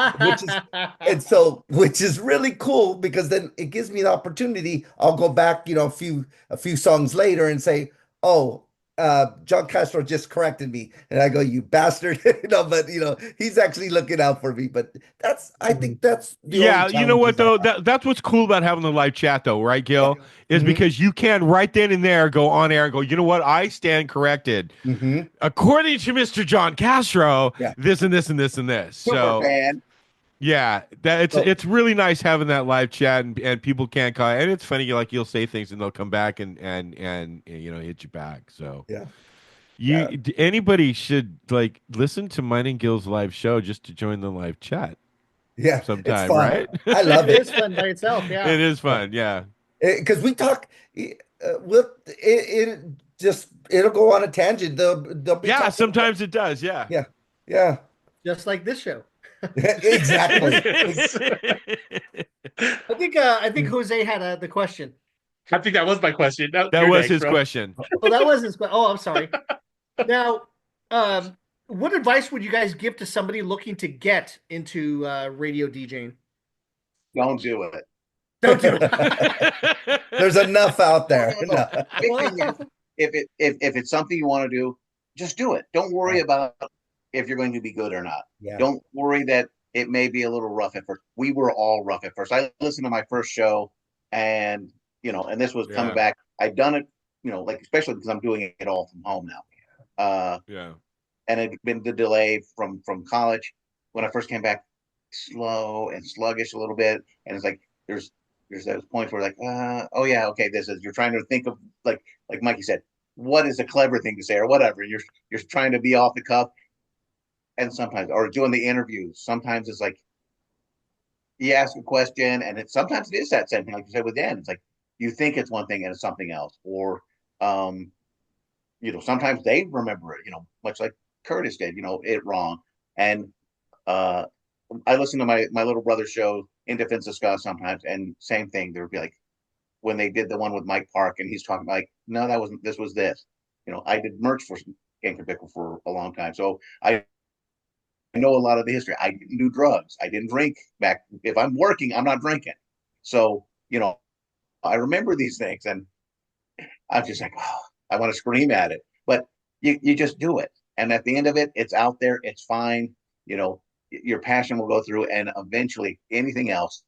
which is really cool, because then it gives me the opportunity. I'll go back, a few songs later and say, oh, John Castro just corrected me, and I go, you bastard. But he's actually looking out for me. But I think that's you know what though, that's what's cool about having the live chat though, right, Gil? Is because you can right then and there go on air and go, you know what, I stand corrected. According to Mr. John Castro, this and this and this and this. So yeah, it's really nice having that live chat, and people can't call, and it's funny, like you'll say things and they'll come back and hit you back. So anybody should listen to mine and Gil's live show just to join the live chat. Yeah, sometime, right? I love it. It's fun by itself. Yeah, it is fun. Yeah, because we talk. It'll go on a tangent. They'll be sometimes it does. Yeah. Just like this show. Exactly. I think Jose had the question. I think that was my question. That was his question. Oh, that was his question. Oh, I'm sorry. Now, what advice would you guys give to somebody looking to get into radio DJing? Don't do it. Don't do it. There's enough out there. No. If it's something you want to do, just do it. Don't worry about if you're going to be good or not. Don't worry that it may be a little rough at first. We were all rough at first. I listened to my first show and and this was coming Yeah. back. I'd done it, like especially because I'm doing it all from home now. Yeah. And it'd been the delay from college when I first came back, slow and sluggish a little bit, and it's like there's those points where like, oh yeah, okay, this is you're trying to think of like Mikey said, what is a clever thing to say or whatever. You're trying to be off the cuff, and sometimes or doing the interviews, sometimes it's like you ask a question and sometimes it is that same thing like you said with Dan. It's like you think it's one thing and it's something else, or um, sometimes they remember it, much like Curtis did, it wrong. And uh, I listen to my little brother's show in Defense of Ska sometimes, and same thing. There would be like when they did the one with Mike Park, and he's talking like, no, that wasn't. This was this. I did merch for Ganker Pickle for a long time, so I know a lot of the history. I didn't do drugs. I didn't drink back. If I'm working, I'm not drinking. So I remember these things, and I'm just like, oh, I want to scream at it, but you just do it, and at the end of it, it's out there. It's fine. Your passion will go through, and eventually, anything else,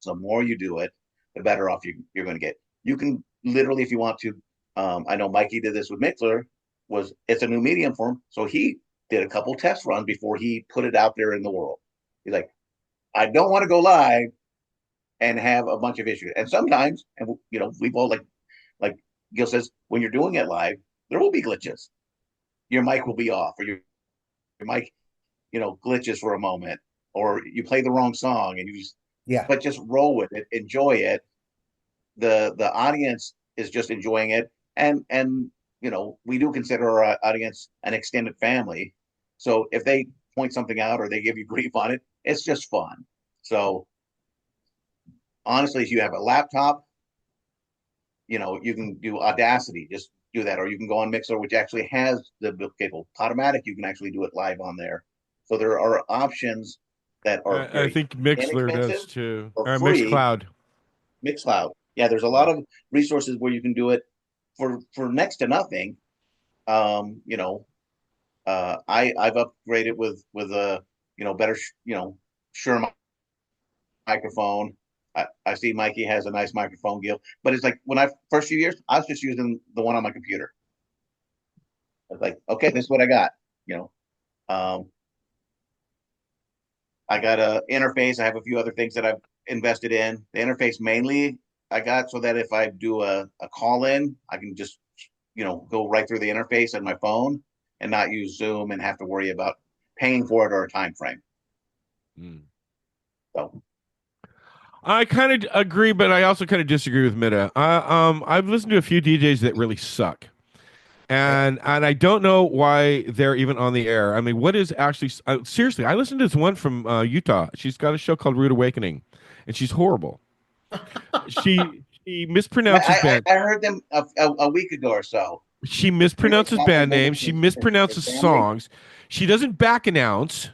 the more you do it, the better off you're going to get. You can literally, if you want to. I know Mikey did this with Mixler. It's a new medium for him, so he did a couple test runs before he put it out there in the world. He's like, I don't want to go live and have a bunch of issues. And sometimes, and we've all like Gil says, when you're doing it live, there will be glitches. Your mic will be off, or your mic, glitches for a moment, or you play the wrong song, and but just roll with it, enjoy it. The audience is just enjoying it, and we do consider our audience an extended family. So if they point something out or they give you grief on it, it's just fun. So honestly, if you have a laptop, you can do Audacity, just do that, or you can go on Mixer, which actually has the capable Podomatic. You can actually do it live on there. So there are options that are I very think Mixler does inexpensive too. or Or free. Mixcloud. Mixcloud, yeah, there's a lot of resources where you can do it for next to nothing. I've upgraded with a better Shure microphone. I see Mikey has a nice microphone, Gil. But it's like when first few years, I was just using the one on my computer. I was like, okay, this is what I got. Um, I got a interface. I have a few other things that I've invested in. The interface mainly I got so that if I do a call in, I can just go right through the interface on my phone and not use Zoom and have to worry about paying for it or a time frame. So I kind of agree, but I also kind of disagree with Middagh. I've listened to a few DJs that really suck, and I don't know why they're even on the air. I mean, what is actually seriously? I listened to this one from Utah. She's got a show called Rude Awakening, and she's horrible. She mispronounces band. I heard them a week ago or so. She mispronounces band names. She mispronounces songs. She doesn't back announce.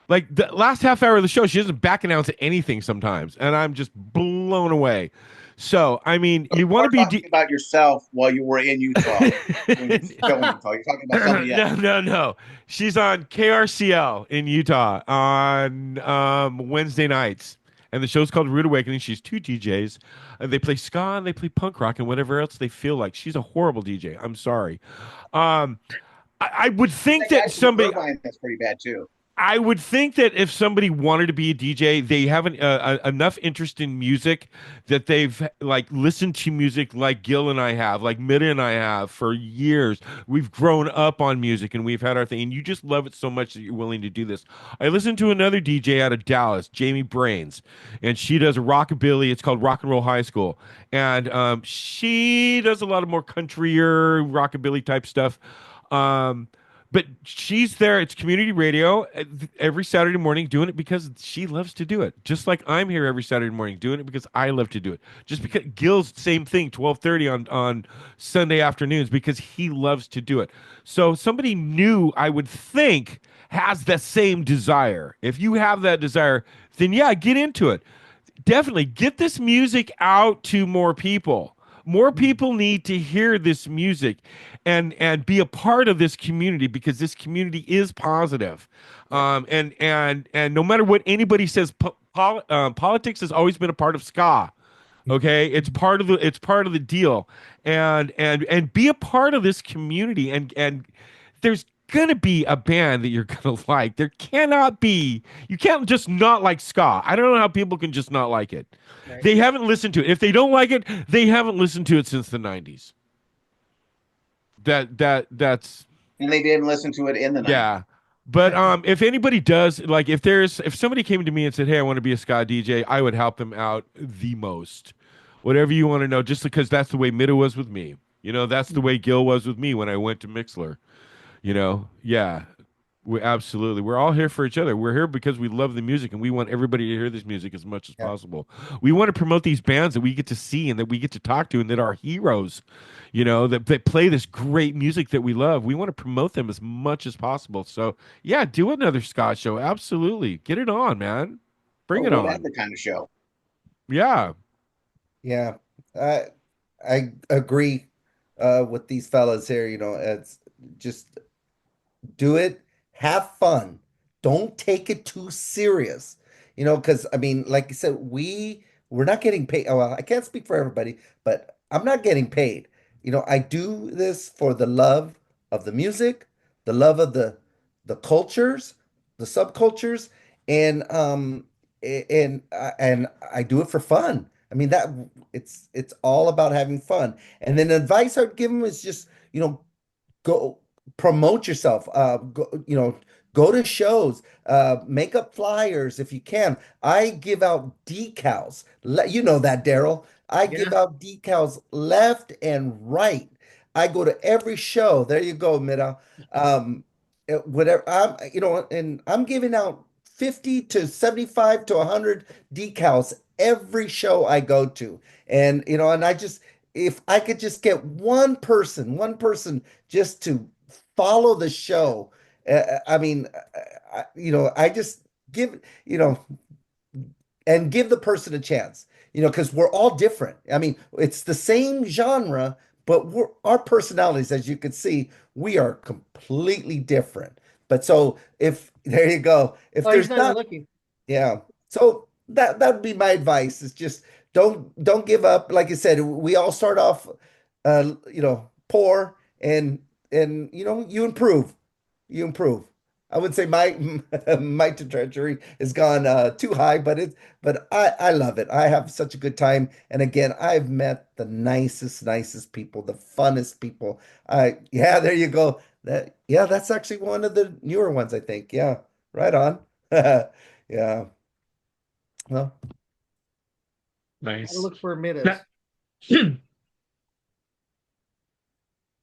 Like the last half hour of the show, she doesn't back announce anything sometimes, and I'm just blown away. So, I mean, you want to be talking about yourself while you were in Utah. You're talking about somebody else. No. She's on KRCL in Utah on Wednesday nights, and the show's called Rude Awakening. She's two DJs, and they play ska and they play punk rock and whatever else they feel like. She's a horrible DJ. I'm sorry. I would think that somebody. That's pretty bad too. I would think that if somebody wanted to be a DJ, they have enough interest in music that they've like listened to music like Gil and I have, like Middagh and I have for years. We've grown up on music and we've had our thing, and you just love it so much that you're willing to do this. I listened to another DJ out of Dallas, Jamie Brains, and she does a rockabilly. It's called Rock and Roll High School, and she does a lot of more countryer rockabilly type stuff. But she's there. It's community radio every Saturday morning doing it because she loves to do it. Just like I'm here every Saturday morning doing it because I love to do it. Just because Gil's same thing, 12:30 on Sunday afternoons because he loves to do it. So somebody new, I would think, has the same desire. If you have that desire, then yeah, get into it. Definitely get this music out to more people. More people need to hear this music and be a part of this community because this community is positive. And no matter what anybody says, politics has always been a part of ska. Okay, it's part of the deal, and be a part of this community. And there's gonna be a band that you're gonna like. There cannot be. You can't just not like ska. I don't know how people can just not like it. Right. They haven't listened to it. If they don't like it, they haven't listened to it since the '90s. That's And they didn't listen to it in the 90s. Yeah. But if anybody does, like, if somebody came to me and said, "Hey, I want to be a ska DJ," I would help them out the most. Whatever you want to know, just because that's the way Middagh was with me. That's the way Gil was with me when I went to Mixler. Yeah. We're all here for each other. We're here because we love the music and we want everybody to hear this music as much as Yeah. possible. We want to promote these bands that we get to see and that we get to talk to and that are heroes, that play this great music that we love. We want to promote them as much as possible. So yeah, do another ska show. Absolutely. Get it on, man. Bring Oh, it we'll have on. the kind of show. Yeah. Yeah, I agree with these fellas here. It's just do it, have fun. Don't take it too serious. Because I mean, like you said, we're not getting paid. Well, I can't speak for everybody, but I'm not getting paid. I do this for the love of the music, the love of the cultures, the subcultures, and and I do it for fun. I mean that it's all about having fun. And then the advice I'd give them is just, go promote yourself, go to shows, make up flyers if you can. I give out decals. You know that, Daryl. I give Yeah. out decals left and right. I go to every show. There you go, Middagh. Whatever and I'm giving out 50 to 75 to 100 decals every show I go to. And I just, if I could just get one person just to follow the show. I mean, I just give, and give the person a chance, because we're all different. I mean, it's the same genre, but our personalities, as you can see, we are completely different. But so if there you go, if Oh, he's there's not even not, looking. yeah. So that would be my advice. Is just don't give up. Like I said, we all start off poor, and you improve. You improve. I would say my my trajectory has gone too high, but I love it. I have such a good time. And again, I've met the nicest people, the funnest people. Yeah, there you go. That's actually one of the newer ones, I think. Yeah, right on. Yeah. Well, Gotta Nice. look for Now, Midas.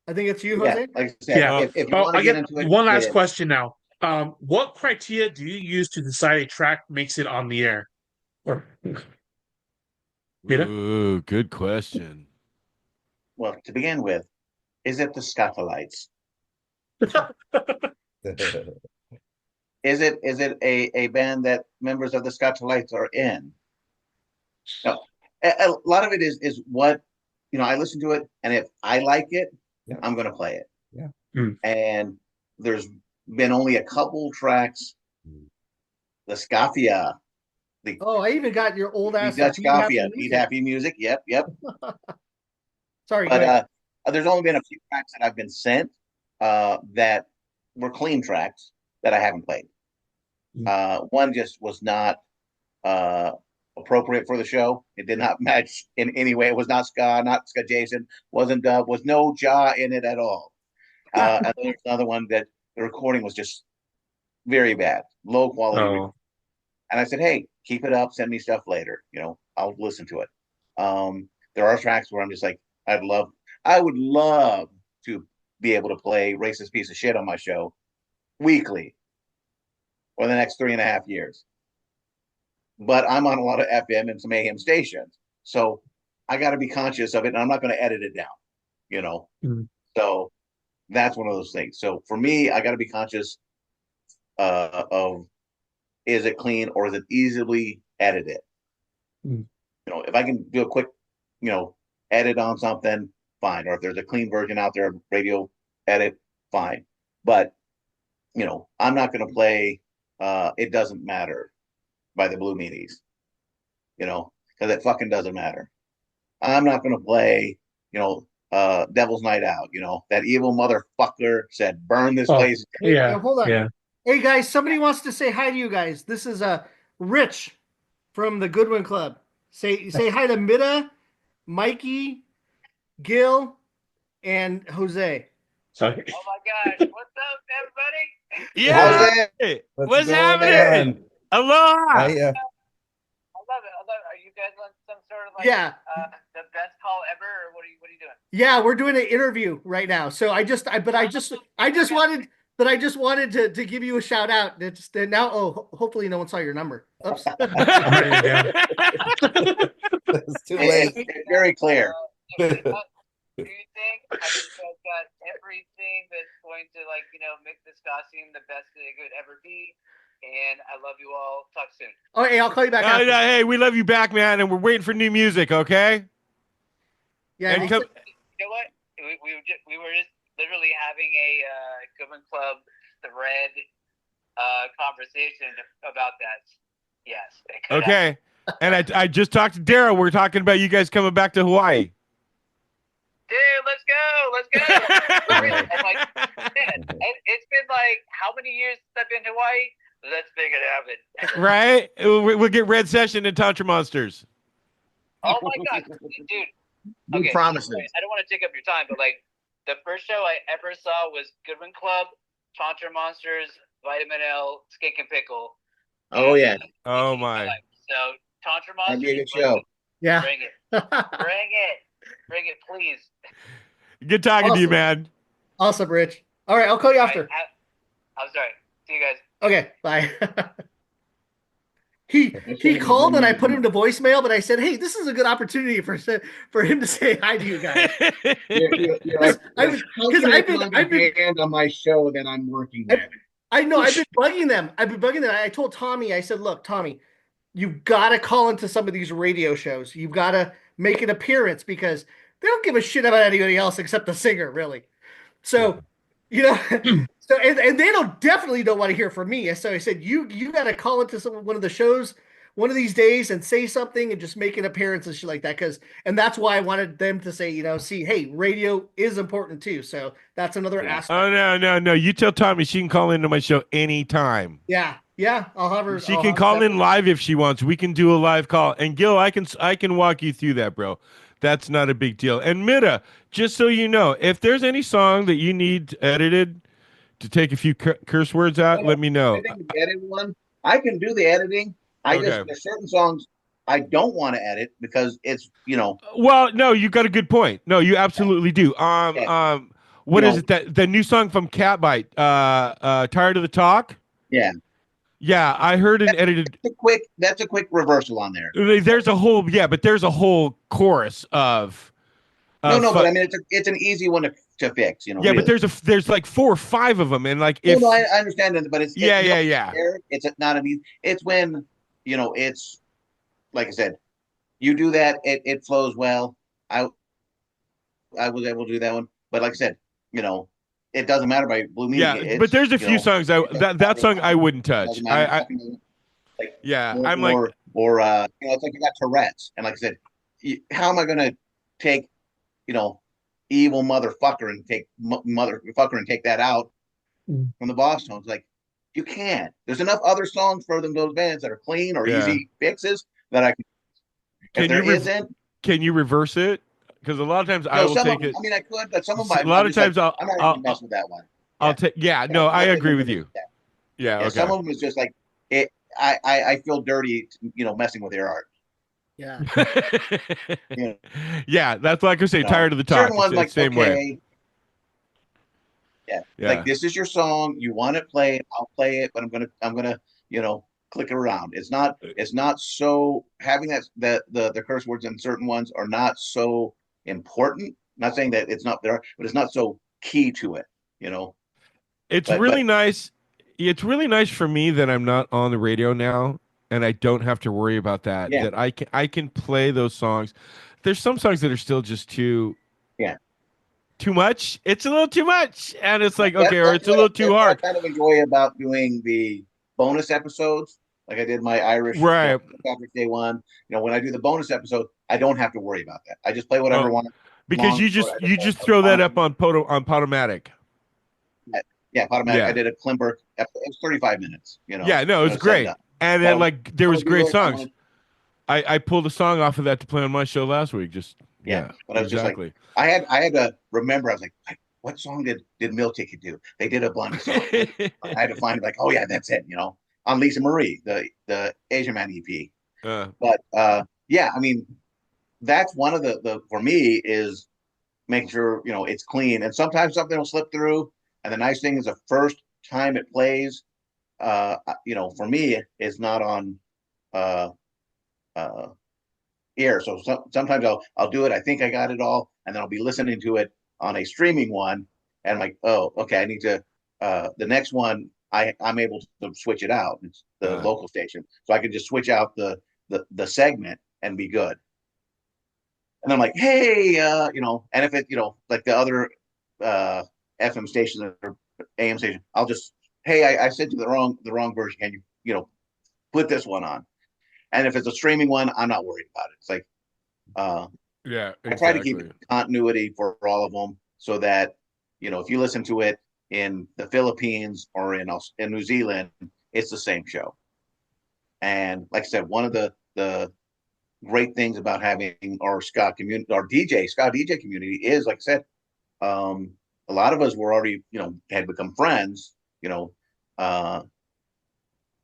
I think it's you, Yeah, Jose. like I said, yeah. if you Oh, want I to get get into it, one get last in. question now. What criteria do you use to decide a track makes it on the air? Or Peter? Ooh, good question. Well, to begin with, is it the Scoffalites? Is it a band that members of the Scoffalites are in? No, a lot of it is what I listen to it, and if I like it, yeah, I'm going to play it. yeah. And there's been only a couple tracks, the Scoffia, the Oh, I even got your old the ass Dutch Beat Happy Scoffia, Beat Music. Happy Music. Yep. Sorry, go But ahead. there's only been a few tracks that I've been sent that were clean tracks that I haven't played. One just was not uh, appropriate for the show. It did not match in any way. It was not ska, not ska Jason, wasn't dub, was no jaw in it at all. And there's another one that the recording was just very bad, low quality. Oh, And I said, hey, keep it up, send me stuff later. I'll listen to it. There are tracks where I'm just like, I would love to be able to play Racist Piece of Shit on my show weekly for the next 3.5 years. But I'm on a lot of FM and some AM stations. So I got to be conscious of it, and I'm not going to edit it down. Mm. So that's one of those things. So for me, I got to be conscious of, is it clean or is it easily edited? Mm. If I can do a quick, edit on something, fine. Or if there's a clean version out there, radio edit, fine. But I'm not going to play "It Doesn't Matter" by the Blue Meanies, because it fucking doesn't matter. I'm not going to play, Devil's Night Out. That evil motherfucker said, burn this Oh, place. yeah. Hold on. Yeah. Hey guys, somebody wants to say hi to you guys. This is Rich from the Goodwin Club. Say hi to Middagh, Mikey, Gil, and Jose. Sorry. Oh my gosh, what's up, everybody? Yeah. How's that? Hey, what's going happening? on? Aloha. Hiya. I love it. Are you guys on some sort of Yeah. The best call ever, or what are you doing? Yeah, we're doing an interview right now. So I just wanted to give you a shout out. It's now. Oh, hopefully no one saw your number. Oops. I'm writing it down. It's too late. It's very clear. Do you think you guys got everything that's going to make the ska scene the best that it could ever be? And I love you all. Talk soon. Oh, hey, I'll call you back. No, After. no, hey, we love you back, man, and we're waiting for new music. Okay. Yeah, And they come, You know what? We were just literally having a Goodwin Club thread conversation about that. Yes. It could happen. okay. And I just talked to Daryl. We're talking about you guys coming back to Hawaii. Dude, let's go. I'm like, man, it's been like how many years since I've been to Hawaii? Let's make it happen. Right? We'll get Red Session and Tantra Monsters. Oh my god, dude. Big Okay, promises. I don't want to take up your time, but like the first show I ever saw was Goodwin Club, Tantra Monsters, Vitamin L, Skink and Pickle. Oh, yeah. Oh my. So Tantra That'd Monsters, be a good show. Yeah. bring it, please. Good talking to you, Awesome. man. Awesome, Rich. All right, I'll call you All after. right, I'm sorry. See you guys. Okay, bye. He called and I put him to voicemail, but I said, "Hey, this is a good opportunity for him to say hi to you guys." You're like, Because I've been hand on my show that I'm working with. I know I've been bugging them. I told Tommy, I said, "Look, Tommy, you've got to call into some of these radio shows. You've got to make an appearance because they don't give a shit about anybody else except the singer, really." So, so and they definitely don't want to hear from me. So I said, you got to call into one of the shows one of these days and say something and just make an appearance and shit like that. And that's why I wanted them to say, see, hey, radio is important too. So that's another aspect. Oh no. You tell Tommy she can call into my show anytime. Yeah. I'll have her. She can call in live if she wants. We can do a live call. And Gil, I can walk you through that, bro. That's not a big deal. And Middagh, just so you know, if there's any song that you need edited to take a few curse words out, let me know. I think the edit one, I can do the editing. There's certain songs I don't want to edit because it's, Well, no, you got a good point. No, you absolutely do. What is it that the new song from Catbite? Tired of the Talk? Yeah. Yeah, I heard an edited. That's a quick reversal on there. There's a whole but there's a whole chorus of. No, but I mean it's an easy one to fix, Yeah, really. but there's like 4 or 5 of them, and like I understand it, but it's yeah. It's not an easy. It's when it's like I said, you do that, it flows well. I was able to do that one, but like I said, it doesn't matter by Blue Media. Yeah, but there's a few songs that song I wouldn't touch. It's like you got Tourette's, and like I said, how am I going to take evil motherfucker and take motherfucker and take that out from the Boss Tones? Like, you can't. There's enough other songs for those bands that are clean or easy fixes that I can. If there isn't, can you reverse it? Because a lot of times I will take it. I mean, I could, but some of my a lot of times I'm not even mess with that one. I'll take. Yeah, no, I agree with you. Yeah, okay. Some of them is just like it. I feel dirty, messing with their art. Yeah. Yeah, that's like I say. Tired of the Talk. Certain ones like same way. Yeah. Like, this is your song. You want to play it, I'll play it, but I'm gonna click it around. It's not so having the curse words in certain ones are not so important. Not saying that it's not there, but it's not so key to it. It's really nice. It's really nice for me that I'm not on the radio now, and I don't have to worry about that. Yeah. That I can play those songs. There's some songs that are still just too much. It's a little too much, and it's like or it's a little too hard. I kind of enjoy about doing the bonus episodes like I did my Irish, Right. Patrick's Day one. When I do the bonus episode, I don't have to worry about that. I just play whatever I want. Because long, you just throw that up on Podomatic. Yeah, Podomatic. Yeah. I did a Klimber. It was 35 minutes. Yeah, no, it was great. And then like there was great songs. I pulled a song off of that to play on my show last week. Just but I was exactly. Just like, I had to remember. I was like, what song did Mill Ticket do? They did a bunch of songs. I had to find like, oh yeah, that's it. On Lisa Marie, the Asian Man EP. But yeah, I mean, that's one of the for me is making sure it's clean. And sometimes something will slip through. And the nice thing is the first time it plays, for me, it's not on ear. So sometimes I'll do it. I think I got it all, and then I'll be listening to it on a streaming one, and I'm like, oh, okay, I need to. The next one, I'm able to switch it out. It's the local station, so I can just switch out the segment and be good. And I'm like, hey, and if it, like the other FM stations or AM station, I'll just, hey, I sent you the wrong version. Can you, put this one on? And if it's a streaming one, I'm not worried about it. It's like, yeah, exactly. I try to keep continuity for all of them so that, if you listen to it in the Philippines or in New Zealand, it's the same show. And like I said, one of the great things about having our ska community, our ska DJ community is, like I said, a lot of us were already, had become friends,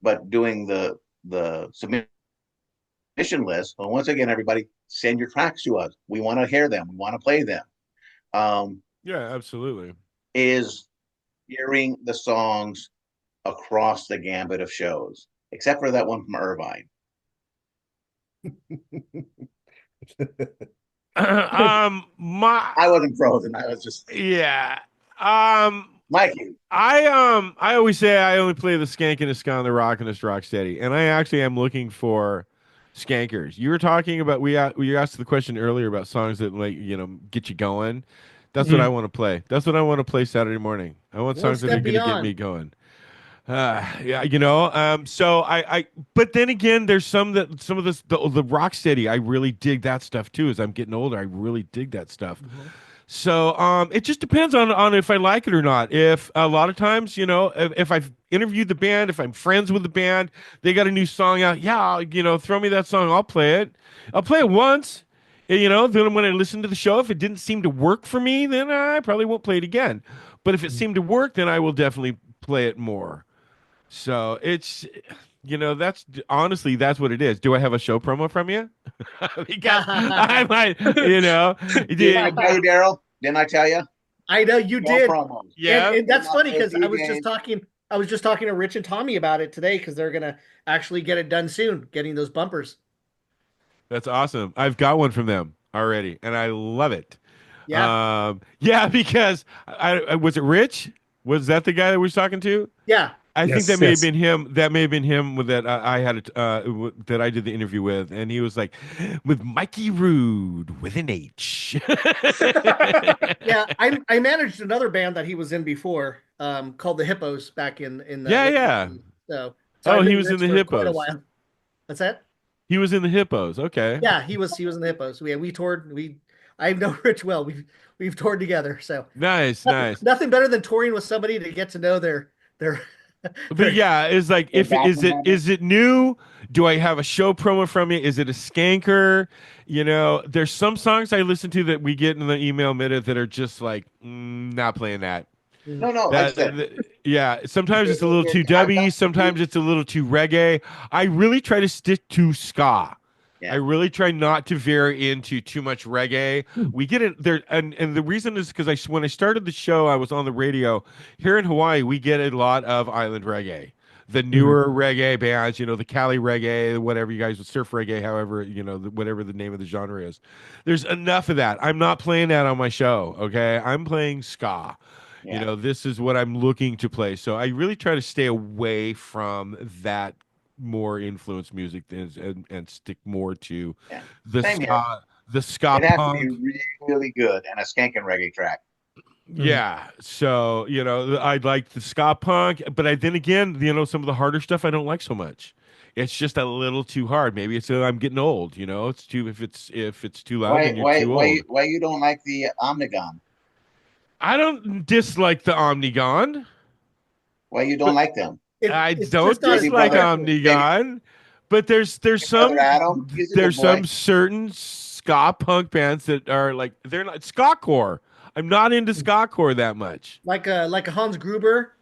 but doing the submission list. Well, once again, everybody send your tracks to us. We want to hear them. We want to play them. Yeah, absolutely. Is hearing the songs across the gambit of shows, except for that one from Irvine. I wasn't frozen. I was just Mikey. I always say I only play the skank and the ska and the rock and the rock steady, and I actually am looking for skankers. You were talking about we asked the question earlier about songs that get you going. That's what I want to play. That's what I want to play Saturday morning. I want songs that are going to get me going. So but then again, there's some of the rock steady. I really dig that stuff too. As I'm getting older, I really dig that stuff. Mm-hmm. So, it just depends on if I like it or not. If a lot of times, if I've interviewed the band, if I'm friends with the band, they got a new song out. Yeah, throw me that song. I'll play it. I'll play it once. Then when I listen to the show, if it didn't seem to work for me, then I probably won't play it again. But if it seemed to work, then I will definitely play it more. So it's, that's honestly, that's what it is. Do I have a show promo from you? Because I might, Did I tell you, Daryl? Didn't I tell you? I know you did. Promos. Yeah. And that's funny because I was just talking to Rich and Tommy about it today because they're going to actually get it done soon, getting those bumpers. That's awesome. I've got one from them already, and I love it. Yeah. Because was it Rich? Was that the guy that we was talking to? Yeah. I think that may have been him. That may have been him with that I had that I did the interview with, and he was like, with Mikey Rhude with an H. Yeah, I managed another band that he was in before, called the Hippos back in the yeah. So he was in the Hippos. What's that? He was in the Hippos. Okay. Yeah, he was in the Hippos. We toured. I know Rich well. We've toured together. So nice. Nothing better than touring with somebody to get to know their. But yeah, it's like is it new? Do I have a show promo from you? Is it a skanker? There's some songs I listen to that we get in the email minute that are just like not playing that. No. Yeah, sometimes it's a little too dubby. Sometimes it's a little too reggae. I really try to stick to ska. Yeah. I really try not to vary into too much reggae. We get it there, and the reason is because when I started the show, I was on the radio here in Hawaii. We get a lot of island reggae, the newer reggae bands, the Cali reggae, whatever you guys, surf reggae, however whatever the name of the genre is. There's enough of that. I'm not playing that on my show. Okay, I'm playing ska. Yeah. This is what I'm looking to play. So I really try to stay away from that more influenced music and stick more to the ska it has punk. To be really good and a skanking reggae track. Yeah, so I like the ska punk, but then again, some of the harder stuff I don't like so much. It's just a little too hard. Maybe it's I'm getting old, you know. It's too if it's too loud, then you're too old. Why you don't like the Omnigon? I don't dislike the Omnigon. Why you don't like them? I It's don't just not as dislike powerful. Omnigon, but there's Brother Adam, he's a good boy. some certain ska punk bands that are like they're not ska core. I'm not into ska core that much. Like a Hans Gruber,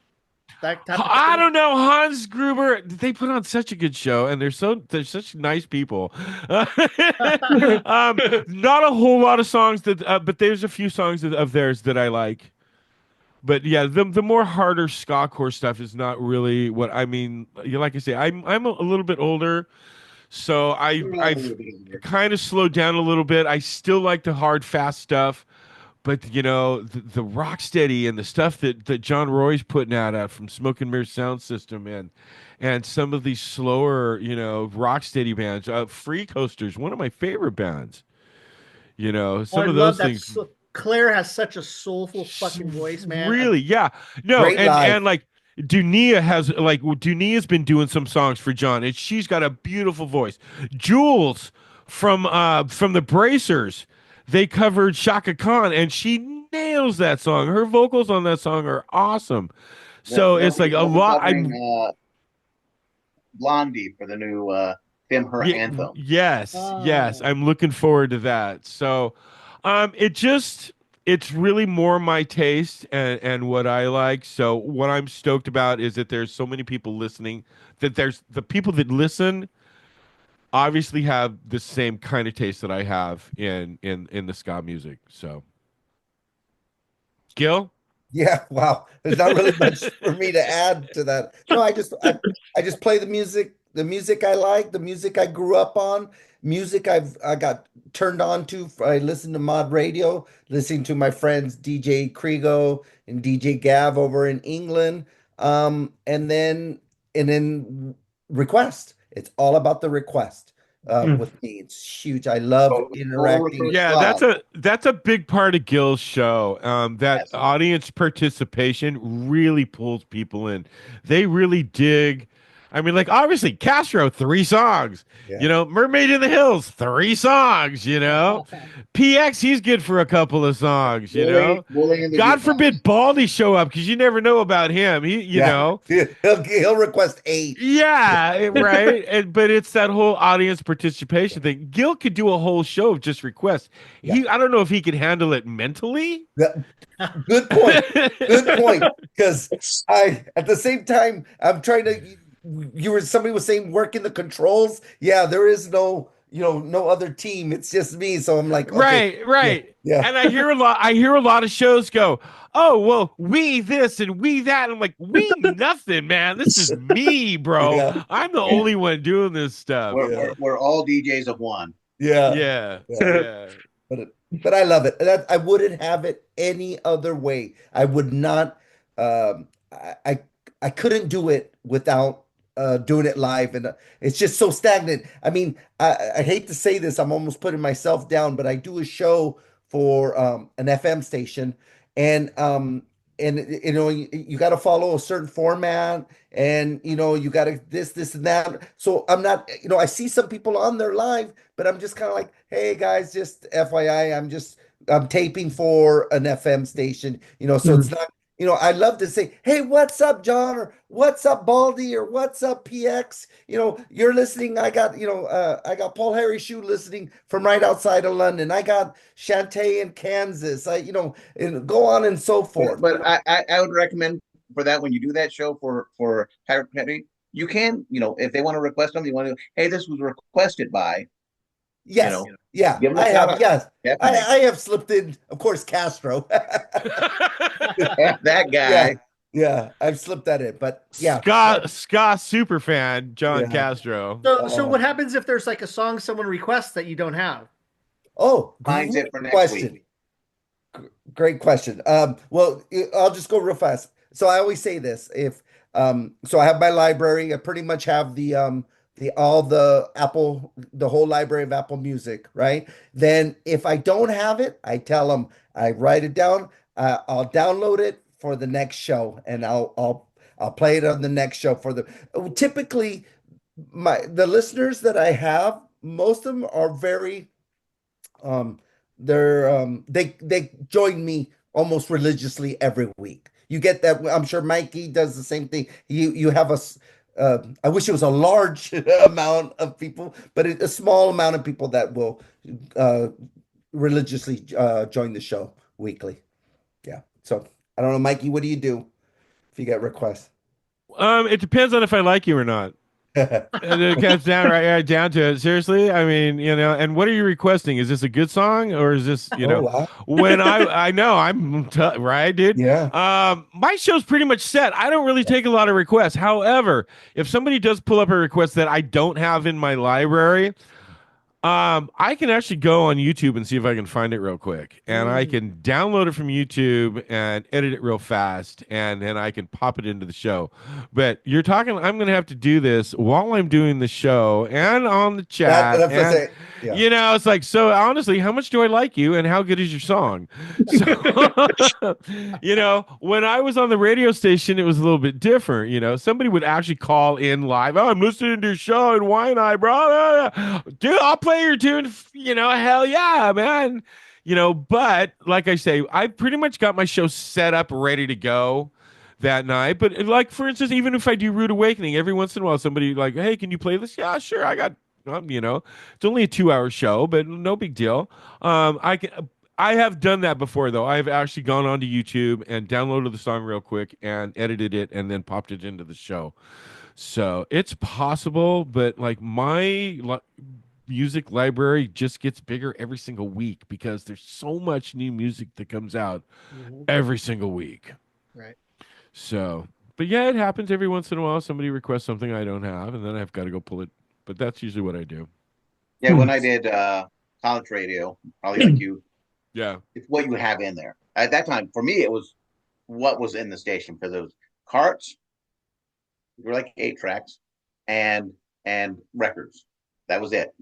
that type of I thing. don't know. Hans Gruber, they put on such a good show, and they're such nice people. Not a whole lot of songs but there's a few songs of theirs that I like. But yeah, the more harder ska core stuff is not really what I mean. Like I say, I'm a little bit older, so I've kind of slowed down a little bit. I still like the hard, fast stuff, but you know the rocksteady and the stuff that John Roy's putting out from Smoke and Mirror Sound System and some of these slower rocksteady bands. Free Coasters, one of my favorite bands. You know, Oh, some I of love those that. things. Claire has such a soulful fucking voice, man. Really, yeah. No, Great live. and like Dunia's been doing some songs for John, and she's got a beautiful voice. Jules from the Bracers, they covered Shaka Khan, and she nails that song. Her vocals on that song are awesome. So it's like a lot. Blondie for the new Tim Her anthem. Yes, yes. I'm looking forward to that. So it's really more my taste and what I like. So what I'm stoked about is that there's so many people listening, that there's the people that listen obviously have the same kind of taste that I have in the ska music. So Gil? Yeah, wow. There's not really much for me to add to that. No, I just play the music I like, the music I grew up on, music I got turned on to. I listened to mod radio, listening to my friends DJ Krigo and DJ Gav over in England. And then request. It's all about the request. With me, it's huge. I love interacting. Yeah, that's a big part of Gil's show. That audience participation really pulls people in. They really dig. I mean, like obviously Castro, 3 songs. Yeah. You know, Mermaid in the Hills, 3 songs. You know, PX, he's good for a couple of songs. You know, God forbid Baldy show up because you never know about him. You know, he'll request 8. Yeah, right. But it's that whole audience participation thing. Gil could do a whole show of just requests. I don't know if he could handle it mentally. Good point. Good point. Because at the same time, I'm trying to. Somebody was saying work in the controls. Yeah, there is no other team. It's just me. So I'm like, okay, right. Yeah. And I hear a lot of shows go, oh, well, we this and we that. And I'm like, we nothing, man. This is me, bro. Yeah. I'm the only one doing this stuff. We're all DJs of one. Yeah. But I love it. I wouldn't have it any other way. I would not. I couldn't do it without doing it live, and it's just so stagnant. I mean, I hate to say this, I'm almost putting myself down, but I do a show for an FM station, and you got to follow a certain format, and you got to this and that. So I'm not, I see some people on there live, but I'm just kind of like, hey guys, just FYI, I'm taping for an FM station, so it's not. I love to say, hey, what's up, John? Or what's up, Baldy? Or what's up, PX? You're listening. I got Paul Harry Shue listening from right outside of London. I got Shantae in Kansas. And go on and so forth. But I would recommend for that when you do that show for Pirate Petty, you can, if they want to request something, you want to, hey, this was requested by. Yes. Yeah. I have. Yes. I have slipped in, of course, Castro. That guy. Yeah. I've slipped that in, but yeah. Ska super fan, John Castro. So what happens if there's like a song someone requests that you don't have? Oh, finds it for next week. Great question. Well, I'll just go real fast. So I always say this: so I have my library. I pretty much have the whole library of Apple Music, right? Then if I don't have it, I tell them, I write it down. I'll download it for the next show, and I'll play it on the next show typically the listeners that I have, most of them are very they join me almost religiously every week. You get that? I'm sure Mikey does the same thing. You have I wish it was a large amount of people, but a small amount of people that will uh, religiously join the show weekly. Yeah. So I don't know, Mikey, what do you do if you get requests? It depends on if I like you or not. And it comes down right down to it. Seriously, I mean, and what are you requesting? Is this a good song or is this, Oh, wow. when I know right, dude. Yeah. My show's pretty much set. I don't really take a lot of requests. However, if somebody does pull up a request that I don't have in my library, I can actually go on YouTube and see if I can find it real quick, and I can download it from YouTube and edit it real fast, and then I can pop it into the show. But you're talking, I'm going to have to do this while I'm doing the show and on the chat, That's what I and say. Yeah. it's like, so honestly, how much do I like you, and how good is your song? So, when I was on the radio station, it was a little bit different. Somebody would actually call in live. Oh, I'm listening to your show in Waianae, bro. Dude, I'll play your tune. Hell yeah, man. But like I say, I pretty much got my show set up, ready to go that night. But like, for instance, even if I do Rude Awakening, every once in a while, somebody like, hey, can you play this? Yeah, sure. I got, it's only a 2-hour show, but no big deal. I have done that before, though. I've actually gone onto YouTube and downloaded the song real quick and edited it and then popped it into the show. So it's possible, but like music library just gets bigger every single week because there's so much new music that comes out every single week. Right. So, but yeah, it happens every once in a while. Somebody requests something I don't have, and then I've got to go pull it. But that's usually what I do. Yeah, when I did college radio, probably like you, Yeah. it's what you have in there. At that time, for me, it was what was in the station because it was carts, they were like 8 tracks, and records. That was it.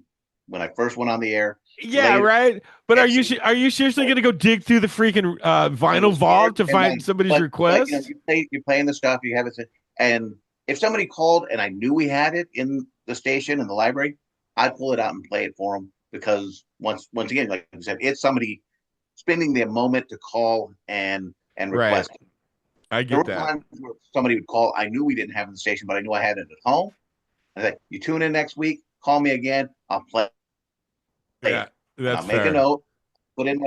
When I first went on the air. Yeah, later, right. But are you seriously going to go dig through the freaking vinyl vault to find somebody's request? You're playing the stuff, you have it, and if somebody called and I knew we had it in the station in the library, I'd pull it out and play it for them because once again, like I said, it's somebody spending the moment to call and request it. I There were get that. times where somebody would call, I knew we didn't have it in the station, but I knew I had it at home. I was like, you tune in next week, call me again, I'll play. Yeah, that's I'll make fair. a note, put in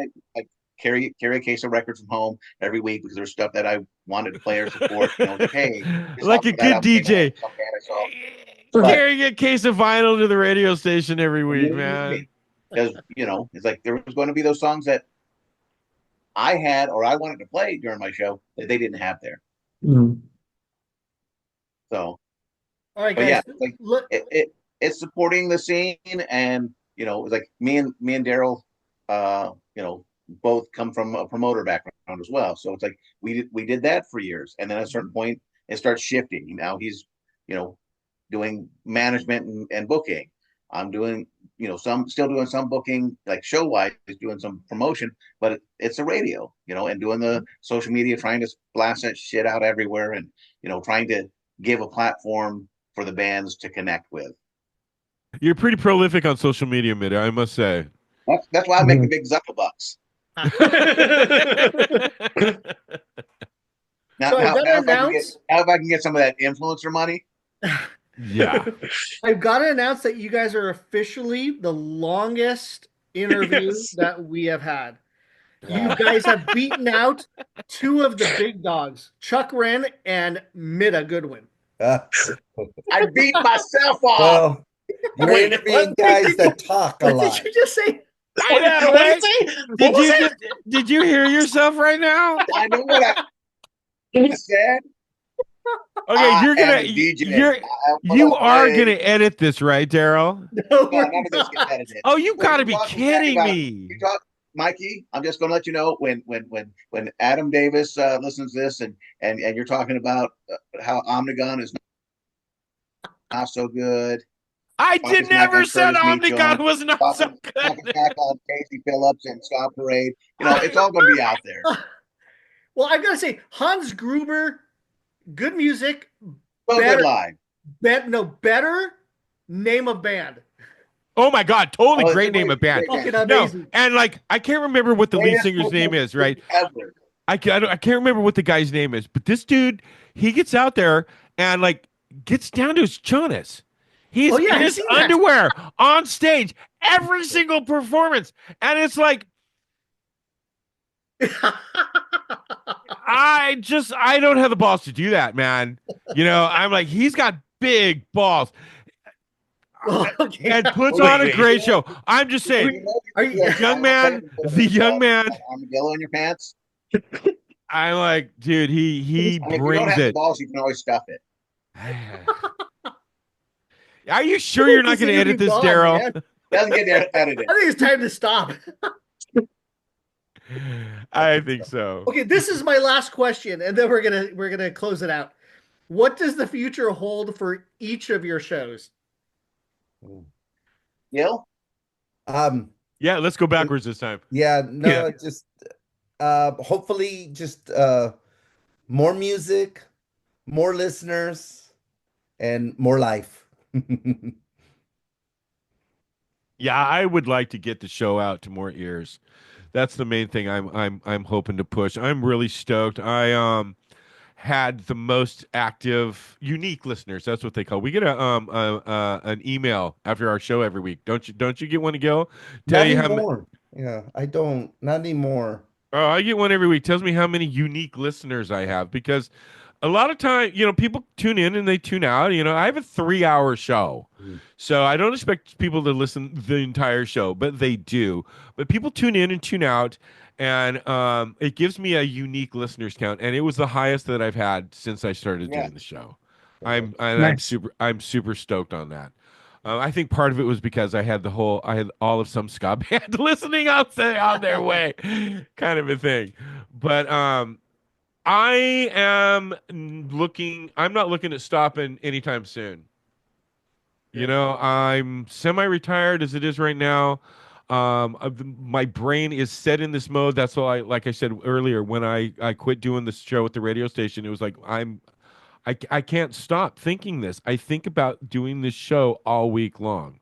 carry a case of records from home every week because there's stuff that I wanted to play or support. Hey, like a good DJ. Carrying a case of vinyl to the radio station every week, man. Because it's like there was going to be those songs that I had or I wanted to play during my show that they didn't have there. So, all right, but guys. Yeah, it's supporting the scene, and it was like me and Daryl, both come from a promoter background as well. So it's like we did that for years, and then at a certain point it starts shifting. Now he's doing management and booking. I'm doing still doing some booking like show wise, doing some promotion, but it's a radio, and doing the social media, trying to blast that shit out everywhere, and trying to give a platform for the bands to connect with. You're pretty prolific on social media, Middagh, I must say. That's why I make the big Zucker bucks. Now, if I can get some of that influencer money. Yeah. I've got to announce that you guys are officially the longest interview that we have had. You guys have beaten out 2 of the big dogs, Chuck Wren and Middagh Goodwin. I beat myself off. Well, you're interviewing guys that talk a lot. Did you just say? I know, right? Did you hear yourself right now? I know what I said. Okay, you are gonna edit this, right, Daryl? No, none of this gets edited. Oh, you gotta be kidding me. Mikey, I'm just going to let you know when Adam Davis listens to this and you're talking about how Omnigone is not so good. I did never said Omnigone was not so good. Back on Casey Phillips and Scott Parade. It's all going to be out there. Well, I've got to say, Hans Gruber, good music. Well, good live. Better Name of band. Oh my God, totally Oh, it's great a name great- of band. great Fucking No, amazing. and like I can't remember what the lead Greatest singer's name football is, right? ever. I can't remember what the guy's name is, but this dude, he gets out there and like gets down to his chonis. He's Oh, yeah, in I've his seen that. underwear on stage every single performance, and it's like I don't have the balls to do that, man. You know, I'm like he's got big balls Okay. and puts on a great show. I'm just saying, Are you- the young man. Armadillo in your pants. I'm like, dude, he I mean, if you don't brings have the it. balls, you can always stuff it. Are you sure you're not going to Continue edit be this, gone, Daryl? man. Doesn't get edited. I think it's time to stop. I think so. Okay, this is my last question, and then we're gonna close it out. What does the future hold for each of your shows? Gil? Yeah, let's go backwards this time. Yeah, no, Yeah. just hopefully just more music, more listeners, and more life. Yeah, I would like to get the show out to more ears. That's the main thing I'm hoping to push. I'm really stoked. I had the most active unique listeners. That's what they call. We get an email after our show every week. Don't you get one to go? Tell Not you how anymore. Yeah, I don't. Not anymore. Oh, I get one every week. Tells me how many unique listeners I have because a lot of time, people tune in and they tune out. I have a 3-hour show, so I don't expect people to listen the entire show, but they do. But people tune in and tune out, and it gives me a unique listeners count, and it was the highest that I've had since I started doing the show. I'm Nice. I'm super stoked on that. I think part of it was because I had all of some ska band listening on their way, kind of a thing. But I'm not looking at stopping anytime soon. I'm semi-retired as it is right now. My brain is set in this mode. That's why, like I said earlier, when I quit doing this show at the radio station, it was like I can't stop thinking this. I think about doing this show all week long,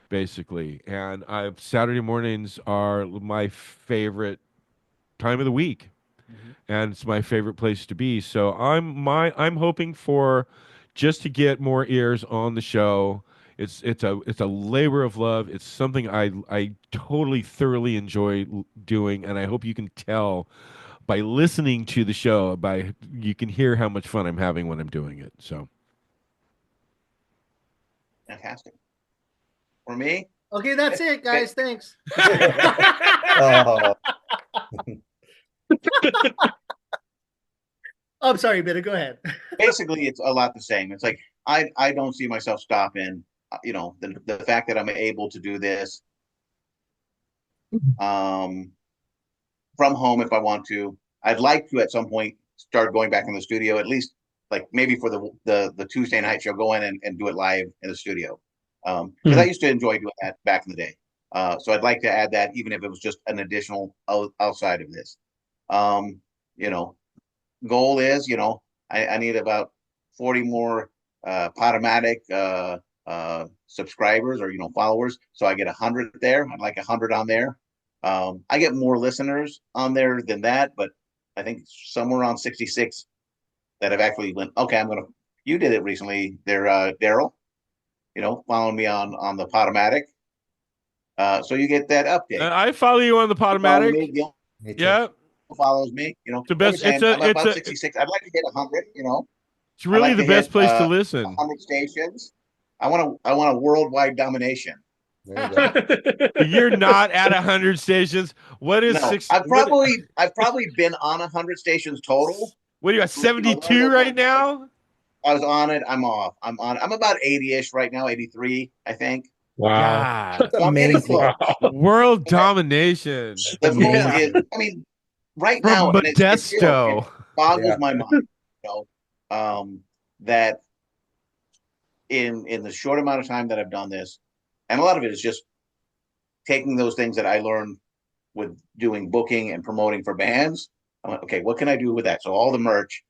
basically. And Saturday mornings are my favorite time of the week, and it's my favorite place to be. So I'm hoping for just to get more ears on the show. It's a labor of love. It's something I totally thoroughly enjoy doing, and I hope you can tell by listening to the show, you can hear how much fun I'm having when I'm doing it. So Fantastic. For me, Okay, that's it, guys. Thanks. Oh, I'm sorry, Middagh, go ahead. basically, it's a lot the same. It's like I don't see myself stopping. The fact that I'm able to do this from home if I want to. I'd like to at some point start going back in the studio, at least like maybe for the Tuesday night show, go in and do it live in the studio. Because I used to enjoy doing that back in the day. So I'd like to add that, even if it was just an additional outside of this. Goal is, I need about 40 more Podomatic subscribers or followers, so I get 100 there. I'd like 100 on there. I get more listeners on there than that, but I think somewhere around 66 that have actually went, okay, you did it recently there, Daryl, following me on the Podomatic. So you get that update. I follow you on the Podomatic. Me too. Yeah, follows me, the best. I'm about 66. I'd like to hit 100, It's really like the to best hit, place to listen. 100 stations. I want a worldwide domination. there you go. You're not at 100 stations. What is No, six? I've probably been on 100 stations total. What do you got? 72 right now? I was on it. I'm off. I'm about 80-ish right now, 83, I think. Wow. God, So I'm getting Amazing. close. world domination. The goal is, right now, From and it still Modesto. boggles my mind, that in the short amount of time that I've done this, and a lot of it is just taking those things that I learned with doing booking and promoting for bands. I'm like, okay, what can I do with that? So all the merch,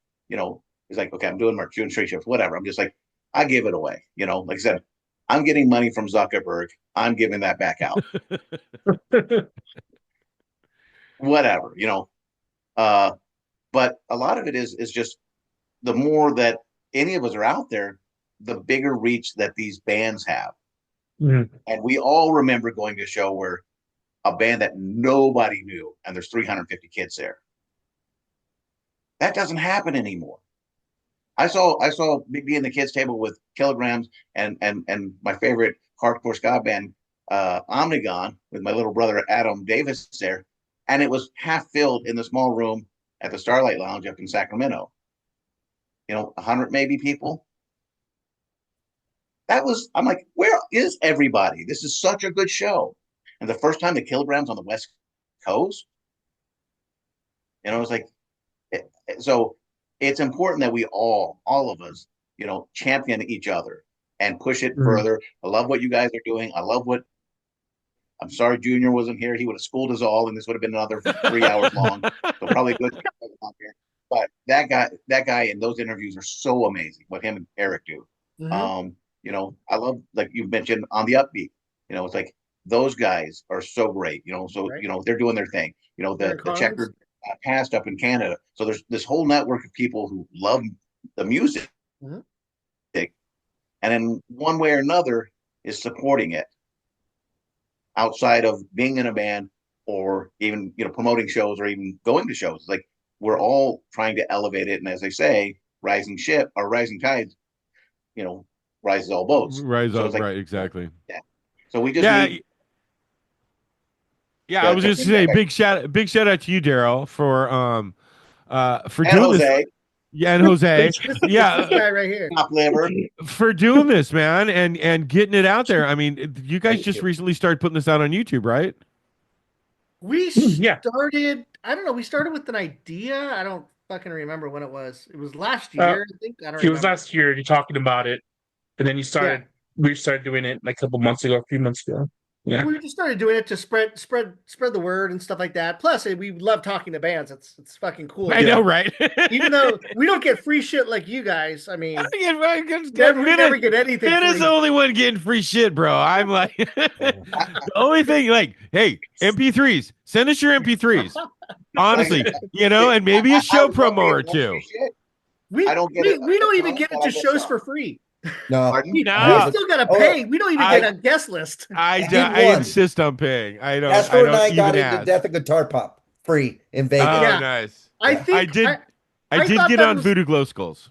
is like, okay, I'm doing merch, doing street shifts, whatever. I'm just like, I give it away. Like I said, I'm getting money from Zuckerberg. I'm giving that back out. Whatever, but a lot of it is just the more that any of us are out there, the bigger reach that these bands have. Mm-hmm. And we all remember going to a show where a band that nobody knew, and there's 350 kids there. That doesn't happen anymore. I saw Big D and the Kids Table with Kilograms and my favorite hardcore ska band, Omnigon, with my little brother Adam Davis there, and it was half filled in the small room at the Starlight Lounge up in Sacramento. 100 maybe people. I'm like, where is everybody? This is such a good show. And the first time the Kilograms on the West Coast, it was like, so it's important that we all of us, champion each other and push it further. I love what you guys are doing. I'm sorry Junior wasn't here. He would have schooled us all, and this would have been another 3 hours long. So probably good. But that guy in those interviews are so amazing. What him and Eric do. Mm-hmm. I love, like you mentioned, on the Upbeat. It's like those guys are so great. So Right. They're doing their thing. The Checkered Past up in Canada. So there's this whole network of people who love the music, mm-hmm. and in one way or another is supporting it outside of being in a band or even promoting shows or even going to shows. Like, we're all trying to elevate it, and as they say, rising ship or rising tides, rises all boats. Rise up, right? Exactly. Yeah. So we just need. Yeah, I was just say big shout out to you, Daryl, for doing Jose. this. Yeah, and Jose. Yeah, this guy right here. Top liver. For doing this, man, and getting it out there. I mean, you guys just recently started putting this out on YouTube, right? We started. I don't know. We started with an idea. I don't fucking remember when it was. It was last year, I think. I don't. It was last year. You're talking about it, and then you started. Yeah. We started doing it like a few months ago. Yeah, we just started doing it to spread the word and stuff like that. Plus, we love talking to bands. It's fucking cool. I know, right? Even though we don't get free shit like you guys. I mean, never get anything. Finn is the only one getting free shit, bro. I'm like, the only thing, like, hey, MP3s, send us your MP3s. Honestly, and maybe a show promo or two. We don't even get into shows for free. No, we still gotta pay. We don't even get a guest list. I insist on paying. I don't. Astro and I got into Death of Guitar Pop free in Vegas. Oh, yeah. Nice. I did get on Voodoo Glow Skulls.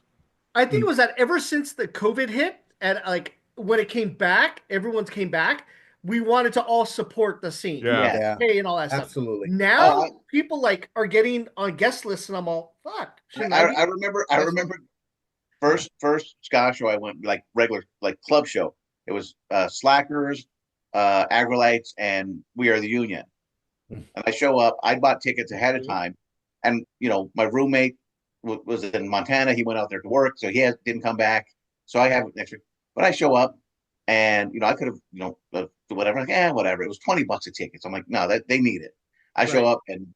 I think it was that ever since the COVID hit and like when it came back, everyone's came back. We wanted to all support the scene, pay and all that stuff. Absolutely. Now people are getting on guest lists, and I'm all fuck. I remember. First ska show I went, like regular, like club show. It was Slackers, Agrolites, and We Are the Union. And I show up. I bought tickets ahead of time, and my roommate was in Montana. He went out there to work, so he didn't come back. So I have an extra. But I show up, and I could have whatever. Like, whatever. It was $20 a ticket. So I'm like, no, that they need it. I show up, and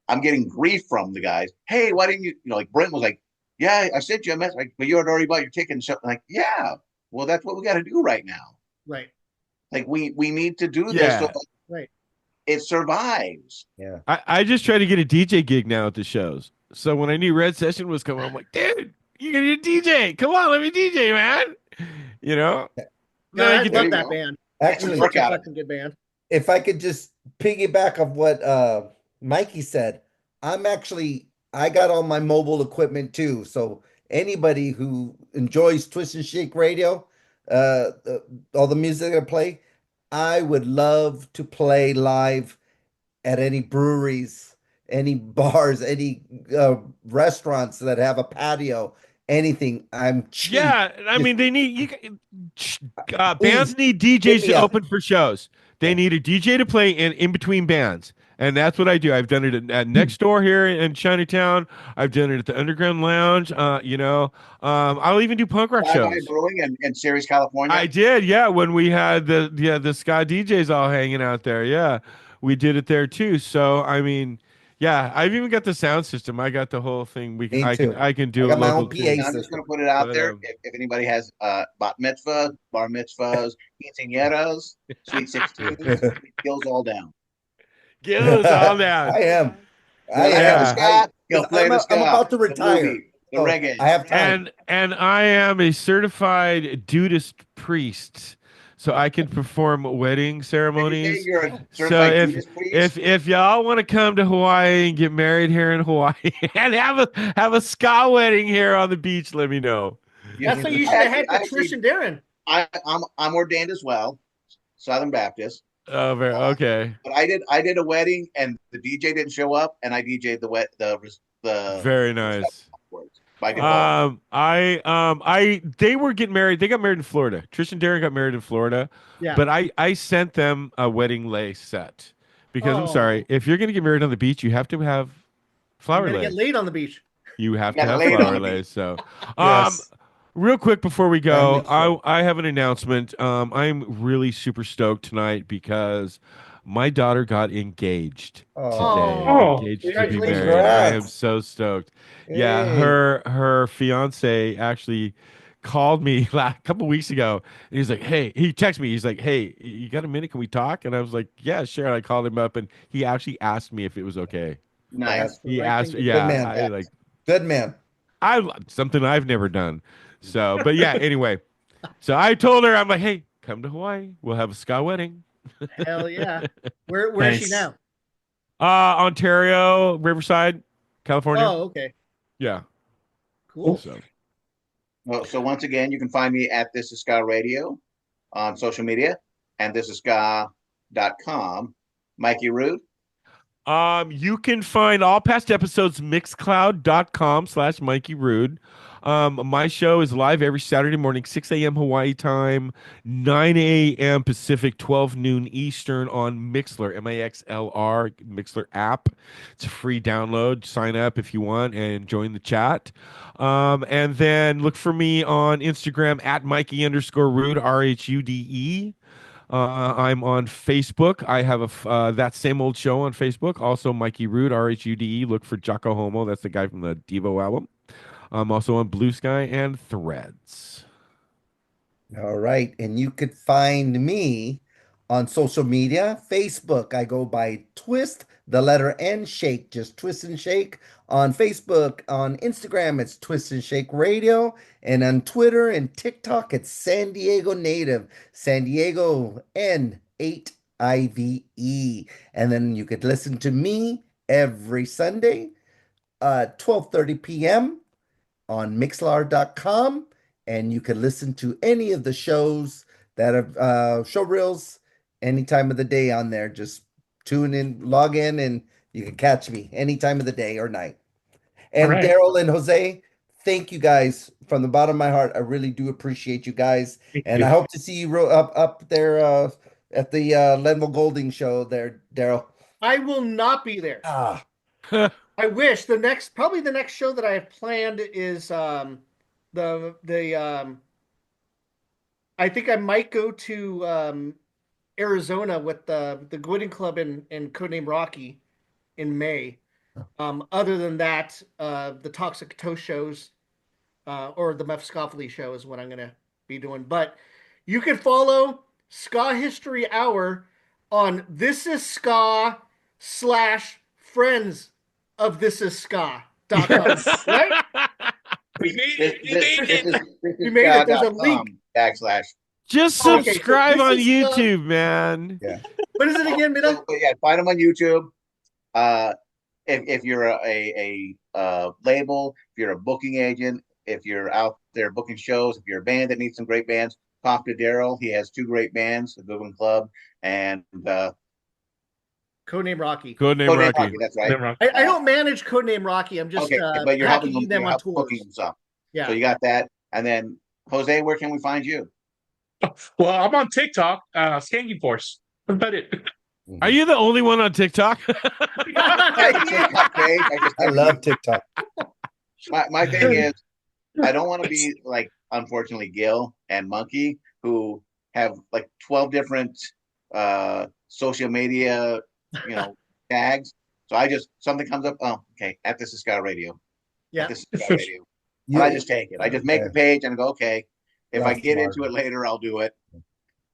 I'm getting grief from the guys. Hey, why didn't you? Like Brent was like, yeah, I sent you a message, but you had already bought your ticket. And so, like, yeah, well, that's what we got to do right now. Right. Like, we need to do this. So, right. It survives. Yeah. I just try to get a DJ gig now at the shows. So when I knew Red Session was coming, I'm like, dude, you're going to DJ. Come on, let me DJ, man. No, I love that band. Actually, it's a fucking good band. If I could just piggyback of what Mikey said, I got all my mobile equipment too. So anybody who enjoys Twist and Shake Radio, all the music I play, I would love to play live at any breweries, any bars, any restaurants that have a patio, anything. I'm cheap. Yeah, I mean, they need bands need DJs to open for shows. They need a DJ to play in between bands. And that's what I do. I've done it at Next Door here in Chinatown. I've done it at the Underground Lounge. I'll even do punk rock shows. Brewing in Ceres, California. I did, yeah. When we had the ska DJs all hanging out there, yeah, we did it there too. So I mean, Yeah, I've even got the sound system. I got the whole thing. Me I too. can do I a got my local own PA tune. I'm just going to put it out But, there. If anybody has bat mitzvah, bar mitzvahs, quinceañeras, sweet 16s, skills all down. get us all down. I am. He'll I play Yeah. the am. ska. He'll 'Cause play the ska. I'm about to the retire. boogie, the Oh, reggae. I have time. And I am a certified Dudist priest, so I can perform wedding Did you say ceremonies. you're a So certified Judas priest? if y'all want to come to Hawaii and get married here in Hawaii and have a ska wedding here on the beach, let me know. That's what you should have had for Trish and Darren. I'm ordained as well, Southern Baptist. Oh, very okay. But I did a wedding and the DJ didn't show up, and I DJ'd the Very nice. by default. They were getting married. They got married in Florida. Trish and Darren got married in Florida. Yeah. But I sent them a wedding lay set because I'm Oh. sorry, if you're gonna get married on the beach, you have to have flower You're gonna lays. get laid on the beach. You have to Get have laid on flower the beach. lays. So, Yes. real quick before we go, Family I have an announcement. I'm really super stoked tonight because my daughter got engaged today. Oh, Engaged to be congratulations. married. I am Congrats. so stoked. Yeah, Hey. her fiance actually called me a couple weeks ago, and he's like, "Hey," he texted me. He's like, "Hey, you got a minute? Can we talk?" And I was like, "Yeah, sure." And I called him up, and he actually asked me if it was okay. Nice. That's the He right asked, thing to do. yeah, man. I like. Good man. Something I've never done. So, but yeah, anyway. So I told her, I'm like, hey, come to Hawaii. We'll have a ska wedding. Hell yeah. Where is she Nice. now? Ontario, Riverside, California. Oh, okay. Yeah. Cool. So Well, so once again, you can find me at This Is Ska Radio on social media and thisisska.com. Mikey Rhude. you can find all past episodes mixcloud.com/Mikey Rhude. My show is live every Saturday morning, 6 a.m. Hawaii time, 9 a.m. Pacific, 12 noon Eastern on Mixlr, MAXLR, Mixlr app. It's a free download. Sign up if you want and join the chat. And then look for me on Instagram at Mikey_Rhude, RHUDE. I'm on Facebook. I have that same old show on Facebook. Also, Mikey Rhude, RHUDE. Look for Jocko Homo. That's the guy from the Devo album. I'm also on Blue Sky and Threads. All right. And you could find me on social media. Facebook, I go by Twist, the letter N, Shake, just Twist and Shake. On Facebook, on Instagram, it's Twist and Shake Radio. And on Twitter and TikTok, it's San Diego Native, San Diego N8IVE. And then you could listen to me every Sunday, 12:30 p.m. on Mixlr.com, and you can listen to any of the shows that are show reels any time of the day on there. Just tune in, log in, and you can catch me any time of the day or night. And All right. Daryl and Jose, thank you guys from the bottom of my heart. I really do appreciate you guys, and I hope to see you up there at the Lenville Golding show there, Daryl. I will not be there. Ah, I wish probably the next show that I have planned is I think I might go to Arizona with the Goodwin Club and Codename Rocky in May. Other than that, the Toxic Toe shows or the Mephiscophily show is what I'm gonna be doing. But you can follow Ska History Hour on This Is Ska / of This Is Ska.com. Yes. Right? We made it. We made it. We made it. There's a link. / Just Okay, so subscribe this on is, YouTube, man. yeah. What is it again, Middagh? But yeah, find them on YouTube. If you're a label, if you're a booking agent, if you're out there booking shows, if you're a band that needs some great bands, talk to Daryl. He has 2 great bands, the Goodwin Club and Codename Rocky. Codename Rocky. That's right. Never mind. I don't manage Codename Rocky. I'm just Okay, but you're helping packaging them on tours. booking them some. Yeah. So you got that, and then Jose, where can we find you? Well, I'm on TikTok, Skanky Force. That's about it. Are you the only one on TikTok? I have a TikTok page. I love TikTok. My thing is, I don't want to be like, unfortunately, Gil and Monkey, who have like 12 different social media, tags. So I just, something comes up, oh, okay, at this is Ska Radio. Yeah. At this is Ska Radio. And I just take it. I just make the page and go, okay, if I get into it later, I'll do it.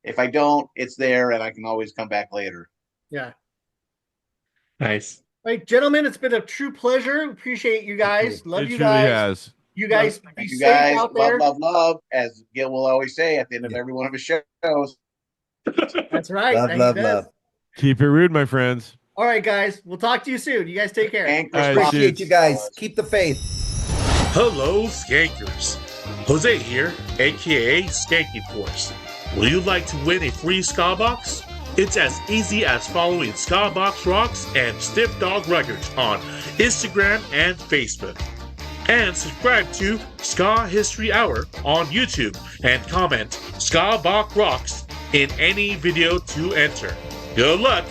If I don't, it's there and I can always come back later. Yeah. Nice. All right, gentlemen, it's been a true pleasure. Appreciate you guys. Love It you truly guys. has. You guys be Thank you safe guys. out there. Love, as Gil will always say at the end of every one of his shows. That's right. Love. Keep it rude, my friends. All right, guys. We'll talk to you soon. You guys take care. And All right, Chris Appreciate dudes. you guys. Keep the faith. Hello, Skankers. Jose here, aka Skanky Force. Will you like to win a free Ska Box? It's as easy as following Ska Box Rocks and Stiff Dog Records on Instagram and Facebook. And subscribe to Ska History Hour on YouTube and comment Ska Box Rocks in any video to enter. Good luck!